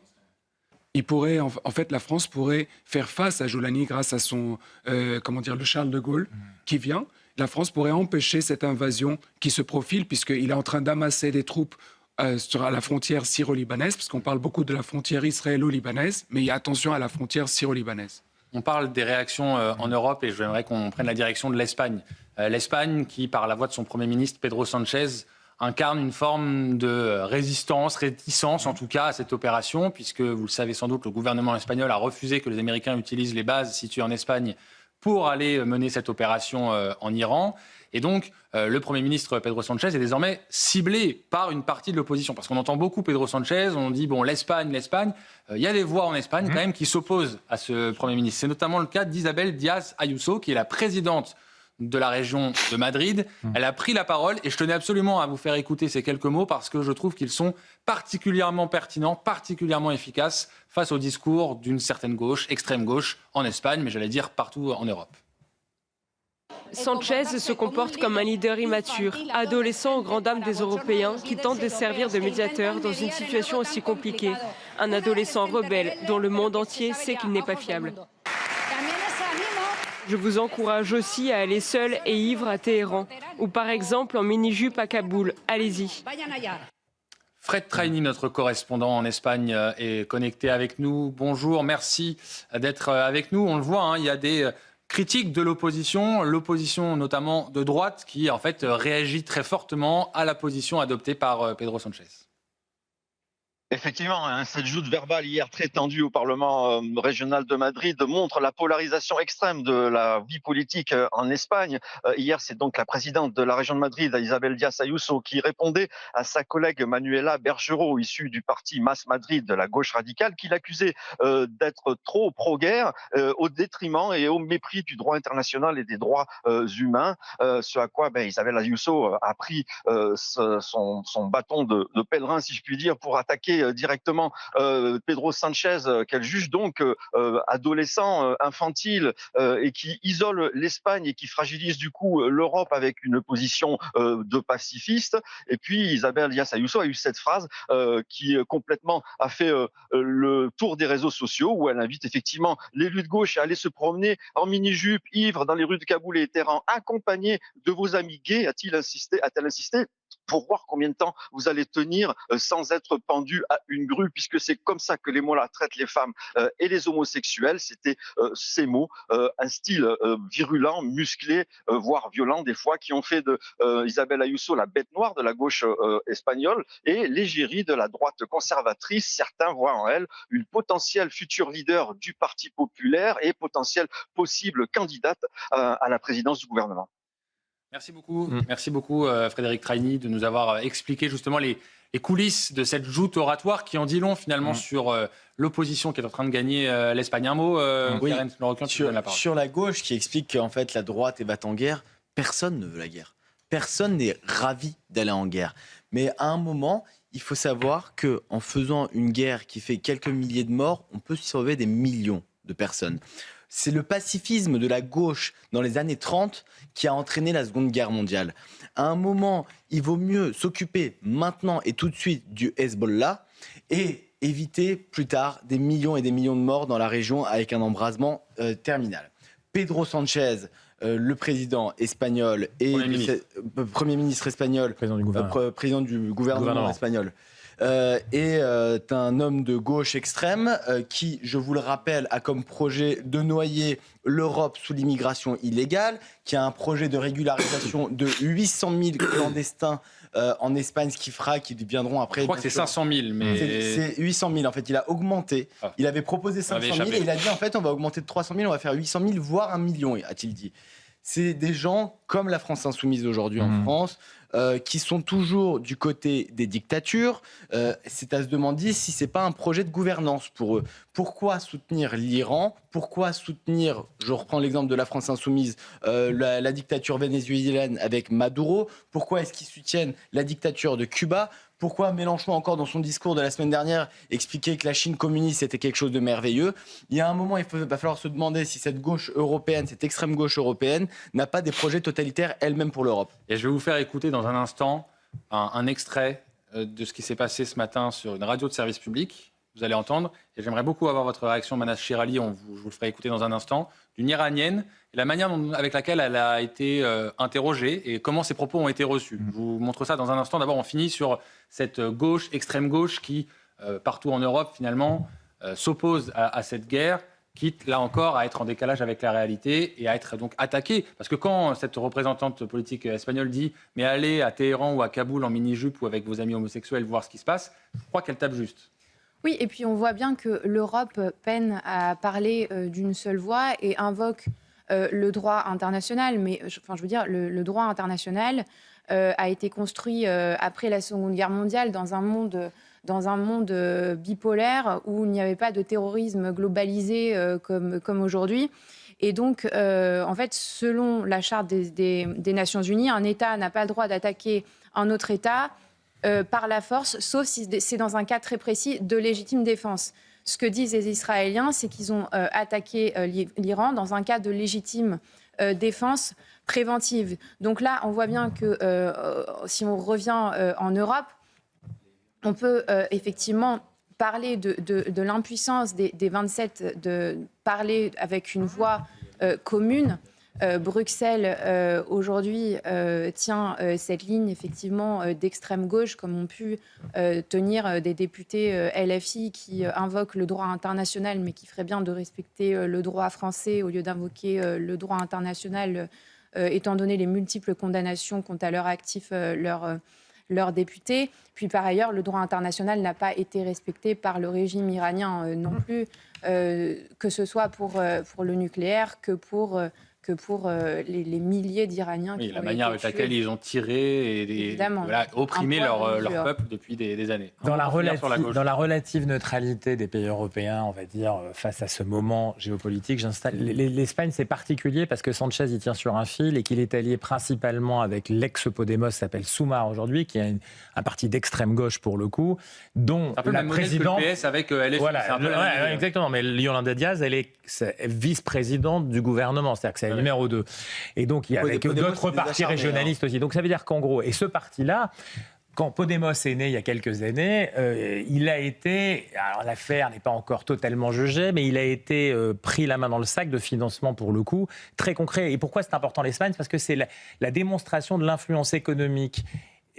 la France pourrait faire face à Joulani grâce à son, le Charles de Gaulle qui vient. La France pourrait empêcher cette invasion qui se profile puisqu'il est en train d'amasser des troupes à la frontière syro-libanaise, parce qu'on parle beaucoup de la frontière israélo-libanaise, mais il y a attention à la frontière syro-libanaise. On parle des réactions en Europe et j'aimerais qu'on prenne la direction de l'Espagne. L'Espagne qui, par la voix de son Premier ministre Pedro Sánchez, incarne une forme de résistance, réticence en tout cas à cette opération, puisque vous le savez sans doute, le gouvernement espagnol a refusé que les Américains utilisent les bases situées en Espagne pour aller mener cette opération en Iran. Et donc, le Premier ministre Pedro Sánchez est désormais ciblé par une partie de l'opposition. Parce qu'on entend beaucoup Pedro Sánchez, on dit, bon, l'Espagne. Il y a des voix en Espagne quand même qui s'opposent à ce Premier ministre. C'est notamment le cas d'Isabel Díaz Ayuso, qui est la présidente de la région de Madrid. Elle a pris la parole et je tenais absolument à vous faire écouter ces quelques mots parce que je trouve qu'ils sont particulièrement pertinents, particulièrement efficaces face au discours d'une certaine gauche, extrême gauche, en Espagne, mais j'allais dire partout en Europe. Sánchez se comporte comme un leader immature, adolescent aux grandes dames des Européens qui tentent de servir de médiateur dans une situation aussi compliquée. Un adolescent rebelle dont le monde entier sait qu'il n'est pas fiable. Je vous encourage aussi à aller seul et ivre à Téhéran, ou par exemple en mini-jupe à Kaboul. Allez-y. Fred Traini, notre correspondant en Espagne, est connecté avec nous. Bonjour, merci d'être avec nous. On le voit, il y a des critiques de l'opposition notamment de droite, qui en fait réagit très fortement à la position adoptée par Pedro Sánchez. Effectivement, cette joute verbale hier très tendue au Parlement régional de Madrid montre la polarisation extrême de la vie politique en Espagne. Hier, c'est donc la présidente de la région de Madrid, Isabel Díaz Ayuso, qui répondait à sa collègue Manuela Bergero, issue du parti Mas Madrid de la gauche radicale, qui l'accusait d'être trop pro-guerre au détriment et au mépris du droit international et des droits humains. Ce à quoi Isabel Ayuso a pris son bâton de pèlerin, si je puis dire, pour attaquer directement Pedro Sánchez, qu'elle juge donc adolescent, infantile, et qui isole l'Espagne et qui fragilise du coup l'Europe avec une position de pacifiste. Et puis Isabel Díaz Ayuso a eu cette phrase qui complètement a fait le tour des réseaux sociaux, où elle invite effectivement l'élu de gauche à aller se promener en mini-jupe, ivre, dans les rues de Kaboul et Téhéran, accompagné de vos amis gays, a-t-elle insisté, pour voir combien de temps vous allez tenir sans être pendu à une grue, puisque c'est comme ça que les Mollahs traitent les femmes et les homosexuels. C'était ces mots, un style virulent, musclé, voire violent des fois, qui ont fait de Isabel Ayuso la bête noire de la gauche espagnole et l'égérie de la droite conservatrice. Certains voient en elle une potentielle future leader du Parti populaire et potentielle possible candidate à la présidence du gouvernement. Merci beaucoup Frédéric Traini de nous avoir expliqué justement les coulisses de cette joute oratoire qui en dit long finalement sur l'opposition qui est en train de gagner l'Espagne. Un mot, Karen Leroquin, tu donnes la parole. Sur la gauche qui explique qu'en fait la droite est en guerre, personne ne veut la guerre. Personne n'est ravi d'aller en guerre. Mais à un moment, il faut savoir qu'en faisant une guerre qui fait quelques milliers de morts, on peut sauver des millions de personnes. C'est le pacifisme de la gauche dans les années 30 qui a entraîné la Seconde Guerre mondiale. À un moment, il vaut mieux s'occuper maintenant et tout de suite du Hezbollah et éviter plus tard des millions et des millions de morts dans la région avec un embrasement terminal. Pedro Sánchez, le président espagnol et Premier ministre espagnol, président du gouvernement espagnol, est un homme de gauche extrême qui, je vous le rappelle, a comme projet de noyer l'Europe sous l'immigration illégale, qui a un projet de régularisation de 800 000 clandestins en Espagne, ce qui fera qu'ils deviendront après... Je crois que c'est 500 000, mais... C'est 800 000, en fait. Il a augmenté. Ah. Il avait proposé 500 000 et il a dit, en fait, on va augmenter de 300 000, on va faire 800 000, voire 1 million, a-t-il dit. C'est des gens comme la France insoumise aujourd'hui en France, qui sont toujours du côté des dictatures. C'est à se demander si c'est pas un projet de gouvernance pour eux. Pourquoi soutenir l'Iran ? Pourquoi soutenir, je reprends l'exemple de la France insoumise, la dictature vénézuélienne avec Maduro ? Pourquoi est-ce qu'ils soutiennent la dictature de Cuba ? Pourquoi Mélenchon, encore dans son discours de la semaine dernière, expliquait que la Chine communiste était quelque chose de merveilleux ? Il y a un moment, va falloir se demander si cette gauche européenne, cette extrême gauche européenne, n'a pas des projets totalitaires elle-même pour l'Europe. Et je vais vous faire écouter dans un instant un extrait de ce qui s'est passé ce matin sur une radio de service public. Vous allez entendre, et j'aimerais beaucoup avoir votre réaction, Manas Shirali, je vous le ferai écouter dans un instant, d'une Iranienne, et la manière avec laquelle elle a été interrogée et comment ses propos ont été reçus. Je vous montre ça dans un instant. D'abord, on finit sur cette gauche, extrême gauche, qui, partout en Europe, finalement, s'oppose à cette guerre, quitte, là encore, à être en décalage avec la réalité et à être donc attaquée. Parce que quand cette représentante politique espagnole dit « mais allez à Téhéran ou à Kaboul en mini-jupe ou avec vos amis homosexuels voir ce qui se passe », je crois qu'elle tape juste. Oui, et puis on voit bien que l'Europe peine à parler d'une seule voix et invoque le droit international. Mais je veux dire, le droit international a été construit après la Seconde Guerre mondiale dans un monde bipolaire où il n'y avait pas de terrorisme globalisé comme aujourd'hui. Et donc, en fait, selon la Charte des Nations Unies, un État n'a pas le droit d'attaquer un autre État par la force, sauf si c'est dans un cas très précis de légitime défense. Ce que disent les Israéliens, c'est qu'ils ont attaqué l'Iran dans un cas de légitime défense préventive. Donc là, on voit bien que si on revient en Europe, on peut effectivement parler de l'impuissance des 27 de parler avec une voix commune. Bruxelles, aujourd'hui, tient cette ligne, effectivement, d'extrême gauche, comme ont pu tenir des députés LFI qui invoquent le droit international, mais qui feraient bien de respecter le droit français au lieu d'invoquer le droit international, étant donné les multiples condamnations qu'ont à leur actif leurs députés. Puis, par ailleurs, le droit international n'a pas été respecté par le régime iranien non plus, que ce soit pour le nucléaire que pour les milliers d'Iraniens qui ont été tués. La manière avec laquelle ils ont tiré et opprimé leur peuple depuis des années. Dans la relative neutralité des pays européens, on va dire, face à ce moment géopolitique, l'Espagne, c'est particulier parce que Sanchez, il tient sur un fil et qu'il est allié principalement avec l'ex-Podemos, qui s'appelle Sumar aujourd'hui, qui est un parti d'extrême gauche pour le coup, dont la présidente... le PS avec LFI. Voilà, exactement, mais Yolanda Díaz, elle est vice-présidente du gouvernement, c'est-à-dire que c'est numéro 2. Et donc, il y a avec d'autres partis régionalistes aussi. Donc, ça veut dire qu'en gros, et ce parti-là, quand Podemos est né il y a quelques années, il a été, alors l'affaire n'est pas encore totalement jugée, mais il a été pris la main dans le sac de financement pour le coup, très concret. Et pourquoi c'est important l'Espagne ? Parce que c'est la démonstration de l'influence économique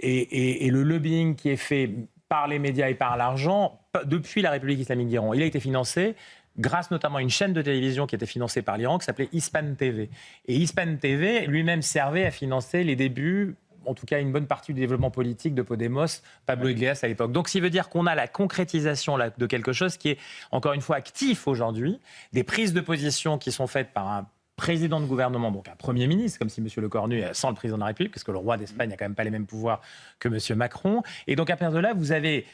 et le lobbying qui est fait par les médias et par l'argent depuis la République islamique d'Iran. Il a été financé grâce notamment à une chaîne de télévision qui était financée par l'Iran, qui s'appelait Hispan TV. Et Hispan TV lui-même servait à financer les débuts, en tout cas une bonne partie du développement politique de Podemos, Pablo Iglesias à l'époque. Donc, ce qui veut dire qu'on a la concrétisation de quelque chose qui est, encore une fois, actif aujourd'hui, des prises de position qui sont faites par un président de gouvernement, donc un Premier ministre, comme si M. Lecornu est sans le président de la République, parce que le roi d'Espagne n'a quand même pas les mêmes pouvoirs que M. Macron. Et donc, à partir de là, vous avez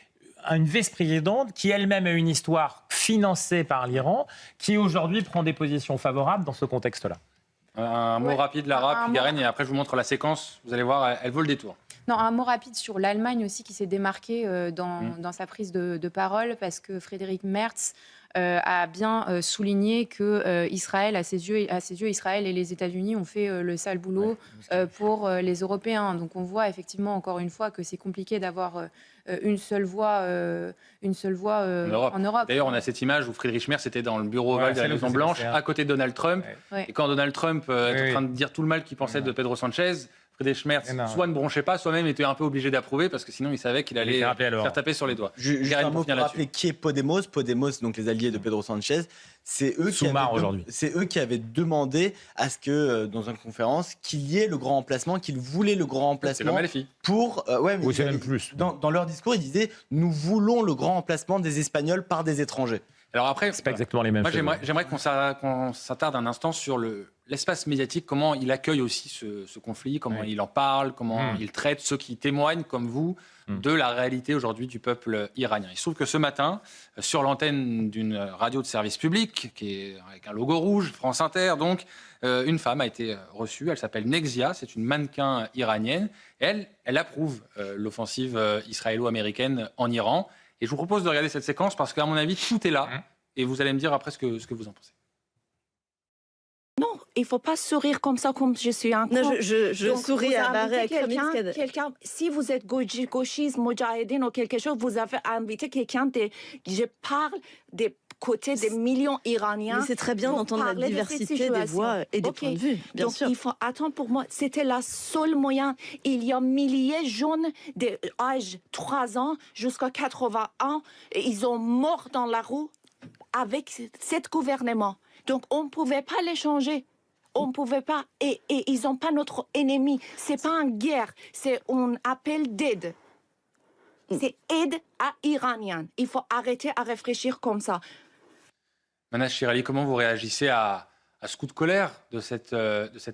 une vice-présidente qui elle-même a une histoire financée par l'Iran, qui aujourd'hui prend des positions favorables dans ce contexte-là. Un mot rapide, Lara, puis Garenne, et après je vous montre la séquence. Vous allez voir, elle vaut le détour. Non, un mot rapide sur l'Allemagne aussi, qui s'est démarquée dans sa prise de parole, parce que Frédéric Merz a bien souligné que Israël, à ses yeux, Israël et les États-Unis ont fait le sale boulot pour les Européens. Donc on voit effectivement, encore une fois, que c'est compliqué d'avoir une seule voix en Europe. D'ailleurs, on a cette image où Friedrich Merz était dans le bureau ovale de la Maison-Blanche, à côté de Donald Trump. Et quand Donald Trump est en train de dire tout le mal qu'il pensait de Pedro Sanchez, Friedrich Merz soit ne bronchait pas, soit même était un peu obligé d'approuver parce que sinon il savait qu'il allait faire taper sur les doigts. Juste un mot pour rappeler qui est Podemos. Podemos, donc les alliés de Pedro Sanchez, c'est eux qui avaient demandé à ce que, dans une conférence, qu'il y ait le grand remplacement, qu'ils voulaient le grand remplacement. C'est LFI. Pour, oui, c'est même plus. Dans leur discours, ils disaient « Nous voulons le grand remplacement des Espagnols par des étrangers ». Alors après, c'est pas exactement les mêmes moi, choses. j'aimerais qu'on s'attarde un instant sur l'espace médiatique, comment il accueille aussi ce conflit, comment il en parle, comment il traite ceux qui témoignent, comme vous, de la réalité aujourd'hui du peuple iranien. Il se trouve que ce matin, sur l'antenne d'une radio de service public, qui est avec un logo rouge, France Inter, donc, une femme a été reçue, elle s'appelle Nexia, c'est une mannequin iranienne, et elle approuve l'offensive israélo-américaine en Iran. Et je vous propose de regarder cette séquence parce qu'à mon avis, tout est là. Et vous allez me dire après ce que vous en pensez. Non, il ne faut pas sourire comme ça, comme je suis un con. Non, je souris à l'arrêt extrémiste. Quelqu'un, si vous êtes gauchiste, mujahideen ou quelque chose, vous avez invité quelqu'un je parle des côtés des millions d'Iraniens. Mais c'est très bien d'entendre la diversité des voix et des points de vue, bien sûr. Il faut attendre pour moi. C'était la seule moyen. Il y a milliers de jeunes d'âge 3 ans jusqu'à 80 ans. Et ils ont mort dans la rue avec ce gouvernement. Donc, on ne pouvait pas les changer. On ne pouvait pas. Et ils n'ont pas notre ennemi. Ce n'est pas une guerre. On appelle d'aide. C'est aide à Iraniens. Il faut arrêter à réfléchir comme ça. Manas Shirali, comment vous réagissez à ce coup de colère de cette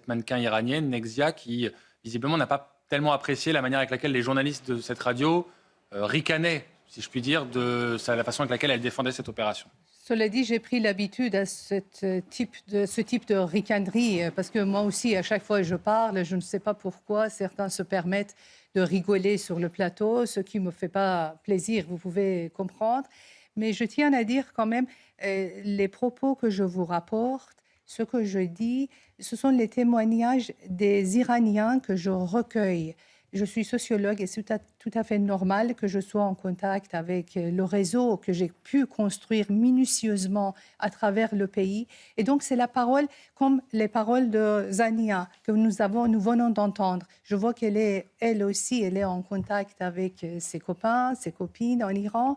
mannequin iranienne, Nexia, qui visiblement n'a pas tellement apprécié la manière avec laquelle les journalistes de cette radio ricanaient, si je puis dire, de la façon avec laquelle elle défendait cette opération? Cela dit, j'ai pris l'habitude à ce type de ricanerie, parce que moi aussi, à chaque fois que je parle, je ne sais pas pourquoi certains se permettent de rigoler sur le plateau, ce qui ne me fait pas plaisir, vous pouvez comprendre. Mais je tiens à dire quand même, les propos que je vous rapporte, ce que je dis, ce sont les témoignages des Iraniens que je recueille. Je suis sociologue et c'est tout à fait normal que je sois en contact avec le réseau que j'ai pu construire minutieusement à travers le pays. Et donc, c'est la parole, comme les paroles de Zania que nous venons d'entendre. Je vois qu'elle est, elle aussi, elle est en contact avec ses copains, ses copines en Iran.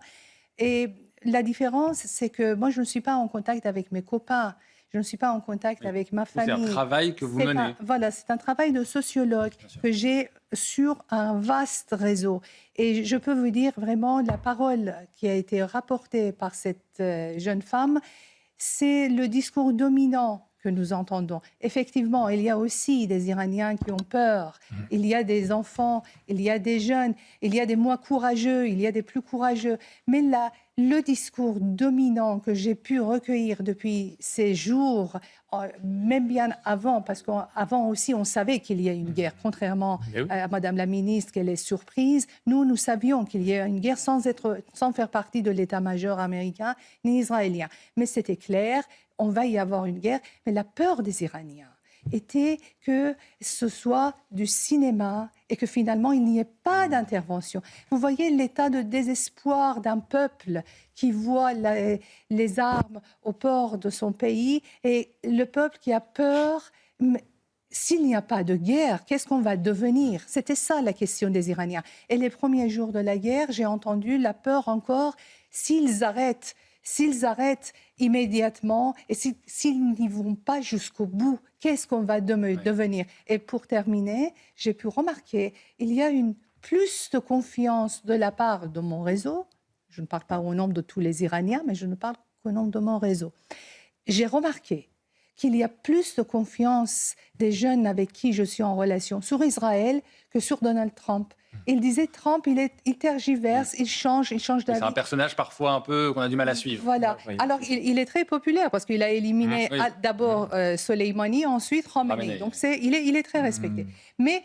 Et la différence, c'est que moi, je ne suis pas en contact avec mes copains. Je ne suis pas en contact avec ma famille. C'est un travail que vous menez. Voilà, c'est un travail de sociologue que j'ai sur un vaste réseau. Et je peux vous dire vraiment, la parole qui a été rapportée par cette jeune femme, c'est le discours dominant que nous entendons. Effectivement, il y a aussi des Iraniens qui ont peur. Il y a des enfants, il y a des jeunes, il y a des moins courageux, il y a des plus courageux. Mais là, le discours dominant que j'ai pu recueillir depuis ces jours, même bien avant, parce qu'avant aussi, on savait qu'il y a une guerre, contrairement à Madame la ministre, qu'elle est surprise. Nous savions qu'il y a une guerre sans faire partie de l'état-major américain ni israélien. Mais c'était clair, on va y avoir une guerre. Mais la peur des Iraniens était que ce soit du cinéma et que finalement il n'y ait pas d'intervention. Vous voyez l'état de désespoir d'un peuple qui voit les armes au port de son pays et le peuple qui a peur. S'il n'y a pas de guerre, qu'est-ce qu'on va devenir? C'était ça la question des Iraniens. Et les premiers jours de la guerre, j'ai entendu la peur encore, s'ils arrêtent immédiatement et s'ils n'y vont pas jusqu'au bout, qu'est-ce qu'on va devenir? Et pour terminer, j'ai pu remarquer, il y a plus de confiance de la part de mon réseau. Je ne parle pas au nom de tous les Iraniens, mais je ne parle qu'au nom de mon réseau. J'ai remarqué qu'il y a plus de confiance des jeunes avec qui je suis en relation sur Israël que sur Donald Trump. Il disait Trump, il tergiverse, il change d'avis. C'est un personnage parfois un peu qu'on a du mal à suivre. Voilà. Oui. Alors, il est très populaire parce qu'il a éliminé d'abord Soleimani, ensuite Khamenei. Donc, il est très respecté. Mais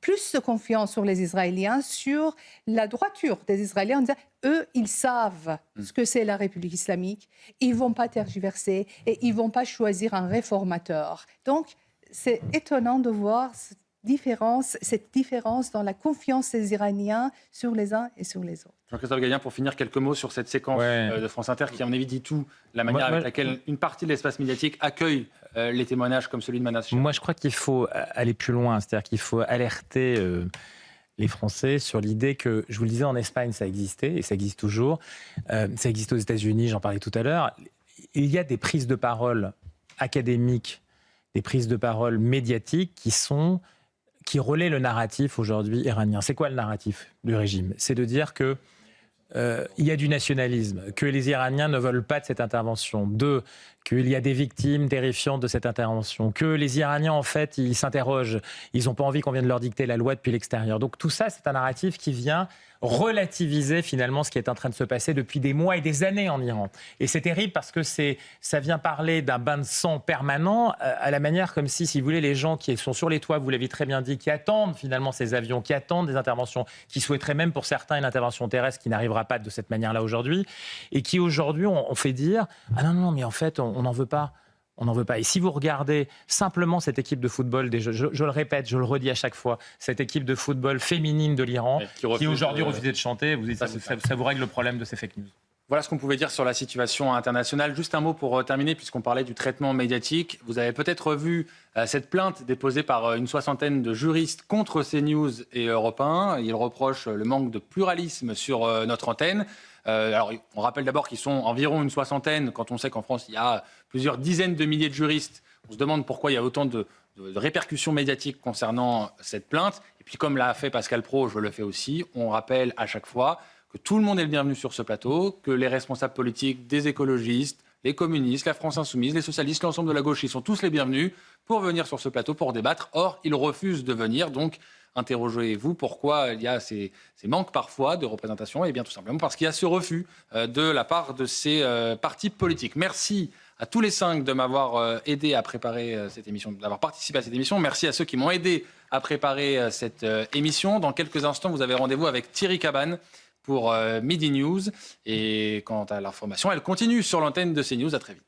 plus de confiance sur les Israéliens, sur la droiture des Israéliens, en disant, eux, ils savent ce que c'est la République islamique, ils ne vont pas tergiverser et ils ne vont pas choisir un réformateur. Donc, c'est étonnant de voir cette différence dans la confiance des Iraniens sur les uns et sur les autres. Jean-Christophe Gallien, pour finir, quelques mots sur cette séquence de France Inter qui, à mon avis, dit tout, la manière avec laquelle une partie de l'espace médiatique accueille les témoignages comme celui de Manas. Moi, je crois qu'il faut aller plus loin, c'est-à-dire qu'il faut alerter les Français sur l'idée que, je vous le disais, en Espagne, ça existait et ça existe toujours. Ça existe aux États-Unis, j'en parlais tout à l'heure. Il y a des prises de parole académiques, des prises de parole médiatiques qui relaient le narratif aujourd'hui iranien. C'est quoi le narratif du régime ? C'est de dire que il y a du nationalisme, que les Iraniens ne veulent pas de cette intervention. 2, qu'il y a des victimes terrifiantes de cette intervention. Que les Iraniens, en fait, ils s'interrogent. Ils n'ont pas envie qu'on vienne leur dicter la loi depuis l'extérieur. Donc tout ça, c'est un narratif qui vient relativiser finalement ce qui est en train de se passer depuis des mois et des années en Iran. Et c'est terrible parce que ça vient parler d'un bain de sang permanent à la manière comme si vous voulez, les gens qui sont sur les toits, vous l'avez très bien dit, qui attendent finalement ces avions, qui attendent des interventions, qui souhaiteraient même pour certains une intervention terrestre qui n'arrivera pas de cette manière-là aujourd'hui, et qui aujourd'hui ont fait dire « Ah non, mais en fait, on n'en veut pas ». On n'en veut pas. Et si vous regardez simplement cette équipe de football, je le répète, je le redis à chaque fois, cette équipe de football féminine de l'Iran, qui aujourd'hui refusait de chanter, ça vous règle le problème de ces fake news. Voilà ce qu'on pouvait dire sur la situation internationale. Juste un mot pour terminer, puisqu'on parlait du traitement médiatique. Vous avez peut-être vu cette plainte déposée par une soixantaine de juristes contre CNews et Europe 1. Ils reprochent le manque de pluralisme sur notre antenne. Alors, on rappelle d'abord qu'ils sont environ une soixantaine, quand on sait qu'en France, il y a plusieurs dizaines de milliers de juristes. On se demande pourquoi il y a autant de répercussions médiatiques concernant cette plainte. Et puis, comme l'a fait Pascal Praud, je le fais aussi, on rappelle à chaque fois que tout le monde est le bienvenu sur ce plateau, que les responsables politiques, des écologistes, les communistes, la France insoumise, les socialistes, l'ensemble de la gauche, ils sont tous les bienvenus pour venir sur ce plateau, pour débattre. Or, ils refusent de venir, donc interrogez-vous pourquoi il y a ces manques parfois de représentation. Et bien tout simplement parce qu'il y a ce refus de la part de ces partis politiques. Merci à tous les 5 de m'avoir aidé à préparer cette émission, d'avoir participé à cette émission. Merci à ceux qui m'ont aidé à préparer cette émission. Dans quelques instants, vous avez rendez-vous avec Thierry Cabane pour Midi News. Et quant à l'information, elle continue sur l'antenne de CNews. À très vite.